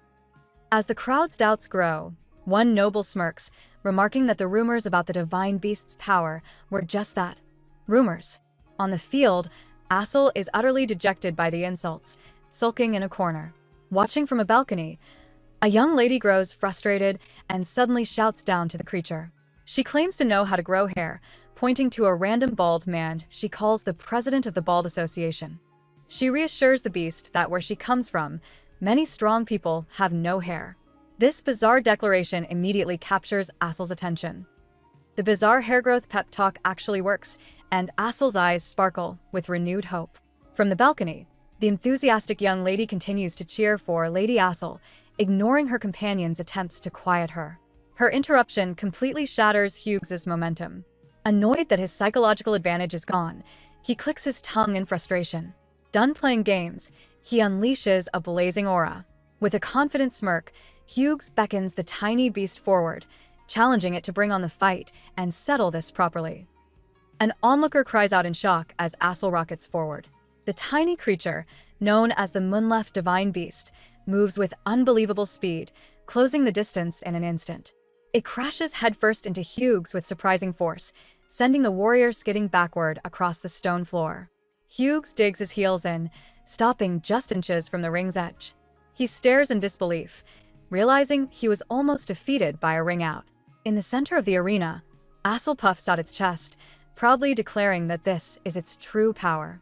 As the crowd's doubts grow, one noble smirks, remarking that the rumors about the divine beast's power were just that, rumors. On the field, Assel is utterly dejected by the insults, sulking in a corner. Watching from a balcony, a young lady grows frustrated and suddenly shouts down to the creature. She claims to know how to grow hair, pointing to a random bald man she calls the president of the Bald Association. She reassures the beast that where she comes from, many strong people have no hair. This bizarre declaration immediately captures Assel's attention. The bizarre hair growth pep talk actually works, and Assel's eyes sparkle with renewed hope. From the balcony, the enthusiastic young lady continues to cheer for Lady Assel, ignoring her companion's attempts to quiet her. Her interruption completely shatters Hughes's momentum. Annoyed that his psychological advantage is gone, he clicks his tongue in frustration. Done playing games, he unleashes a blazing aura. With a confident smirk, Hughes beckons the tiny beast forward, challenging it to bring on the fight and settle this properly. An onlooker cries out in shock as Assel rockets forward. The tiny creature, known as the Munlef Divine Beast, moves with unbelievable speed, closing the distance in an instant. It crashes headfirst into Hughes with surprising force, sending the warrior skidding backward across the stone floor. Hughes digs his heels in, stopping just inches from the ring's edge. He stares in disbelief, realizing he was almost defeated by a ring out. In the center of the arena, Assel puffs out its chest, proudly declaring that this is its true power.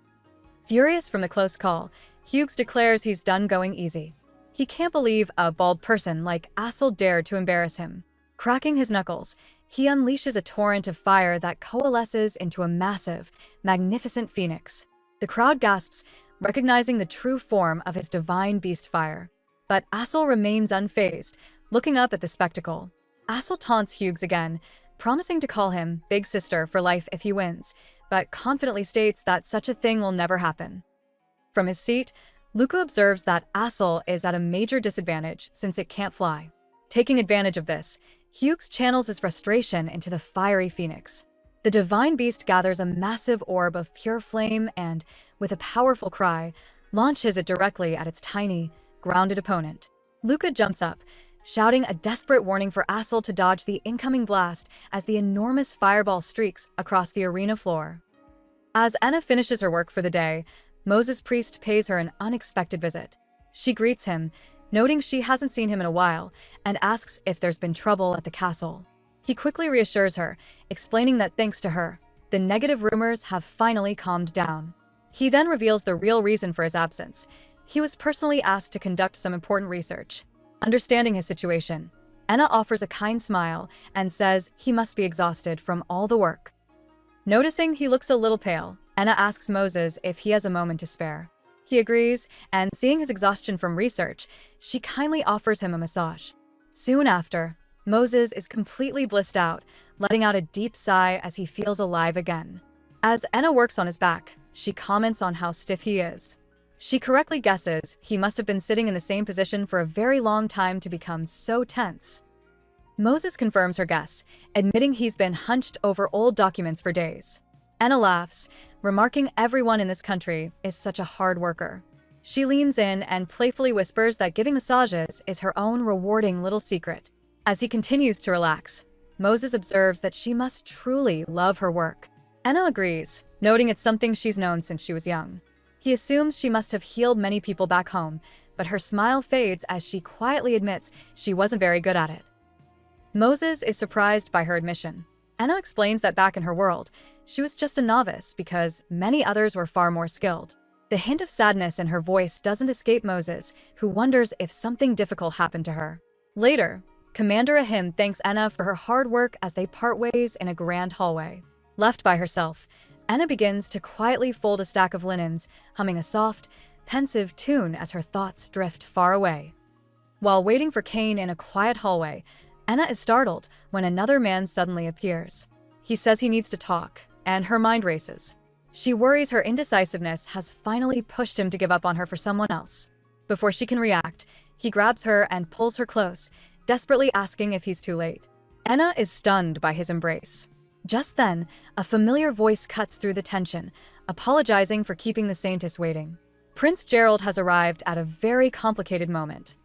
Furious from the close call, Hughes declares he's done going easy. He can't believe a bald person like Assel dared to embarrass him. Cracking his knuckles, he unleashes a torrent of fire that coalesces into a massive, magnificent phoenix. The crowd gasps, recognizing the true form of his divine beast fire. But Assel remains unfazed, looking up at the spectacle. Assel taunts Hughes again, promising to call him Big Sister for life if he wins, but confidently states that such a thing will never happen. From his seat, Luca observes that Assel is at a major disadvantage since it can't fly. Taking advantage of this, Hughes channels his frustration into the fiery phoenix. The divine beast gathers a massive orb of pure flame and, with a powerful cry, launches it directly at its tiny, grounded opponent. Luca jumps up, shouting a desperate warning for Assel to dodge the incoming blast as the enormous fireball streaks across the arena floor. As Anna finishes her work for the day, Moses Priest pays her an unexpected visit. She greets him, noting she hasn't seen him in a while, and asks if there's been trouble at the castle. He quickly reassures her, explaining that thanks to her, the negative rumors have finally calmed down. He then reveals the real reason for his absence. He was personally asked to conduct some important research. Understanding his situation, Anna offers a kind smile and says he must be exhausted from all the work. Noticing he looks a little pale, Anna asks Moses if he has a moment to spare. He agrees, and seeing his exhaustion from research, she kindly offers him a massage. Soon after, Moses is completely blissed out, letting out a deep sigh as he feels alive again. As Anna works on his back, she comments on how stiff he is. She correctly guesses he must have been sitting in the same position for a very long time to become so tense. Moses confirms her guess, admitting he's been hunched over old documents for days. Anna laughs, remarking everyone in this country is such a hard worker. She leans in and playfully whispers that giving massages is her own rewarding little secret. As he continues to relax, Moses observes that she must truly love her work. Anna agrees, noting it's something she's known since she was young. He assumes she must have healed many people back home, but her smile fades as she quietly admits she wasn't very good at it. Moses is surprised by her admission. Anna explains that back in her world, she was just a novice because many others were far more skilled. The hint of sadness in her voice doesn't escape Moses, who wonders if something difficult happened to her. Later, Commander Ahim thanks Anna for her hard work as they part ways in a grand hallway. Left by herself, Anna begins to quietly fold a stack of linens, humming a soft, pensive tune as her thoughts drift far away. While waiting for Kane in a quiet hallway, Anna is startled when another man suddenly appears. He says he needs to talk, and her mind races. She worries her indecisiveness has finally pushed him to give up on her for someone else. Before she can react, he grabs her and pulls her close, desperately asking if he's too late. Anna is stunned by his embrace. Just then, a familiar voice cuts through the tension, apologizing for keeping the Saintess waiting. Prince Gerald has arrived at a very complicated moment.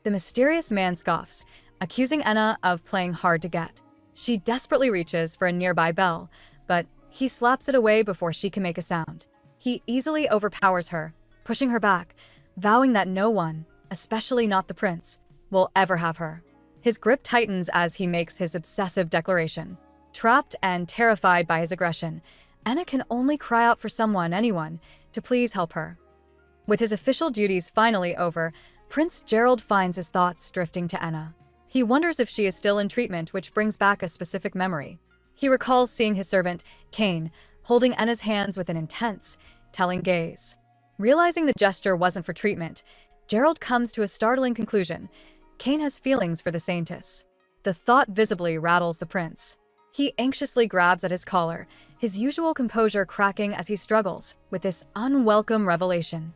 The mysterious man scoffs, accusing Anna of playing hard to get. She desperately reaches for a nearby bell, but he slaps it away before she can make a sound. He easily overpowers her, pushing her back, vowing that no one, especially not the prince, will ever have her. His grip tightens as he makes his obsessive declaration. Trapped and terrified by his aggression, Anna can only cry out for anyone, to please help her. With his official duties finally over, Prince Gerald finds his thoughts drifting to Anna. He wonders if she is still in treatment, which brings back a specific memory. He recalls seeing his servant, Kane, holding Anna's hands with an intense, telling gaze. Realizing the gesture wasn't for treatment, Gerald comes to a startling conclusion. Kane has feelings for the Saintess. The thought visibly rattles the prince. He anxiously grabs at his collar, his usual composure cracking as he struggles with this unwelcome revelation.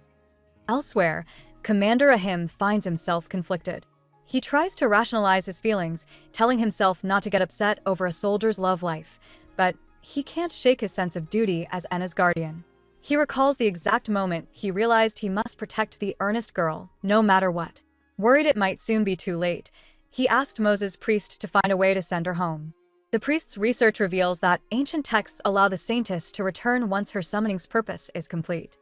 Elsewhere, Commander Ahim finds himself conflicted. He tries to rationalize his feelings, telling himself not to get upset over a soldier's love life, but he can't shake his sense of duty as Enna's guardian. He recalls the exact moment he realized he must protect the earnest girl, no matter what. Worried it might soon be too late, he asked Moses' priest to find a way to send her home. The priest's research reveals that ancient texts allow the saintess to return once her summoning's purpose is complete.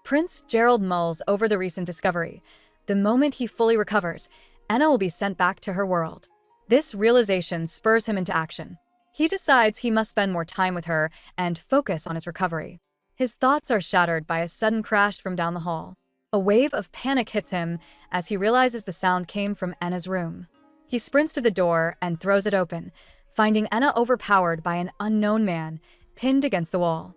Prince Gerald mulls over the recent discovery. The moment he fully recovers, Enna will be sent back to her world. This realization spurs him into action. He decides he must spend more time with her and focus on his recovery. His thoughts are shattered by a sudden crash from down the hall. A wave of panic hits him as he realizes the sound came from Enna's room. He sprints to the door and throws it open, finding Enna overpowered by an unknown man, pinned against the wall.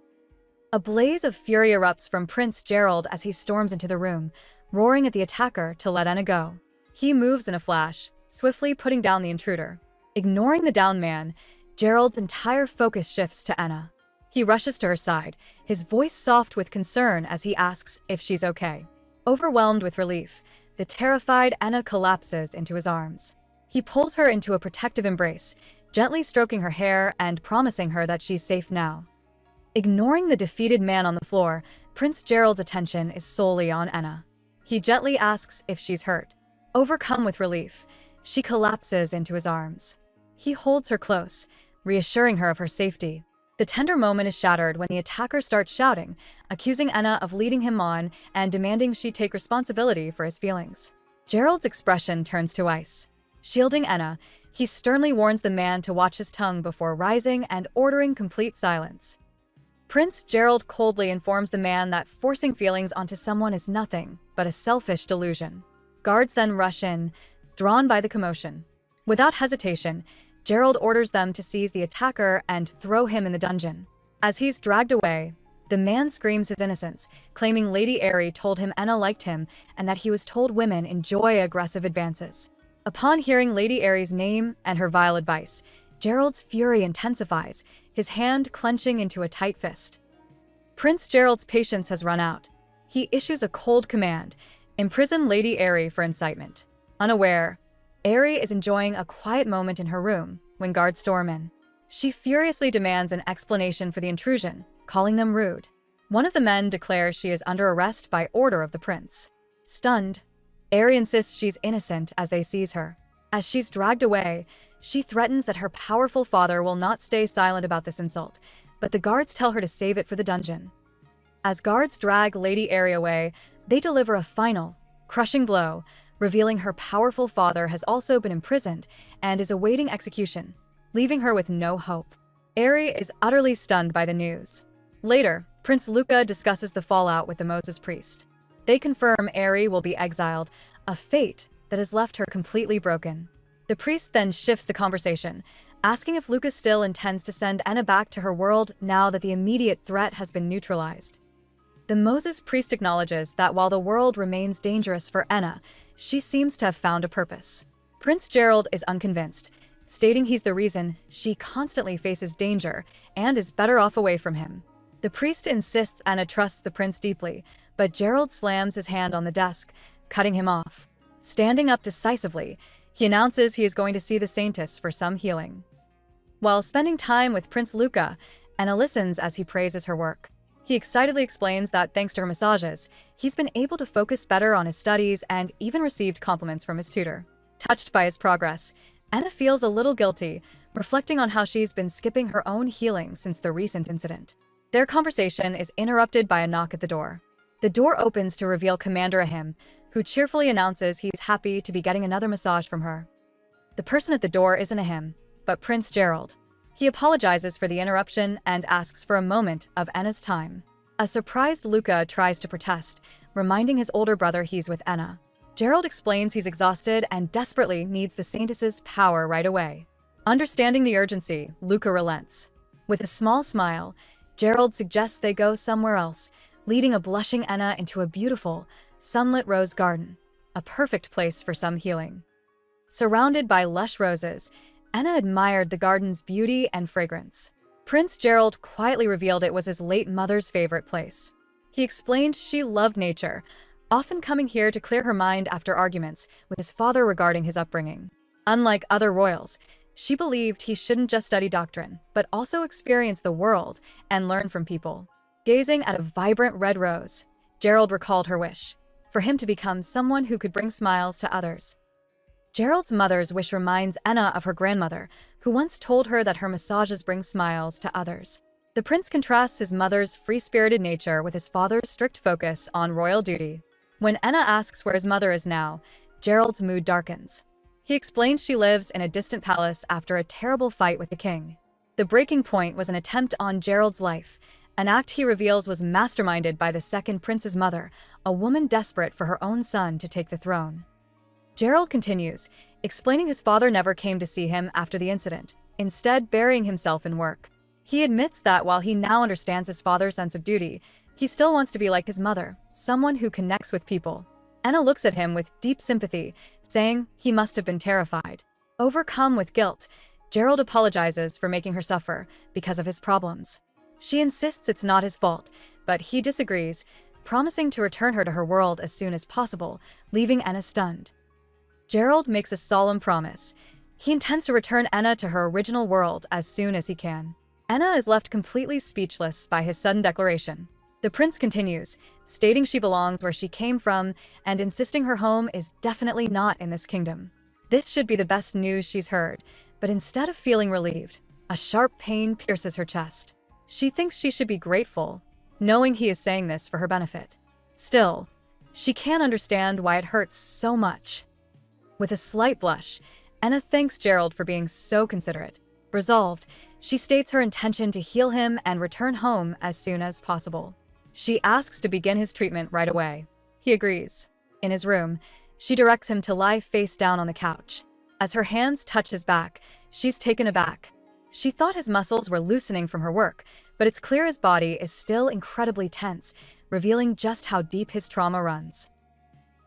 A blaze of fury erupts from Prince Gerald as he storms into the room, roaring at the attacker to let Enna go. He moves in a flash, swiftly putting down the intruder. Ignoring the downed man, Gerald's entire focus shifts to Enna. He rushes to her side, his voice soft with concern as he asks if she's okay. Overwhelmed with relief, the terrified Enna collapses into his arms. He pulls her into a protective embrace, gently stroking her hair and promising her that she's safe now. Ignoring the defeated man on the floor, Prince Gerald's attention is solely on Enna. He gently asks if she's hurt. Overcome with relief, she collapses into his arms. He holds her close, reassuring her of her safety. The tender moment is shattered when the attacker starts shouting, accusing Enna of leading him on and demanding she take responsibility for his feelings. Gerald's expression turns to ice. Shielding Enna, he sternly warns the man to watch his tongue before rising and ordering complete silence. Prince Gerald coldly informs the man that forcing feelings onto someone is nothing but a selfish delusion. Guards then rush in, drawn by the commotion. Without hesitation, Gerald orders them to seize the attacker and throw him in the dungeon. As he's dragged away, the man screams his innocence, claiming Lady Aerie told him Enna liked him and that he was told women enjoy aggressive advances. Upon hearing Lady Aerie's name and her vile advice, Gerald's fury intensifies, his hand clenching into a tight fist. Prince Gerald's patience has run out. He issues a cold command: imprison Lady Aerie for incitement. Unaware, Aerie is enjoying a quiet moment in her room when guards storm in. She furiously demands an explanation for the intrusion, calling them rude. One of the men declares she is under arrest by order of the prince. Stunned, Aerie insists she's innocent as they seize her. As she's dragged away, she threatens that her powerful father will not stay silent about this insult, but the guards tell her to save it for the dungeon. As guards drag Lady Aerie away, they deliver a final, crushing blow, revealing her powerful father has also been imprisoned and is awaiting execution, leaving her with no hope. Aerie is utterly stunned by the news. Later, Prince Luca discusses the fallout with the Moses priest. They confirm Aerie will be exiled, a fate that has left her completely broken. The priest then shifts the conversation, asking if Luca still intends to send Enna back to her world now that the immediate threat has been neutralized. The Moses priest acknowledges that while the world remains dangerous for Enna, she seems to have found a purpose. Prince Gerald is unconvinced, stating he's the reason she constantly faces danger and is better off away from him. The priest insists Enna trusts the prince deeply, but Gerald slams his hand on the desk, cutting him off. Standing up decisively, he announces he is going to see the saintess for some healing. While spending time with Prince Luca, Enna listens as he praises her work. He excitedly explains that thanks to her massages, he's been able to focus better on his studies and even received compliments from his tutor. Touched by his progress, Enna feels a little guilty, reflecting on how she's been skipping her own healing since the recent incident. Their conversation is interrupted by a knock at the door. The door opens to reveal Commander Ahim, who cheerfully announces he's happy to be getting another massage from her. The person at the door isn't Ahim, but Prince Gerald. He apologizes for the interruption and asks for a moment of Enna's time. A surprised Luca tries to protest, reminding his older brother he's with Enna. Gerald explains he's exhausted and desperately needs the saintess's power right away. Understanding the urgency, Luca relents. With a small smile, Gerald suggests they go somewhere else, leading a blushing Enna into a beautiful, sunlit rose garden, a perfect place for some healing. Surrounded by lush roses, Enna admired the garden's beauty and fragrance. Prince Gerald quietly revealed it was his late mother's favorite place. He explained she loved nature, often coming here to clear her mind after arguments with his father regarding his upbringing. Unlike other royals, she believed he shouldn't just study doctrine, but also experience the world and learn from people. Gazing at a vibrant red rose, Gerald recalled her wish for him to become someone who could bring smiles to others. Gerald's mother's wish reminds Enna of her grandmother, who once told her that her massages bring smiles to others. The prince contrasts his mother's free-spirited nature with his father's strict focus on royal duty. When Enna asks where his mother is now, Gerald's mood darkens. He explains she lives in a distant palace after a terrible fight with the king. The breaking point was an attempt on Gerald's life, an act he reveals was masterminded by the second prince's mother, a woman desperate for her own son to take the throne. Gerald continues, explaining his father never came to see him after the incident, instead burying himself in work. He admits that while he now understands his father's sense of duty, he still wants to be like his mother, someone who connects with people. Enna looks at him with deep sympathy, saying he must have been terrified. Overcome with guilt, Gerald apologizes for making her suffer because of his problems. She insists it's not his fault, but he disagrees, promising to return her to her world as soon as possible, leaving Enna stunned. Gerald makes a solemn promise. He intends to return Enna to her original world as soon as he can. Enna is left completely speechless by his sudden declaration. The prince continues, stating she belongs where she came from and insisting her home is definitely not in this kingdom. This should be the best news she's heard, but instead of feeling relieved, a sharp pain pierces her chest. She thinks she should be grateful, knowing he is saying this for her benefit. Still, she can't understand why it hurts so much. With a slight blush, Enna thanks Gerald for being so considerate. Resolved, she states her intention to heal him and return home as soon as possible. She asks to begin his treatment right away. He agrees. In his room, she directs him to lie face down on the couch. As her hands touch his back, she's taken aback. She thought his muscles were loosening from her work, but it's clear his body is still incredibly tense, revealing just how deep his trauma runs.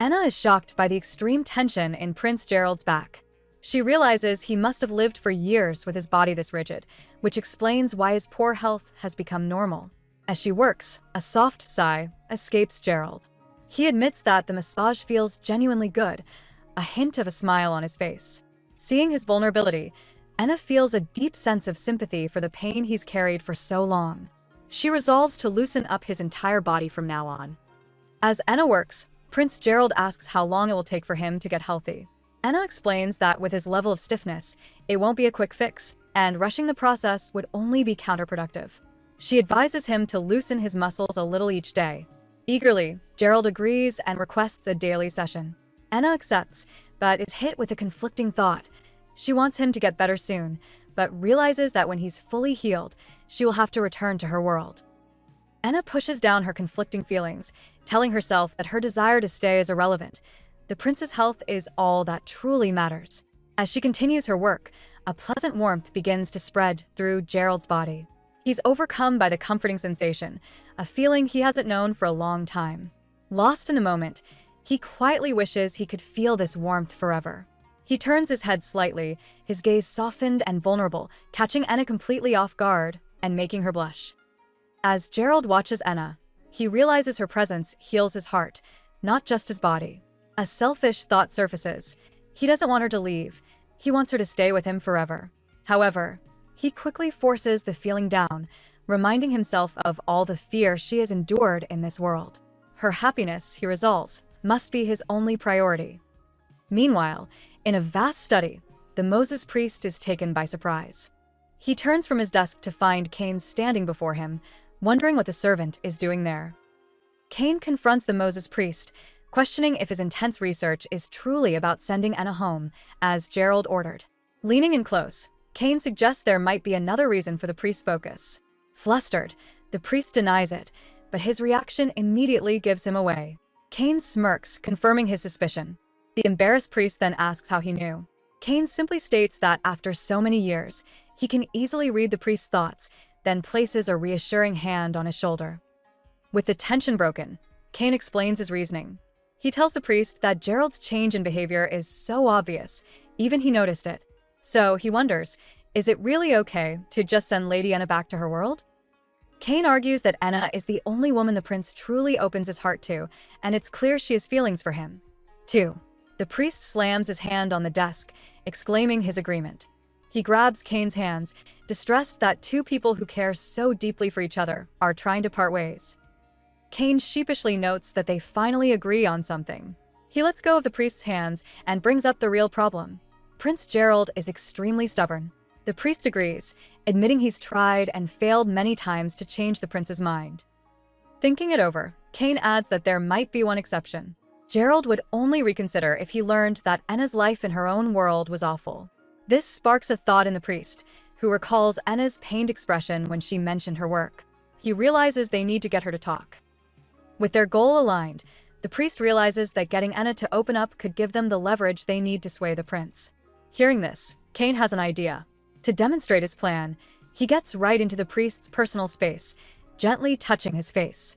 Enna is shocked by the extreme tension in Prince Gerald's back. She realizes he must have lived for years with his body this rigid, which explains why his poor health has become normal. As she works, a soft sigh escapes Gerald. He admits that the massage feels genuinely good, a hint of a smile on his face. Seeing his vulnerability, Enna feels a deep sense of sympathy for the pain he's carried for so long. She resolves to loosen up his entire body from now on. As Enna works, Prince Gerald asks how long it will take for him to get healthy. Enna explains that with his level of stiffness, it won't be a quick fix, and rushing the process would only be counterproductive. She advises him to loosen his muscles a little each day. Eagerly, Gerald agrees and requests a daily session. Enna accepts, but is hit with a conflicting thought. She wants him to get better soon, but realizes that when he's fully healed, she will have to return to her world. Enna pushes down her conflicting feelings, telling herself that her desire to stay is irrelevant. The prince's health is all that truly matters. As she continues her work, a pleasant warmth begins to spread through Gerald's body. He's overcome by the comforting sensation, a feeling he hasn't known for a long time. Lost in the moment, he quietly wishes he could feel this warmth forever. He turns his head slightly, his gaze softened and vulnerable, catching Enna completely off guard and making her blush. As Gerald watches Enna, he realizes her presence heals his heart, not just his body. A selfish thought surfaces. He doesn't want her to leave. He wants her to stay with him forever. However, he quickly forces the feeling down, reminding himself of all the fear she has endured in this world. Her happiness, he resolves, must be his only priority. Meanwhile, in a vast study, the Moses priest is taken by surprise. He turns from his desk to find Cain standing before him, wondering what the servant is doing there. Cain confronts the Moses priest, questioning if his intense research is truly about sending Enna home, as Gerald ordered. Leaning in close, Cain suggests there might be another reason for the priest's focus. Flustered, the priest denies it, but his reaction immediately gives him away. Cain smirks, confirming his suspicion. The embarrassed priest then asks how he knew. Cain simply states that after so many years, he can easily read the priest's thoughts, then places a reassuring hand on his shoulder. With the tension broken, Cain explains his reasoning. He tells the priest that Gerald's change in behavior is so obvious, even he noticed it. So he wonders, Is it really okay to just send Lady Enna back to her world? Kane argues that Enna is the only woman the prince truly opens his heart to, and it's clear she has feelings for him. 2. The priest slams his hand on the desk, exclaiming his agreement. He grabs Kane's hands, distressed that two people who care so deeply for each other are trying to part ways. Kane sheepishly notes that they finally agree on something. He lets go of the priest's hands and brings up the real problem. Prince Gerald is extremely stubborn. The priest agrees, admitting he's tried and failed many times to change the prince's mind. Thinking it over, Kane adds that there might be one exception. Gerald would only reconsider if he learned that Enna's life in her own world was awful. This sparks a thought in the priest, who recalls Enna's pained expression when she mentioned her work. He realizes they need to get her to talk. With their goal aligned, the priest realizes that getting Enna to open up could give them the leverage they need to sway the prince. Hearing this, Kane has an idea. To demonstrate his plan, he gets right into the priest's personal space, gently touching his face.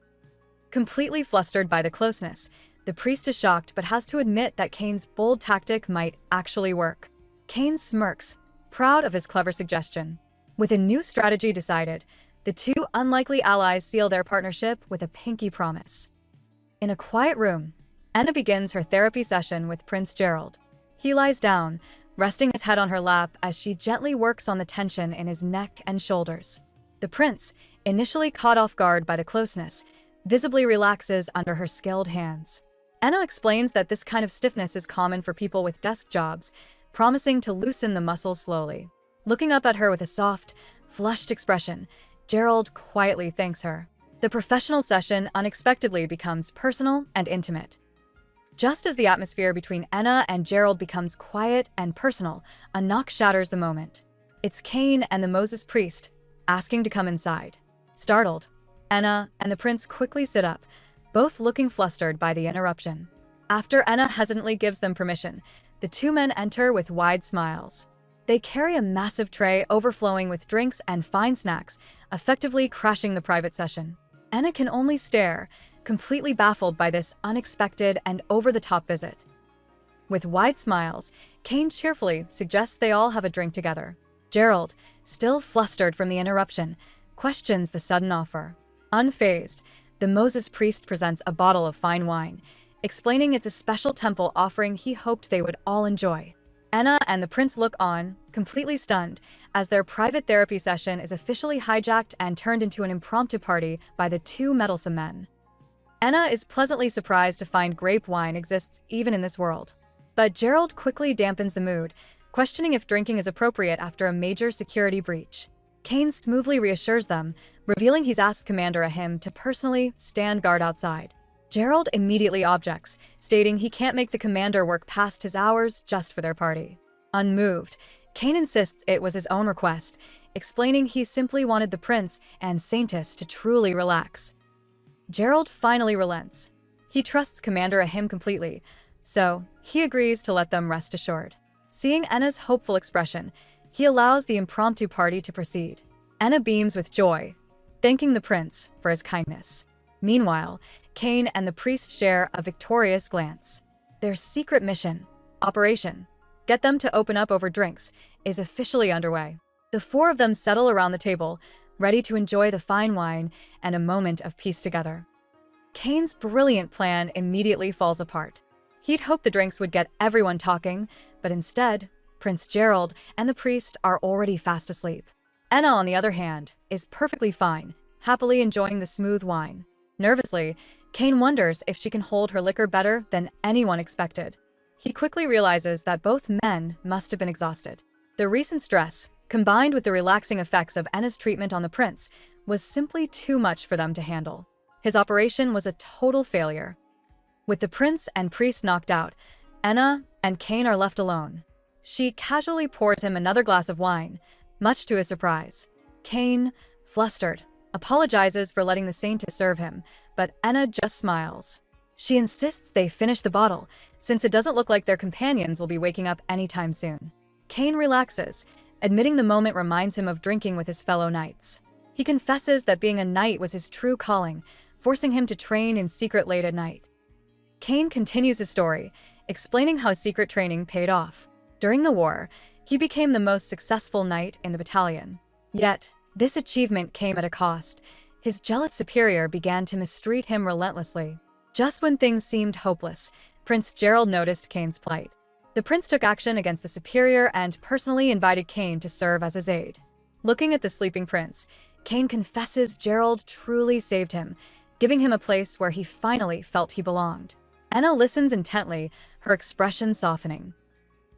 Completely flustered by the closeness, the priest is shocked but has to admit that Kane's bold tactic might actually work. Kane smirks, proud of his clever suggestion. With a new strategy decided, the two unlikely allies seal their partnership with a pinky promise. In a quiet room, Enna begins her therapy session with Prince Gerald. He lies down, resting his head on her lap as she gently works on the tension in his neck and shoulders. The prince, initially caught off guard by the closeness, visibly relaxes under her skilled hands. Enna explains that this kind of stiffness is common for people with desk jobs, promising to loosen the muscles slowly. Looking up at her with a soft, flushed expression, Gerald quietly thanks her. The professional session unexpectedly becomes personal and intimate. Just as the atmosphere between Enna and Gerald becomes quiet and personal, a knock shatters the moment. It's Kane and the Moses priest, asking to come inside. Startled, Enna and the prince quickly sit up, both looking flustered by the interruption. After Enna hesitantly gives them permission, the two men enter with wide smiles. They carry a massive tray overflowing with drinks and fine snacks, effectively crashing the private session. Enna can only stare, completely baffled by this unexpected and over-the-top visit. With wide smiles, Kane cheerfully suggests they all have a drink together. Gerald, still flustered from the interruption, questions the sudden offer. Unfazed, the Moses priest presents a bottle of fine wine, explaining it's a special temple offering he hoped they would all enjoy. Enna and the prince look on, completely stunned, as their private therapy session is officially hijacked and turned into an impromptu party by the two meddlesome men. Enna is pleasantly surprised to find grape wine exists even in this world. But Gerald quickly dampens the mood, questioning if drinking is appropriate after a major security breach. Kane smoothly reassures them, revealing he's asked Commander Ahim to personally stand guard outside. Gerald immediately objects, stating he can't make the commander work past his hours just for their party. Unmoved, Kane insists it was his own request, explaining he simply wanted the prince and Saintess to truly relax. Gerald finally relents. He trusts Commander Ahim completely, so he agrees to let them rest assured. Seeing Enna's hopeful expression, he allows the impromptu party to proceed. Enna beams with joy, thanking the prince for his kindness. Meanwhile, Kane and the priest share a victorious glance. Their secret mission, Operation Get Them to Open Up Over Drinks, is officially underway. The four of them settle around the table, ready to enjoy the fine wine and a moment of peace together. Kane's brilliant plan immediately falls apart. He'd hoped the drinks would get everyone talking, but instead, Prince Gerald and the priest are already fast asleep. Enna, on the other hand, is perfectly fine, happily enjoying the smooth wine. Nervously, Kane wonders if she can hold her liquor better than anyone expected. He quickly realizes that both men must have been exhausted. The recent stress, combined with the relaxing effects of Enna's treatment on the prince, was simply too much for them to handle. His operation was a total failure. With the prince and priest knocked out, Enna and Kane are left alone. She casually pours him another glass of wine, much to his surprise. Kane, flustered, apologizes for letting the Saintess serve him, but Enna just smiles. She insists they finish the bottle, since it doesn't look like their companions will be waking up anytime soon. Kane relaxes, admitting the moment reminds him of drinking with his fellow knights. He confesses that being a knight was his true calling, forcing him to train in secret late at night. Kane continues his story, explaining how secret training paid off. During the war, He became the most successful knight in the battalion. Yet, this achievement came at a cost. His jealous superior began to mistreat him relentlessly. Just when things seemed hopeless, Prince Gerald noticed Kane's plight. The prince took action against the superior and personally invited Kane to serve as his aide. Looking at the sleeping prince, Kane confesses Gerald truly saved him, giving him a place where he finally felt he belonged. Anna listens intently, her expression softening.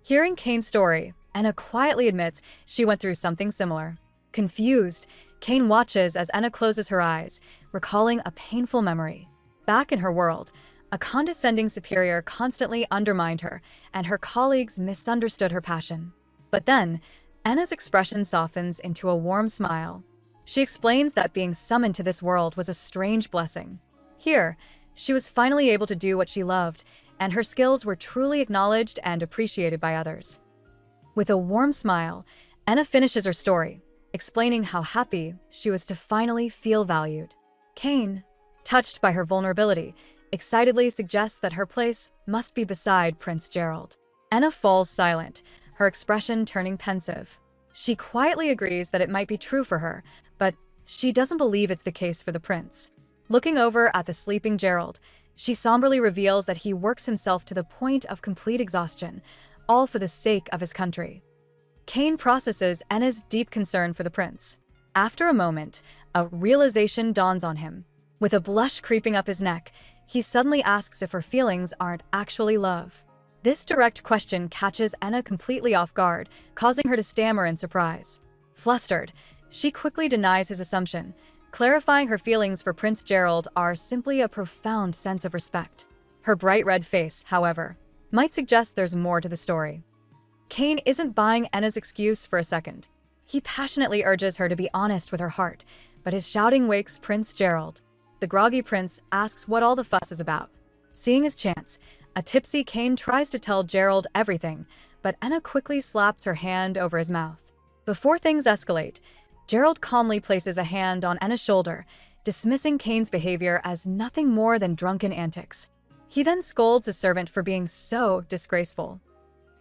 Hearing Kane's story, Anna quietly admits she went through something similar. Confused, Kane watches as Anna closes her eyes, recalling a painful memory. Back in her world, a condescending superior constantly undermined her, and her colleagues misunderstood her passion. But then, Anna's expression softens into a warm smile. She explains that being summoned to this world was a strange blessing. Here, she was finally able to do what she loved, and her skills were truly acknowledged and appreciated by others. With a warm smile, Anna finishes her story, explaining how happy she was to finally feel valued. Kane, touched by her vulnerability, excitedly suggests that her place must be beside Prince Gerald. Anna falls silent, her expression turning pensive. She quietly agrees that it might be true for her, but she doesn't believe it's the case for the prince. Looking over at the sleeping Gerald, she somberly reveals that he works himself to the point of complete exhaustion, all for the sake of his country. Kane processes Anna's deep concern for the prince. After a moment, a realization dawns on him. With a blush creeping up his neck, he suddenly asks if her feelings aren't actually love. This direct question catches Anna completely off guard, causing her to stammer in surprise. Flustered, she quickly denies his assumption, clarifying her feelings for Prince Gerald are simply a profound sense of respect. Her bright red face, however, might suggest there's more to the story. Kane isn't buying Anna's excuse for a second. He passionately urges her to be honest with her heart, but his shouting wakes Prince Gerald. The groggy prince asks what all the fuss is about. Seeing his chance, a tipsy Kane tries to tell Gerald everything, but Anna quickly slaps her hand over his mouth. Before things escalate, Gerald calmly places a hand on Anna's shoulder, dismissing Kane's behavior as nothing more than drunken antics. He then scolds his servant for being so disgraceful.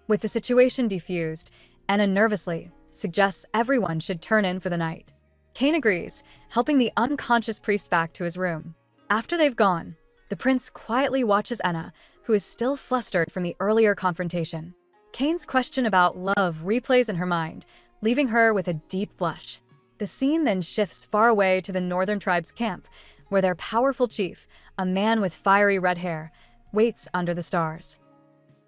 With the situation defused, Anna nervously suggests everyone should turn in for the night. Kane agrees, helping the unconscious priest back to his room. After they've gone, the prince quietly watches Anna, who is still flustered from the earlier confrontation. Kane's question about love replays in her mind, leaving her with a deep blush. The scene then shifts far away to the northern tribe's camp, where their powerful chief, a man with fiery red hair, waits under the stars.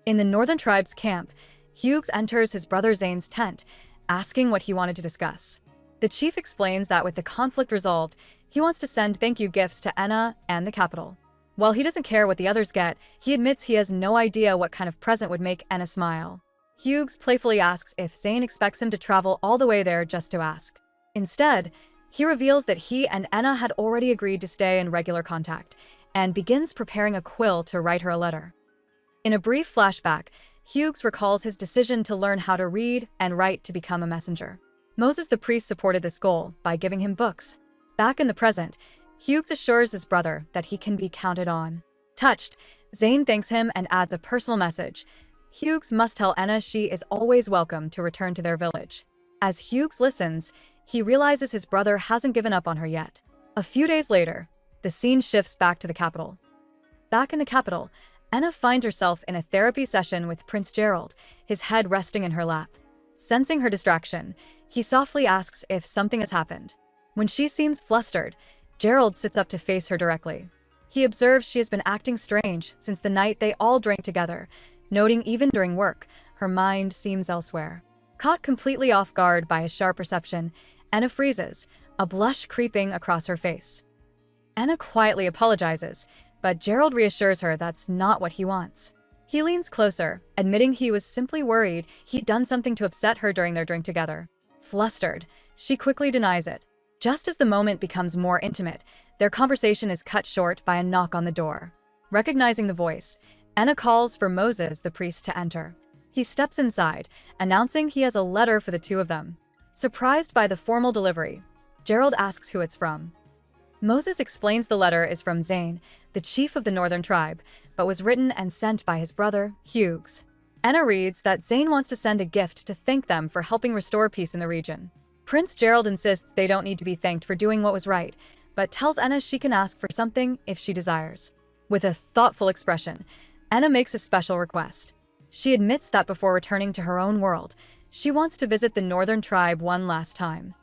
In the northern tribe's camp, Hughes enters his brother Zane's tent, asking what he wanted to discuss. The chief explains that with the conflict resolved, he wants to send thank you gifts to Anna and the capital. While he doesn't care what the others get, he admits he has no idea what kind of present would make Anna smile. Hughes playfully asks if Zane expects him to travel all the way there just to ask. Instead, he reveals that he and Anna had already agreed to stay in regular contact, and begins preparing a quill to write her a letter. In a brief flashback, Hughes recalls his decision to learn how to read and write to become a messenger. Moses the priest supported this goal by giving him books. Back in the present, Hughes assures his brother that he can be counted on. Touched, Zane thanks him and adds a personal message. Hughes must tell Anna she is always welcome to return to their village. As Hughes listens, he realizes his brother hasn't given up on her yet. A few days later, the scene shifts back to the capital. Back in the capital, Anna finds herself in a therapy session with Prince Gerald, his head resting in her lap. Sensing her distraction, he softly asks if something has happened. When she seems flustered, Gerald sits up to face her directly. He observes she has been acting strange since the night they all drank together, noting even during work, her mind seems elsewhere. Caught completely off guard by his sharp perception, Anna freezes, a blush creeping across her face. Anna quietly apologizes, but Gerald reassures her that's not what he wants. He leans closer, admitting he was simply worried he'd done something to upset her during their drink together. Flustered, she quickly denies it. Just as the moment becomes more intimate, their conversation is cut short by a knock on the door. Recognizing the voice, Anna calls for Moses the priest to enter. He steps inside, announcing he has a letter for the two of them. Surprised by the formal delivery, Gerald asks who it's from. Moses explains the letter is from Zane, the chief of the northern tribe, but was written and sent by his brother, Hughes. Anna reads that Zayn wants to send a gift to thank them for helping restore peace in the region. Prince Gerald insists they don't need to be thanked for doing what was right, but tells Anna she can ask for something if she desires. With a thoughtful expression, Anna makes a special request. She admits that before returning to her own world, she wants to visit the northern tribe one last time.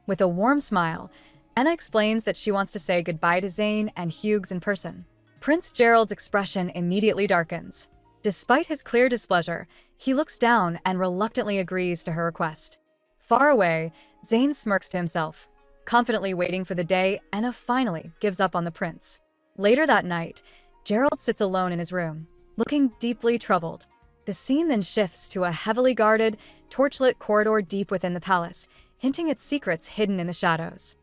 With a warm smile, Anna explains that she wants to say goodbye to Zayn and Hughes in person. Prince Gerald's expression immediately darkens. Despite his clear displeasure, he looks down and reluctantly agrees to her request. Far away, Zayn smirks to himself, confidently waiting for the day Anna finally gives up on the prince. Later that night, Gerald sits alone in his room, looking deeply troubled. The scene then shifts to a heavily guarded, torchlit corridor deep within the palace, hinting at secrets hidden in the shadows.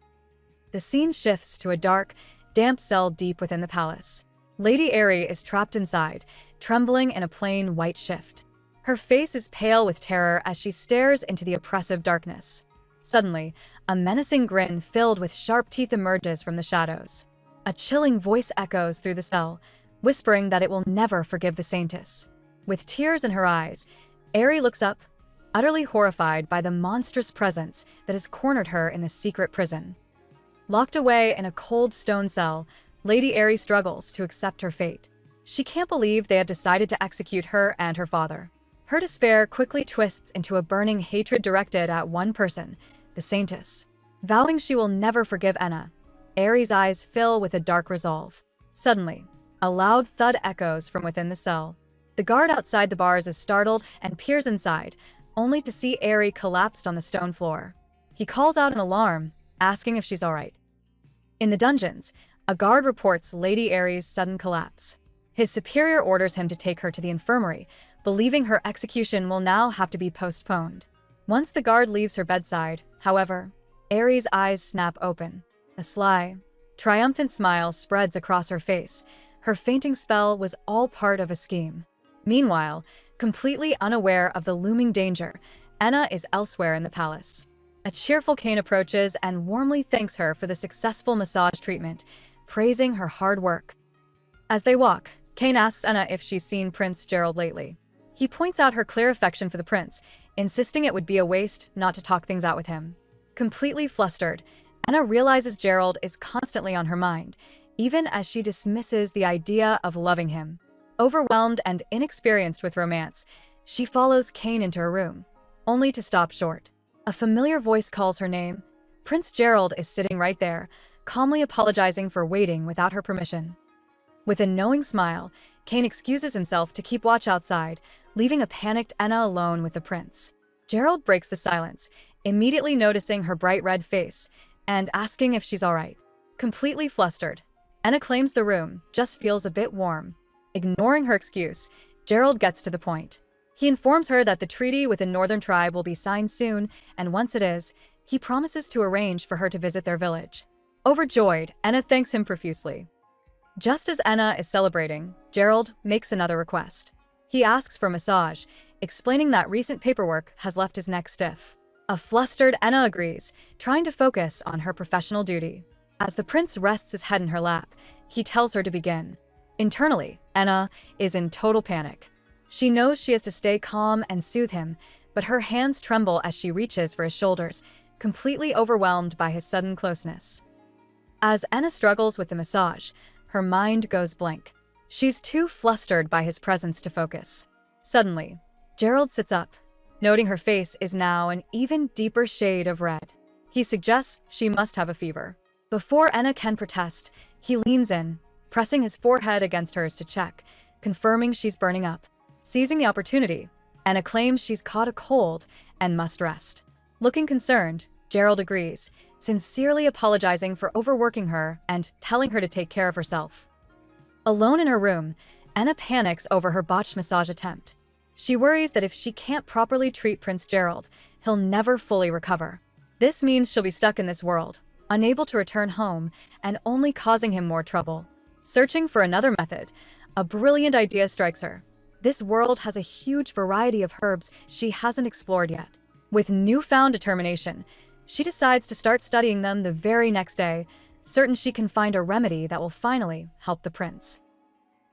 The scene shifts to a dark, damp cell deep within the palace. Lady Aerie is trapped inside, trembling in a plain white shift. Her face is pale with terror as she stares into the oppressive darkness. Suddenly, a menacing grin filled with sharp teeth emerges from the shadows. A chilling voice echoes through the cell, whispering that it will never forgive the Saintess. With tears in her eyes, Aerie looks up, utterly horrified by the monstrous presence that has cornered her in the secret prison. Locked away in a cold stone cell, Lady Aerie struggles to accept her fate. She can't believe they had decided to execute her and her father. Her despair quickly twists into a burning hatred directed at one person, the Saintess. Vowing she will never forgive Anna, Aerie's eyes fill with a dark resolve. Suddenly, a loud thud echoes from within the cell. The guard outside the bars is startled and peers inside, only to see Aerie collapsed on the stone floor. He calls out in alarm, asking if she's alright. In the dungeons, a guard reports Lady Aerie's sudden collapse. His superior orders him to take her to the infirmary, believing her execution will now have to be postponed. Once the guard leaves her bedside, however, Aerie's eyes snap open. A sly, triumphant smile spreads across her face. Her fainting spell was all part of a scheme. Meanwhile, completely unaware of the looming danger, Anna is elsewhere in the palace. A cheerful Kane approaches and warmly thanks her for the successful massage treatment, praising her hard work. As they walk, Kane asks Anna if she's seen Prince Gerald lately. He points out her clear affection for the prince, insisting it would be a waste not to talk things out with him. Completely flustered, Anna realizes Gerald is constantly on her mind, even as she dismisses the idea of loving him. Overwhelmed and inexperienced with romance, she follows Kane into her room, only to stop short. A familiar voice calls her name. Prince Gerald is sitting right there, calmly apologizing for waiting without her permission. With a knowing smile, Kane excuses himself to keep watch outside, leaving a panicked Anna alone with the prince. Gerald breaks the silence, immediately noticing her bright red face and asking if she's alright. Completely flustered, Anna claims the room just feels a bit warm. Ignoring her excuse, Gerald gets to the point. He informs her that the treaty with the northern tribe will be signed soon, and once it is, he promises to arrange for her to visit their village. Overjoyed, Anna thanks him profusely. Just as Anna is celebrating, Gerald makes another request. He asks for a massage, explaining that recent paperwork has left his neck stiff. A flustered Anna agrees, trying to focus on her professional duty. As the prince rests his head in her lap, he tells her to begin. Internally, Anna is in total panic. She knows she has to stay calm and soothe him, but her hands tremble as she reaches for his shoulders, completely overwhelmed by his sudden closeness. As Anna struggles with the massage, her mind goes blank. She's too flustered by his presence to focus. Suddenly, Gerald sits up, noting her face is now an even deeper shade of red. He suggests she must have a fever. Before Anna can protest, he leans in, pressing his forehead against hers to check, confirming she's burning up. Seizing the opportunity, Anna claims she's caught a cold and must rest. Looking concerned, Gerald agrees, sincerely apologizing for overworking her and telling her to take care of herself. Alone in her room, Anna panics over her botched massage attempt. She worries that if she can't properly treat Prince Gerald, he'll never fully recover. This means she'll be stuck in this world, unable to return home, and only causing him more trouble. Searching for another method, a brilliant idea strikes her. This world has a huge variety of herbs she hasn't explored yet. With newfound determination, she decides to start studying them the very next day, certain she can find a remedy that will finally help the prince.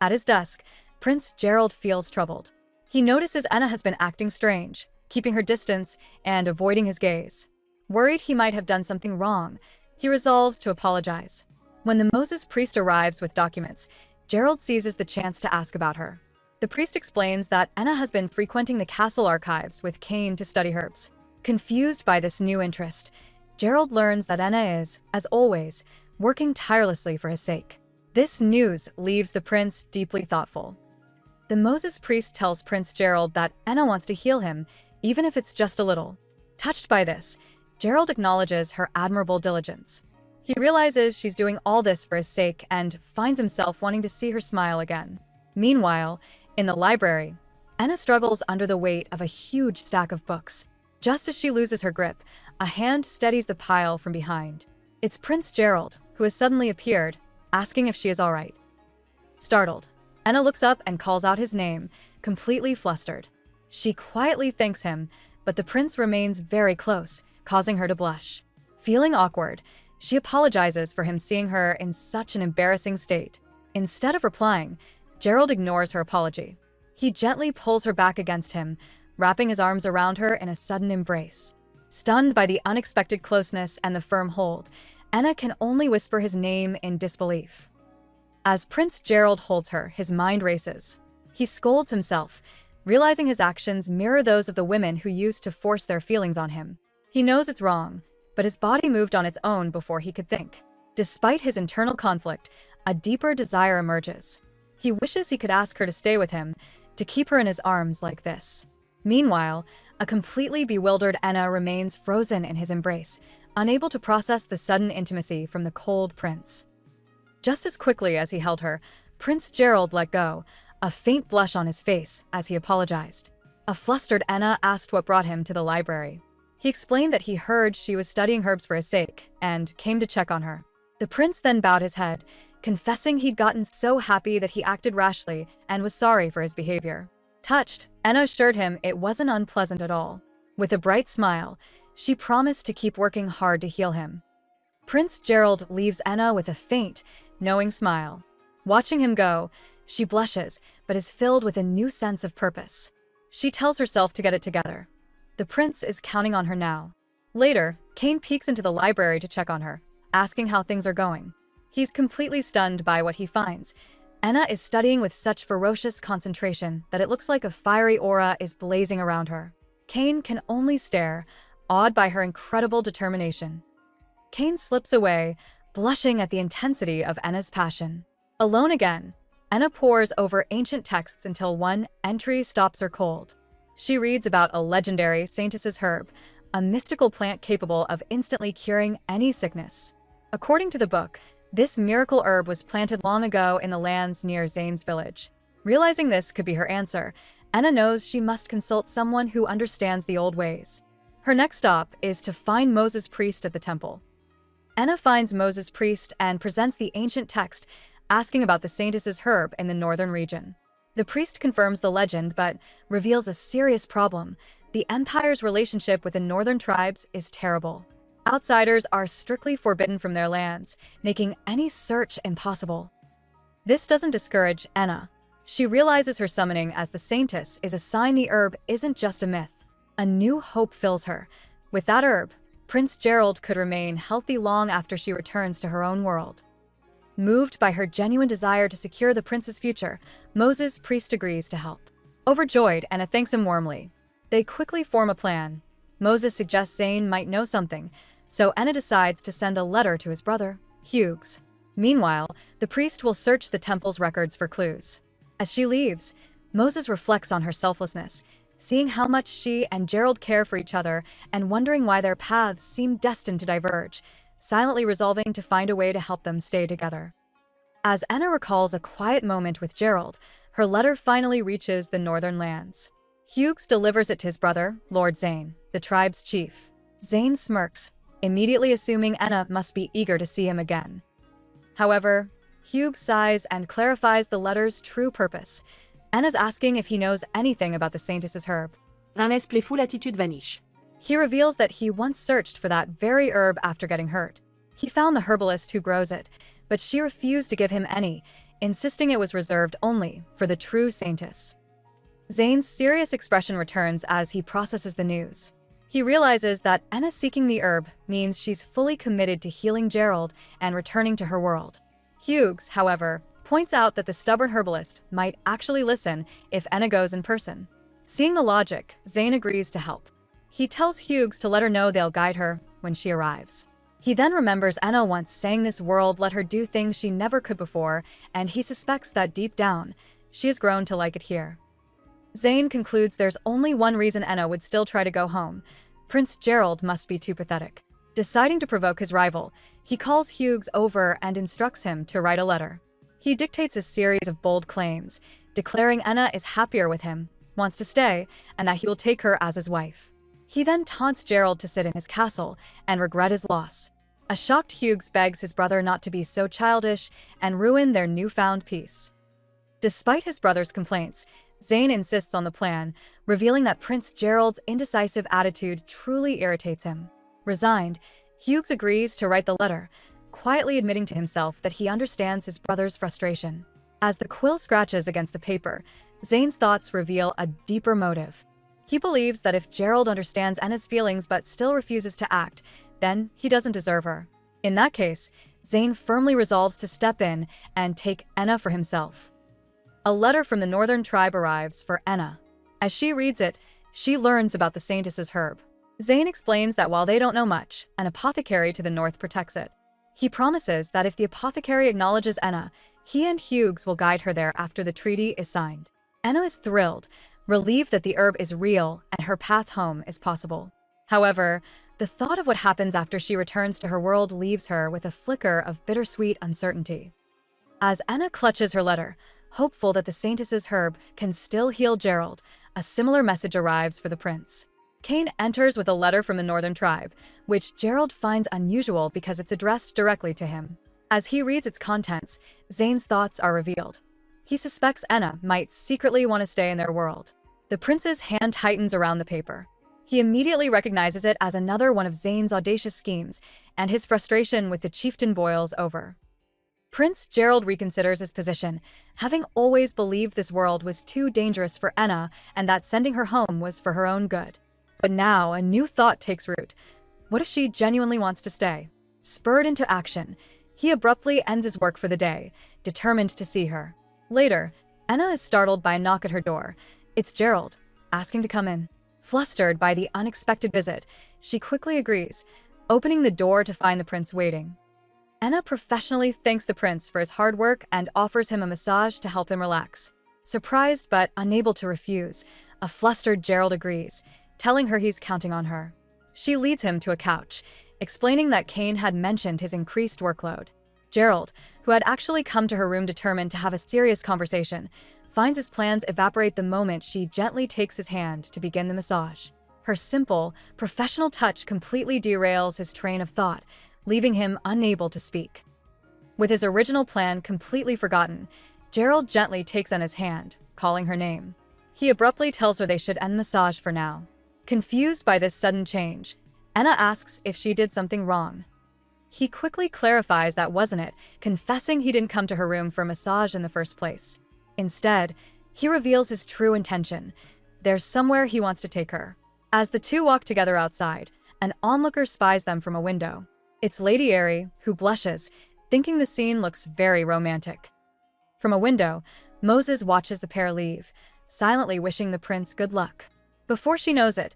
At his desk, Prince Gerald feels troubled. He notices Enna has been acting strange, keeping her distance and avoiding his gaze. Worried he might have done something wrong, he resolves to apologize. When the Moses priest arrives with documents, Gerald seizes the chance to ask about her. The priest explains that Enna has been frequenting the castle archives with Kane to study herbs. Confused by this new interest, Gerald learns that Enna is, as always, working tirelessly for his sake. This news leaves the prince deeply thoughtful. The Moses priest tells Prince Gerald that Enna wants to heal him, even if it's just a little. Touched by this, Gerald acknowledges her admirable diligence. He realizes she's doing all this for his sake and finds himself wanting to see her smile again. Meanwhile, in the library, Enna struggles under the weight of a huge stack of books. Just as she loses her grip, a hand steadies the pile from behind. It's Prince Gerald, who has suddenly appeared, asking if she is all right. Startled, Enna looks up and calls out his name, completely flustered. She quietly thanks him, but the prince remains very close, causing her to blush. Feeling awkward, she apologizes for him seeing her in such an embarrassing state. Instead of replying, Gerald ignores her apology. He gently pulls her back against him, wrapping his arms around her in a sudden embrace. Stunned by the unexpected closeness and the firm hold, Enna can only whisper his name in disbelief. As Prince Gerald holds her, his mind races. He scolds himself, realizing his actions mirror those of the women who used to force their feelings on him. He knows it's wrong, but his body moved on its own before he could think. Despite his internal conflict, a deeper desire emerges. He wishes he could ask her to stay with him, to keep her in his arms like this. Meanwhile, a completely bewildered Enna remains frozen in his embrace, unable to process the sudden intimacy from the cold prince. Just as quickly as he held her, Prince Gerald let go, a faint blush on his face as he apologized. A flustered Enna asked what brought him to the library. He explained that he heard she was studying herbs for his sake and came to check on her. The prince then bowed his head, confessing he'd gotten so happy that he acted rashly and was sorry for his behavior. Touched, Enna assured him it wasn't unpleasant at all. With a bright smile, she promised to keep working hard to heal him. Prince Gerald leaves Enna with a faint, knowing smile. Watching him go, she blushes, but is filled with a new sense of purpose. She tells herself to get it together. The prince is counting on her now. Later, Kane peeks into the library to check on her, asking how things are going. He's completely stunned by what he finds. Enna is studying with such ferocious concentration that it looks like a fiery aura is blazing around her. Kane can only stare, awed by her incredible determination. Kane slips away, blushing at the intensity of Enna's passion. Alone again, Enna pores over ancient texts until one entry stops her cold. She reads about a legendary saintess's herb, a mystical plant capable of instantly curing any sickness. According to the book, this miracle herb was planted long ago in the lands near Zane's village. Realizing this could be her answer, Enna knows she must consult someone who understands the old ways. Her next stop is to find Moses' priest at the temple. Enna finds Moses' priest and presents the ancient text, asking about the saintess's herb in the northern region. The priest confirms the legend, but reveals a serious problem. The empire's relationship with the northern tribes is terrible. Outsiders are strictly forbidden from their lands, making any search impossible. This doesn't discourage Enna. She realizes her summoning as the saintess is a sign the herb isn't just a myth. A new hope fills her. With that herb, Prince Gerald could remain healthy long after she returns to her own world. Moved by her genuine desire to secure the prince's future, Moses' priest agrees to help. Overjoyed, Enna thanks him warmly. They quickly form a plan. Moses suggests Zane might know something, so Enna decides to send a letter to his brother, Hughes. Meanwhile, the priest will search the temple's records for clues. As she leaves, Moses reflects on her selflessness, seeing how much she and Gerald care for each other and wondering why their paths seem destined to diverge, silently resolving to find a way to help them stay together. As Enna recalls a quiet moment with Gerald, her letter finally reaches the northern lands. Hughes delivers it to his brother, Lord Zane, the tribe's chief. Zane smirks, immediately assuming Enna must be eager to see him again. However, Hughes sighs and clarifies the letter's true purpose. Enna's asking if he knows anything about the saintess's herb. Un laisse playful attitude vanish. He reveals that he once searched for that very herb after getting hurt. He found the herbalist who grows it, but she refused to give him any, insisting it was reserved only for the true saintess. Zane's serious expression returns as he processes the news. He realizes that Enna seeking the herb means she's fully committed to healing Gerald and returning to her world. Hughes, however, points out that the stubborn herbalist might actually listen if Enna goes in person. Seeing the logic, Zane agrees to help. He tells Hughes to let her know they'll guide her when she arrives. He then remembers Enna once saying this world let her do things she never could before, and he suspects that deep down, she has grown to like it here. Zane concludes there's only one reason Enna would still try to go home. Prince Gerald must be too pathetic. Deciding to provoke his rival, he calls Hughes over and instructs him to write a letter. He dictates a series of bold claims, declaring Enna is happier with him, wants to stay, and that he will take her as his wife. He then taunts Gerald to sit in his castle and regret his loss. A shocked Hughes begs his brother not to be so childish and ruin their newfound peace. Despite his brother's complaints, Zane insists on the plan, revealing that Prince Gerald's indecisive attitude truly irritates him. Resigned, Hughes agrees to write the letter, quietly admitting to himself that he understands his brother's frustration. As the quill scratches against the paper, Zane's thoughts reveal a deeper motive. He believes that if Gerald understands Enna's feelings but still refuses to act, then he doesn't deserve her. In that case, Zane firmly resolves to step in and take Enna for himself. A letter from the northern tribe arrives for Enna. As she reads it, she learns about the Saintess's herb. Zane explains that while they don't know much, an apothecary to the north protects it. He promises that if the apothecary acknowledges Enna, he and Hughes will guide her there after the treaty is signed. Enna is thrilled, relieved that the herb is real and her path home is possible. However, the thought of what happens after she returns to her world leaves her with a flicker of bittersweet uncertainty. As Enna clutches her letter, hopeful that the Saintess's herb can still heal Gerald, a similar message arrives for the prince. Kane enters with a letter from the northern tribe, which Gerald finds unusual because it's addressed directly to him. As he reads its contents, Zane's thoughts are revealed. He suspects Enna might secretly want to stay in their world. The prince's hand tightens around the paper. He immediately recognizes it as another one of Zane's audacious schemes, and his frustration with the chieftain boils over. Prince Gerald reconsiders his position, having always believed this world was too dangerous for Enna and that sending her home was for her own good. But now a new thought takes root. What if she genuinely wants to stay? Spurred into action, he abruptly ends his work for the day, determined to see her. Later, Enna is startled by a knock at her door. It's Gerald, asking to come in. Flustered by the unexpected visit, she quickly agrees, opening the door to find the prince waiting. Enna professionally thanks the prince for his hard work and offers him a massage to help him relax. Surprised but unable to refuse, a flustered Gerald agrees, telling her he's counting on her. She leads him to a couch, explaining that Kane had mentioned his increased workload. Gerald, who had actually come to her room determined to have a serious conversation, finds his plans evaporate the moment she gently takes his hand to begin the massage. Her simple, professional touch completely derails his train of thought, leaving him unable to speak. With his original plan completely forgotten, Gerald gently takes Enna's hand, calling her name. He abruptly tells her they should end the massage for now. Confused by this sudden change, Enna asks if she did something wrong. He quickly clarifies that wasn't it, confessing he didn't come to her room for a massage in the first place. Instead, he reveals his true intention. There's somewhere he wants to take her. As the two walk together outside, an onlooker spies them from a window. It's Lady Airy, who blushes, thinking the scene looks very romantic. From a window, Moses watches the pair leave, silently wishing the prince good luck. Before she knows it,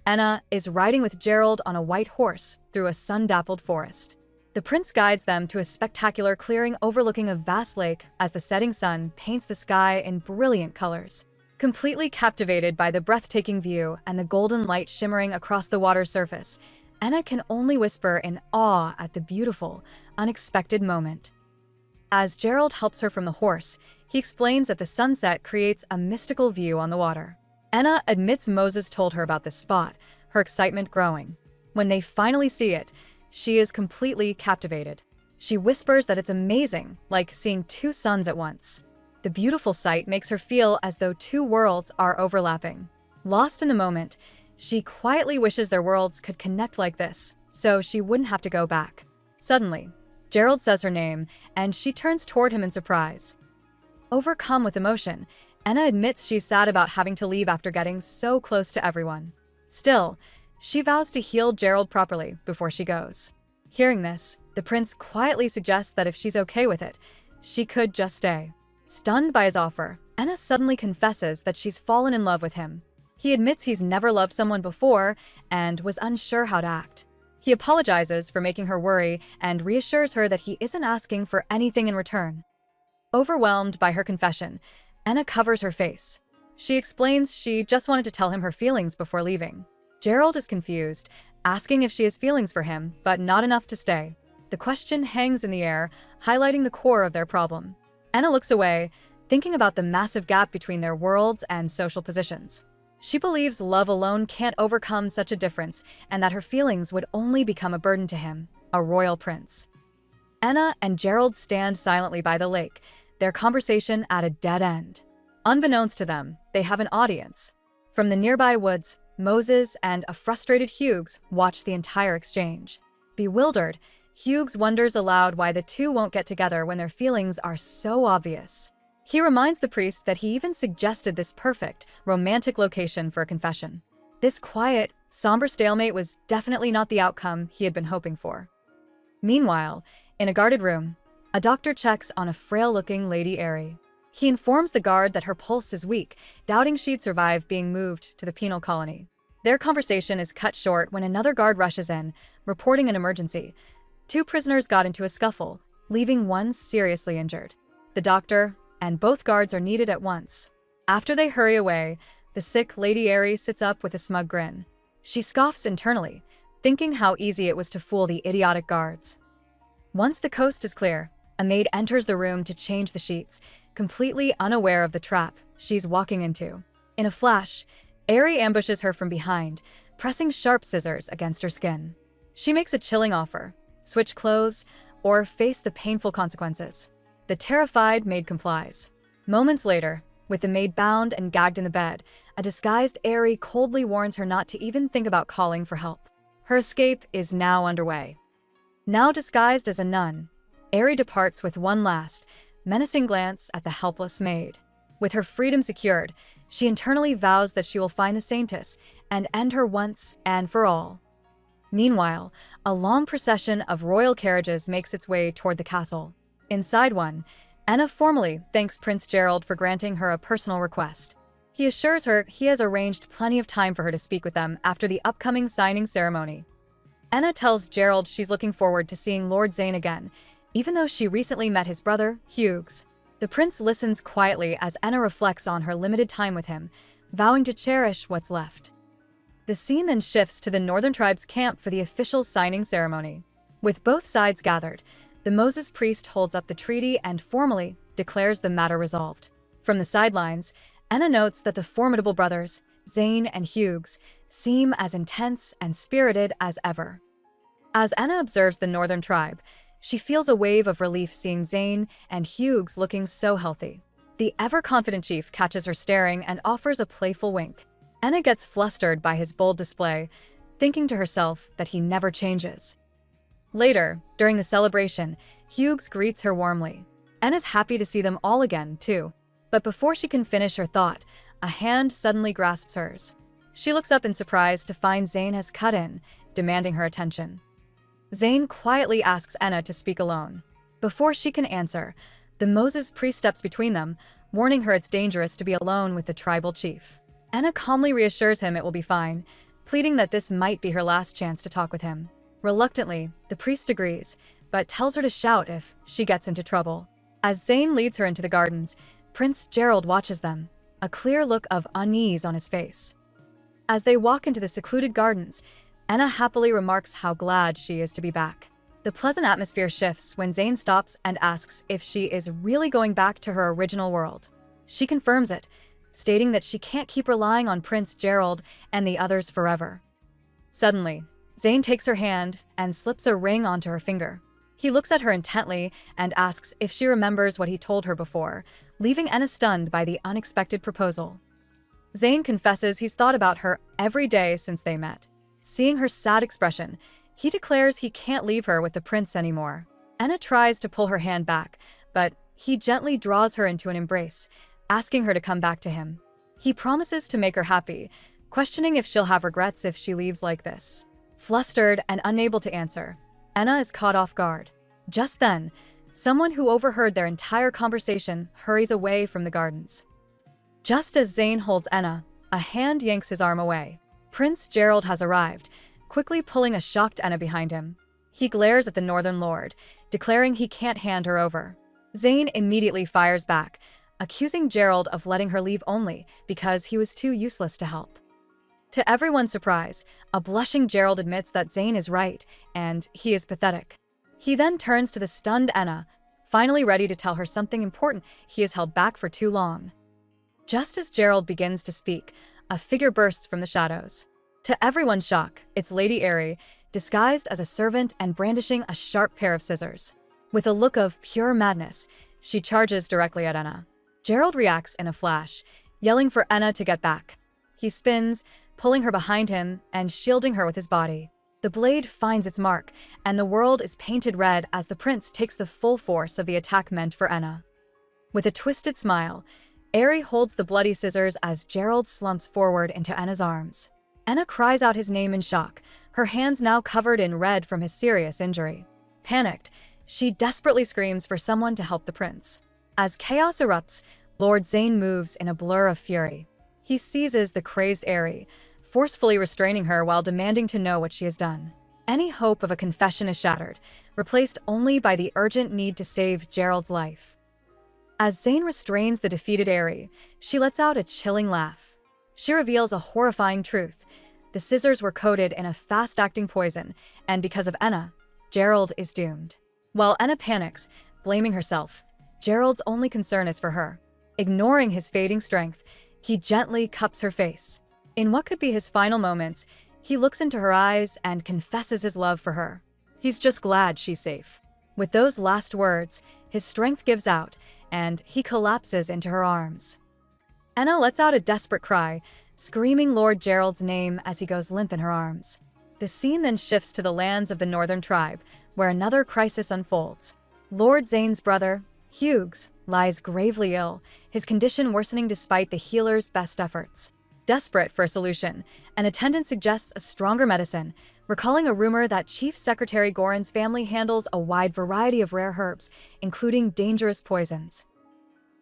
Enna is riding with Gerald on a white horse through a sun-dappled forest. The prince guides them to a spectacular clearing overlooking a vast lake as the setting sun paints the sky in brilliant colors. Completely captivated by the breathtaking view and the golden light shimmering across the water's surface, Enna can only whisper in awe at the beautiful, unexpected moment. As Gerald helps her from the horse, he explains that the sunset creates a mystical view on the water. Enna admits Moses told her about this spot, her excitement growing. When they finally see it, she is completely captivated. She whispers that it's amazing, like seeing two suns at once. The beautiful sight makes her feel as though two worlds are overlapping. Lost in the moment, she quietly wishes their worlds could connect like this, so she wouldn't have to go back. Suddenly, Gerald says her name, and she turns toward him in surprise. Overcome with emotion, Enna admits she's sad about having to leave after getting so close to everyone. Still, she vows to heal Gerald properly before she goes. Hearing this, the prince quietly suggests that if she's okay with it, she could just stay. Stunned by his offer, Enna suddenly confesses that she's fallen in love with him. He admits he's never loved someone before and was unsure how to act. He apologizes for making her worry and reassures her that he isn't asking for anything in return. Overwhelmed by her confession, Enna covers her face. She explains she just wanted to tell him her feelings before leaving. Gerald is confused, asking if she has feelings for him, but not enough to stay. The question hangs in the air, highlighting the core of their problem. Enna looks away, thinking about the massive gap between their worlds and social positions. She believes love alone can't overcome such a difference and that her feelings would only become a burden to him, a royal prince. Enna and Gerald stand silently by the lake, their conversation at a dead end. Unbeknownst to them, they have an audience. From the nearby woods, Moses and a frustrated Hughes watch the entire exchange. Bewildered, Hughes wonders aloud why the two won't get together when their feelings are so obvious. He reminds the priest that he even suggested this perfect, romantic location for a confession. This quiet, somber stalemate was definitely not the outcome he had been hoping for. Meanwhile, in a guarded room, a doctor checks on a frail-looking Lady Airy. He informs the guard that her pulse is weak, doubting she'd survive being moved to the penal colony. Their conversation is cut short when another guard rushes in, reporting an emergency. 2 prisoners got into a scuffle, leaving one seriously injured. The doctor and both guards are needed at once. After they hurry away, the sick Lady Airy sits up with a smug grin. She scoffs internally, thinking how easy it was to fool the idiotic guards. Once the coast is clear, a maid enters the room to change the sheets, completely unaware of the trap she's walking into. In a flash, Airy ambushes her from behind, pressing sharp scissors against her skin. She makes a chilling offer: switch clothes or face the painful consequences. The terrified maid complies. Moments later, with the maid bound and gagged in the bed, a disguised Airy coldly warns her not to even think about calling for help. Her escape is now underway. Now disguised as a nun, Airy departs with one last, menacing glance at the helpless maid. With her freedom secured, she internally vows that she will find the saintess and end her once and for all. Meanwhile, a long procession of royal carriages makes its way toward the castle. Inside one, Enna formally thanks Prince Gerald for granting her a personal request. He assures her he has arranged plenty of time for her to speak with them after the upcoming signing ceremony. Enna tells Gerald she's looking forward to seeing Lord Zane again, even though she recently met his brother, Hughes. The prince listens quietly as Enna reflects on her limited time with him, vowing to cherish what's left. The scene then shifts to the Northern Tribe's camp for the official signing ceremony. With both sides gathered, the Moses priest holds up the treaty and formally declares the matter resolved. From the sidelines, Enna notes that the formidable brothers, Zane and Hughes, seem as intense and spirited as ever. As Enna observes the Northern Tribe, she feels a wave of relief seeing Zane and Hughes looking so healthy. The ever-confident chief catches her staring and offers a playful wink. Enna gets flustered by his bold display, thinking to herself that he never changes. Later, during the celebration, Hughes greets her warmly. Enna's happy to see them all again, too. But before she can finish her thought, a hand suddenly grasps hers. She looks up in surprise to find Zane has cut in, demanding her attention. Zane quietly asks Enna to speak alone. Before she can answer, the Moses priest steps between them, warning her it's dangerous to be alone with the tribal chief. Enna calmly reassures him it will be fine, pleading that this might be her last chance to talk with him. Reluctantly, the priest agrees, but tells her to shout if she gets into trouble. As Zane leads her into the gardens, Prince Gerald watches them, a clear look of unease on his face. As they walk into the secluded gardens, Enna happily remarks how glad she is to be back. The pleasant atmosphere shifts when Zane stops and asks if she is really going back to her original world. She confirms it, stating that she can't keep relying on Prince Gerald and the others forever. Suddenly, Zane takes her hand and slips a ring onto her finger. He looks at her intently and asks if she remembers what he told her before, leaving Enna stunned by the unexpected proposal. Zane confesses he's thought about her every day since they met. Seeing her sad expression, he declares he can't leave her with the prince anymore. Enna tries to pull her hand back, but he gently draws her into an embrace, asking her to come back to him. He promises to make her happy, questioning if she'll have regrets if she leaves like this. Flustered and unable to answer, Enna is caught off guard. Just then, someone who overheard their entire conversation hurries away from the gardens. Just as Zayn holds Enna, a hand yanks his arm away. Prince Gerald has arrived, quickly pulling a shocked Enna behind him. He glares at the Northern Lord, declaring he can't hand her over. Zayn immediately fires back, accusing Gerald of letting her leave only because he was too useless to help. To everyone's surprise, a blushing Gerald admits that Zayn is right, and he is pathetic. He then turns to the stunned Enna, finally ready to tell her something important he has held back for too long. Just as Gerald begins to speak, a figure bursts from the shadows. To everyone's shock, it's Lady Aerie, disguised as a servant and brandishing a sharp pair of scissors. With a look of pure madness, she charges directly at Enna. Gerald reacts in a flash, yelling for Enna to get back. He spins, pulling her behind him and shielding her with his body. The blade finds its mark, and the world is painted red as the prince takes the full force of the attack meant for Enna. With a twisted smile, Aerie holds the bloody scissors as Gerald slumps forward into Enna's arms. Enna cries out his name in shock, her hands now covered in red from his serious injury. Panicked, she desperately screams for someone to help the prince. As chaos erupts, Lord Zayn moves in a blur of fury. He seizes the crazed Aerie, forcefully restraining her while demanding to know what she has done. Any hope of a confession is shattered, replaced only by the urgent need to save Gerald's life. As Zayn restrains the defeated Aerie, she lets out a chilling laugh. She reveals a horrifying truth. The scissors were coated in a fast-acting poison, and because of Enna, Gerald is doomed. While Enna panics, blaming herself, Gerald's only concern is for her. Ignoring his fading strength, he gently cups her face. In what could be his final moments, he looks into her eyes and confesses his love for her. He's just glad she's safe. With those last words, his strength gives out, and he collapses into her arms. Enna lets out a desperate cry, screaming Lord Gerald's name as he goes limp in her arms. The scene then shifts to the lands of the Northern Tribe, where another crisis unfolds. Lord Zayn's brother, Hughes, lies gravely ill, his condition worsening despite the healer's best efforts. Desperate for a solution, an attendant suggests a stronger medicine, recalling a rumor that Chief Secretary Goran's family handles a wide variety of rare herbs, including dangerous poisons.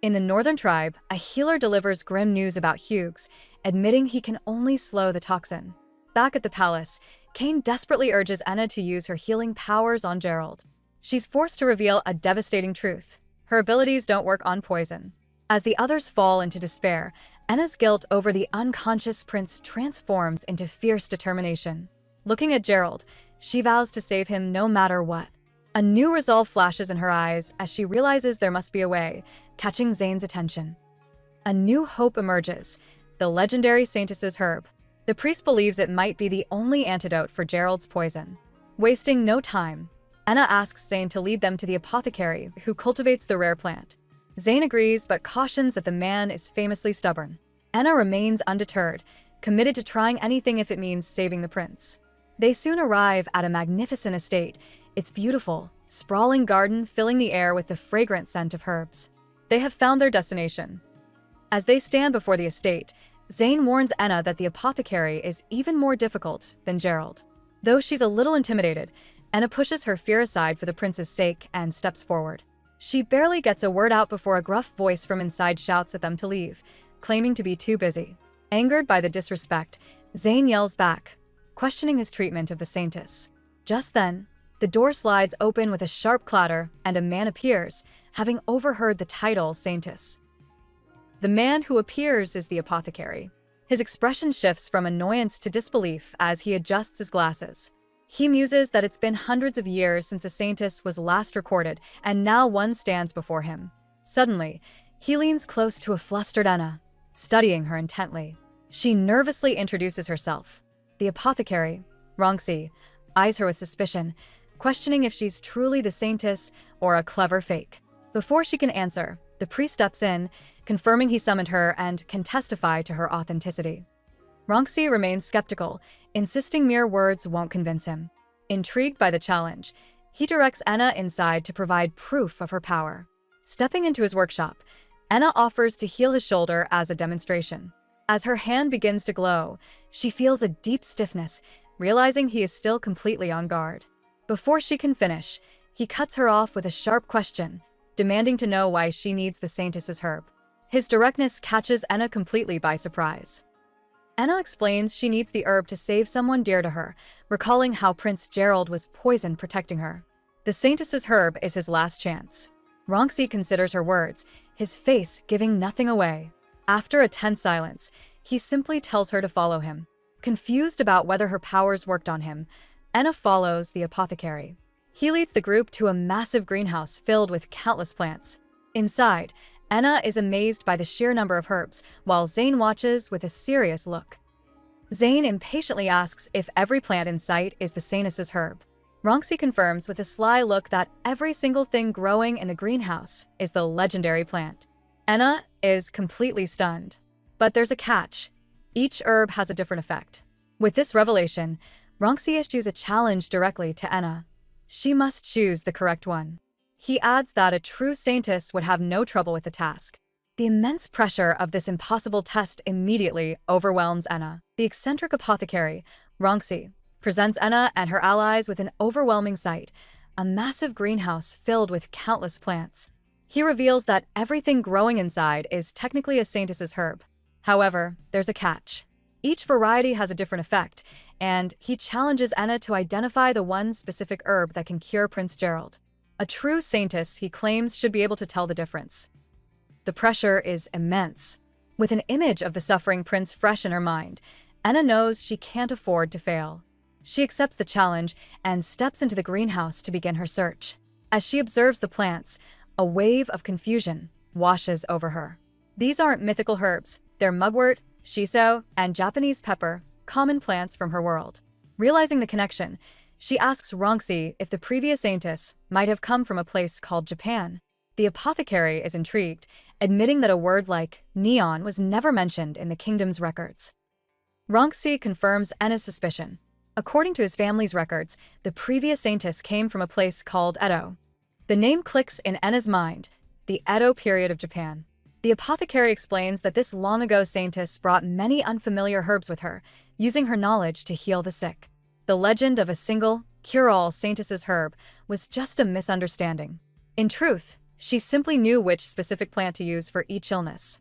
In the Northern Tribe, a healer delivers grim news about Hughes, admitting he can only slow the toxin. Back at the palace, Kane desperately urges Enna to use her healing powers on Gerald. She's forced to reveal a devastating truth. Her abilities don't work on poison. As the others fall into despair, Enna's guilt over the unconscious prince transforms into fierce determination. Looking at Gerald, she vows to save him no matter what. A new resolve flashes in her eyes as she realizes there must be a way, catching Zayn's attention. A new hope emerges, the legendary Saintess's herb. The priest believes it might be the only antidote for Gerald's poison. Wasting no time, Enna asks Zayn to lead them to the apothecary who cultivates the rare plant. Zayn agrees but cautions that the man is famously stubborn. Enna remains undeterred, committed to trying anything if it means saving the prince. They soon arrive at a magnificent estate, its beautiful, sprawling garden filling the air with the fragrant scent of herbs. They have found their destination. As they stand before the estate, Zayn warns Enna that the apothecary is even more difficult than Gerald. Though she's a little intimidated, Enna pushes her fear aside for the prince's sake and steps forward. She barely gets a word out before a gruff voice from inside shouts at them to leave, claiming to be too busy. Angered by the disrespect, Zayn yells back, questioning his treatment of the Saintess. Just then, the door slides open with a sharp clatter and a man appears, having overheard the title Saintess. The man who appears is the apothecary. His expression shifts from annoyance to disbelief as he adjusts his glasses. He muses that it's been hundreds of years since a Saintess was last recorded, and now one stands before him. Suddenly, he leans close to a flustered Enna, studying her intently. She nervously introduces herself. The apothecary, Rongxi, eyes her with suspicion, questioning if she's truly the Saintess or a clever fake. Before she can answer, the priest steps in, confirming he summoned her and can testify to her authenticity. Rongxi remains skeptical, insisting mere words won't convince him. Intrigued by the challenge, he directs Enna inside to provide proof of her power. Stepping into his workshop, Enna offers to heal his shoulder as a demonstration. As her hand begins to glow, she feels a deep stiffness, realizing he is still completely on guard. Before she can finish, he cuts her off with a sharp question, demanding to know why she needs the Saintess's herb. His directness catches Enna completely by surprise. Enna explains she needs the herb to save someone dear to her, recalling how Prince Gerald was poisoned protecting her. The Saintess's herb is his last chance. Ronxi considers her words, his face giving nothing away. After a tense silence, he simply tells her to follow him. Confused about whether her powers worked on him, Enna follows the apothecary. He leads the group to a massive greenhouse filled with countless plants. Inside, Enna is amazed by the sheer number of herbs, while Zane watches with a serious look. Zane impatiently asks if every plant in sight is the Saintess's herb. Ronxi confirms with a sly look that every single thing growing in the greenhouse is the legendary plant. Enna is completely stunned. But there's a catch. Each herb has a different effect. With this revelation, Ronxi issues a challenge directly to Enna. She must choose the correct one. He adds that a true Saintess would have no trouble with the task. The immense pressure of this impossible test immediately overwhelms Enna. The eccentric apothecary, Ronxi, presents Enna and her allies with an overwhelming sight, a massive greenhouse filled with countless plants. He reveals that everything growing inside is technically a Saintess's herb. However, there's a catch. Each variety has a different effect, and he challenges Enna to identify the one specific herb that can cure Prince Gerald. A true Saintess, he claims, should be able to tell the difference. The pressure is immense. With an image of the suffering prince fresh in her mind, Enna knows she can't afford to fail. She accepts the challenge and steps into the greenhouse to begin her search. As she observes the plants, a wave of confusion washes over her. These aren't mythical herbs, they're mugwort, shiso, and Japanese pepper, common plants from her world. Realizing the connection, she asks Ronxi if the previous Saintess might have come from a place called Japan. The apothecary is intrigued, admitting that a word like neon was never mentioned in the kingdom's records. Ronxi confirms Enna's suspicion. According to his family's records, the previous Saintess came from a place called Edo. The name clicks in Enna's mind, the Edo period of Japan. The apothecary explains that this long-ago Saintess brought many unfamiliar herbs with her, using her knowledge to heal the sick. The legend of a single, cure-all Saintess's herb was just a misunderstanding. In truth, she simply knew which specific plant to use for each illness.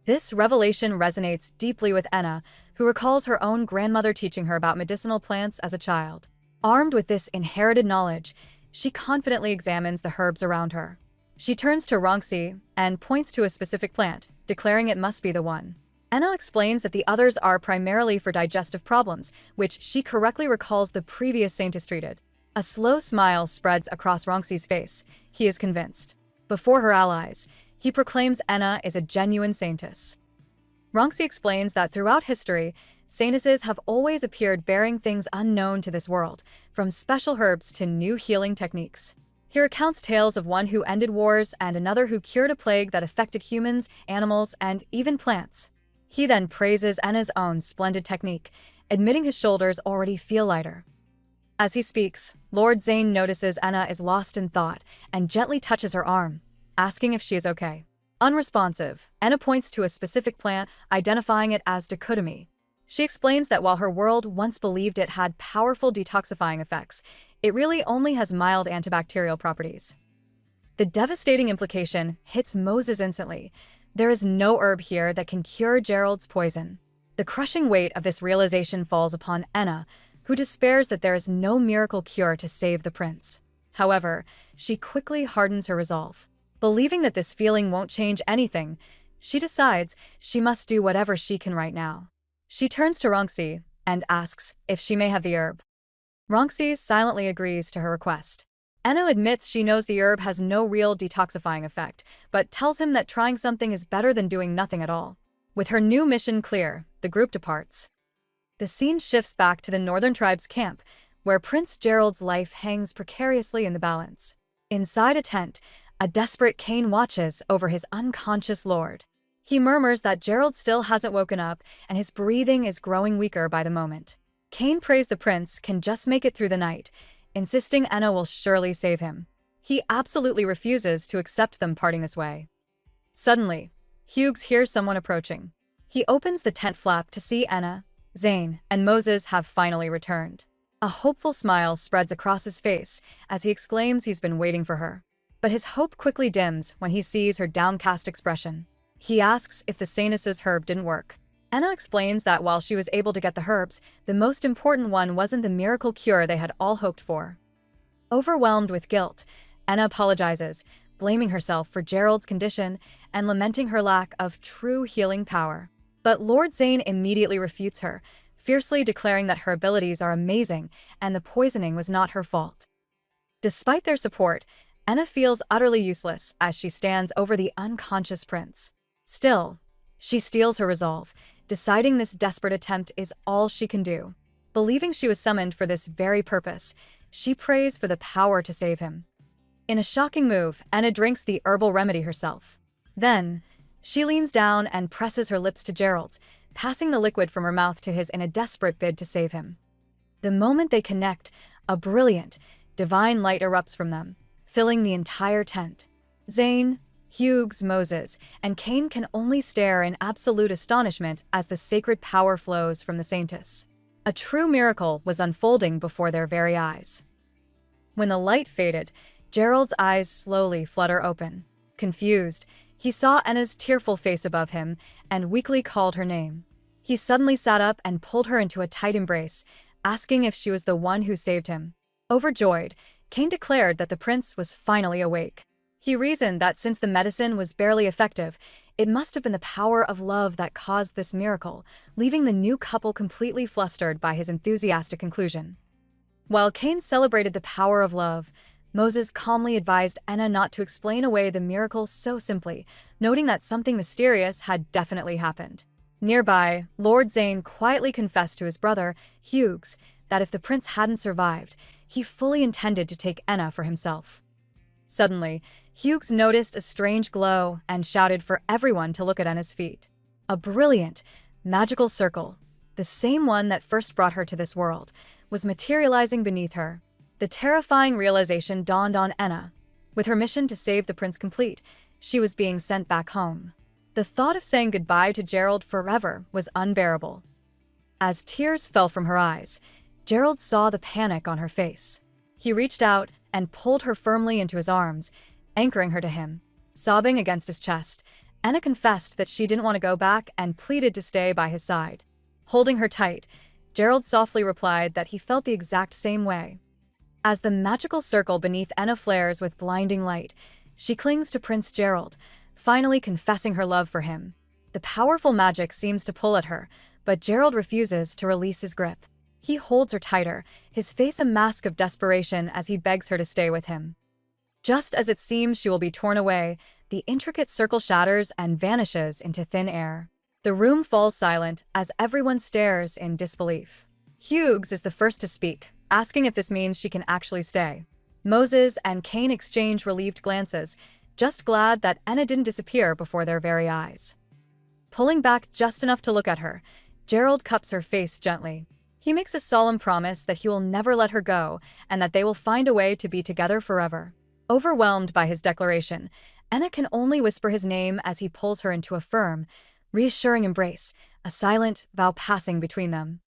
This revelation resonates deeply with Enna, who recalls her own grandmother teaching her about medicinal plants as a child. Armed with this inherited knowledge, she confidently examines the herbs around her. She turns to Ronxi and points to a specific plant, declaring it must be the one. Enna explains that the others are primarily for digestive problems, which she correctly recalls the previous Saintess treated. A slow smile spreads across Ronxi's face. He is convinced. Before her allies, he proclaims Enna is a genuine Saintess. Ronxi explains that throughout history, Saintesses have always appeared bearing things unknown to this world, from special herbs to new healing techniques. He recounts tales of one who ended wars and another who cured a plague that affected humans, animals, and even plants. He then praises Enna's own splendid technique, admitting his shoulders already feel lighter. As he speaks, Lord Zane notices Enna is lost in thought and gently touches her arm, asking if she is okay. Unresponsive, Enna points to a specific plant, identifying it as dichotomy. She explains that while her world once believed it had powerful detoxifying effects, it really only has mild antibacterial properties. The devastating implication hits Moses instantly. There is no herb here that can cure Gerald's poison. The crushing weight of this realization falls upon Enna, who despairs that there is no miracle cure to save the prince. However, she quickly hardens her resolve. Believing that this feeling won't change anything, she decides she must do whatever she can right now. She turns to Ronxi and asks if she may have the herb. Ronxi silently agrees to her request. Enna admits she knows the herb has no real detoxifying effect, but tells him that trying something is better than doing nothing at all. With her new mission clear, the group departs. The scene shifts back to the Northern Tribe's camp, where Prince Gerald's life hangs precariously in the balance. Inside a tent, a desperate Kane watches over his unconscious lord. He murmurs that Gerald still hasn't woken up, and his breathing is growing weaker by the moment. Kane prays the prince can just make it through the night, insisting Enna will surely save him. He absolutely refuses to accept them parting this way. Suddenly, Hughes hears someone approaching. He opens the tent flap to see Enna, Zayn, and Moses have finally returned. A hopeful smile spreads across his face as he exclaims he's been waiting for her. But his hope quickly dims when he sees her downcast expression. He asks if the Sanus's herb didn't work. Enna explains that while she was able to get the herbs, the most important one wasn't the miracle cure they had all hoped for. Overwhelmed with guilt, Enna apologizes, blaming herself for Gerald's condition and lamenting her lack of true healing power. But Lord Zayn immediately refutes her, fiercely declaring that her abilities are amazing and the poisoning was not her fault. Despite their support, Enna feels utterly useless as she stands over the unconscious prince. Still, she steels her resolve, deciding this desperate attempt is all she can do. Believing she was summoned for this very purpose, she prays for the power to save him. In a shocking move, Enna drinks the herbal remedy herself. Then, she leans down and presses her lips to Gerald's, passing the liquid from her mouth to his in a desperate bid to save him. The moment they connect, a brilliant, divine light erupts from them, filling the entire tent. Zayn, Hughes, Moses, and Kane can only stare in absolute astonishment as the sacred power flows from the saintess. A true miracle was unfolding before their very eyes. When the light faded, Gerald's eyes slowly flutter open. Confused, he saw Enna's tearful face above him and weakly called her name. He suddenly sat up and pulled her into a tight embrace, asking if she was the one who saved him. Overjoyed, Kane declared that the prince was finally awake. He reasoned that since the medicine was barely effective, it must have been the power of love that caused this miracle, leaving the new couple completely flustered by his enthusiastic conclusion. While Kane celebrated the power of love, Moses calmly advised Enna not to explain away the miracle so simply, noting that something mysterious had definitely happened. Nearby, Lord Zayn quietly confessed to his brother, Hughes, that if the prince hadn't survived, he fully intended to take Enna for himself. Suddenly, Hughes noticed a strange glow and shouted for everyone to look at Enna's feet. A brilliant, magical circle, the same one that first brought her to this world, was materializing beneath her. The terrifying realization dawned on Enna. With her mission to save the prince complete, she was being sent back home. The thought of saying goodbye to Gerald forever was unbearable. As tears fell from her eyes, Gerald saw the panic on her face. He reached out and pulled her firmly into his arms, anchoring her to him. Sobbing against his chest, Enna confessed that she didn't want to go back and pleaded to stay by his side. Holding her tight, Gerald softly replied that he felt the exact same way. As the magical circle beneath Enna flares with blinding light, she clings to Prince Gerald, finally confessing her love for him. The powerful magic seems to pull at her, but Gerald refuses to release his grip. He holds her tighter, his face a mask of desperation as he begs her to stay with him. Just as it seems she will be torn away, the intricate circle shatters and vanishes into thin air. The room falls silent as everyone stares in disbelief. Hughes is the first to speak, asking if this means she can actually stay. Moses and Kane exchange relieved glances, just glad that Enna didn't disappear before their very eyes. Pulling back just enough to look at her, Gerald cups her face gently. He makes a solemn promise that he will never let her go and that they will find a way to be together forever. Overwhelmed by his declaration, Enna can only whisper his name as he pulls her into a firm, reassuring embrace, a silent vow passing between them.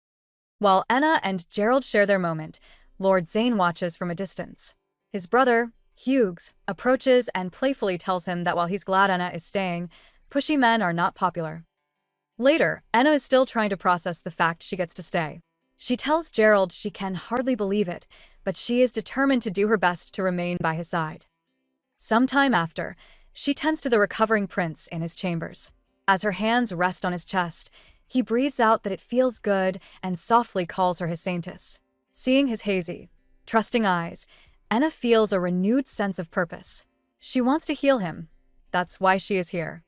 While Enna and Gerald share their moment, Lord Zayn watches from a distance. His brother, Hughes, approaches and playfully tells him that while he's glad Enna is staying, pushy men are not popular. Later, Enna is still trying to process the fact she gets to stay. She tells Gerald she can hardly believe it, but she is determined to do her best to remain by his side. Sometime after, she tends to the recovering prince in his chambers. As her hands rest on his chest, he breathes out that it feels good and softly calls her his saintess. Seeing his hazy, trusting eyes, Enna feels a renewed sense of purpose. She wants to heal him. That's why she is here.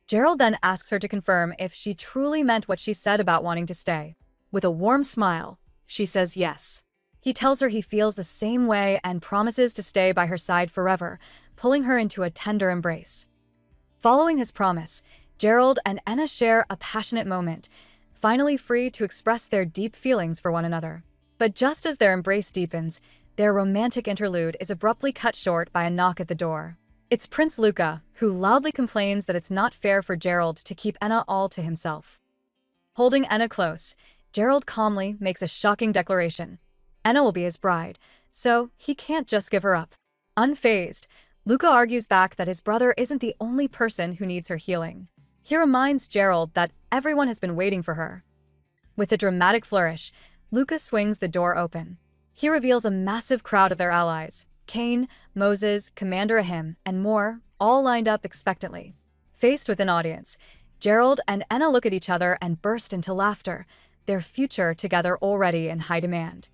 Gerald then asks her to confirm if she truly meant what she said about wanting to stay. With a warm smile, she says yes. He tells her he feels the same way and promises to stay by her side forever, pulling her into a tender embrace. Following his promise, Gerald and Enna share a passionate moment, finally free to express their deep feelings for one another. But just as their embrace deepens, their romantic interlude is abruptly cut short by a knock at the door. It's Prince Luca, who loudly complains that it's not fair for Gerald to keep Enna all to himself. Holding Enna close, Gerald calmly makes a shocking declaration. Enna will be his bride, so he can't just give her up. Unfazed, Luca argues back that his brother isn't the only person who needs her healing. He reminds Gerald that everyone has been waiting for her. With a dramatic flourish, Luca swings the door open. He reveals a massive crowd of their allies, Kane, Moses, Commander Ahim, and more, all lined up expectantly. Faced with an audience, Gerald and Enna look at each other and burst into laughter, their future together already in high demand.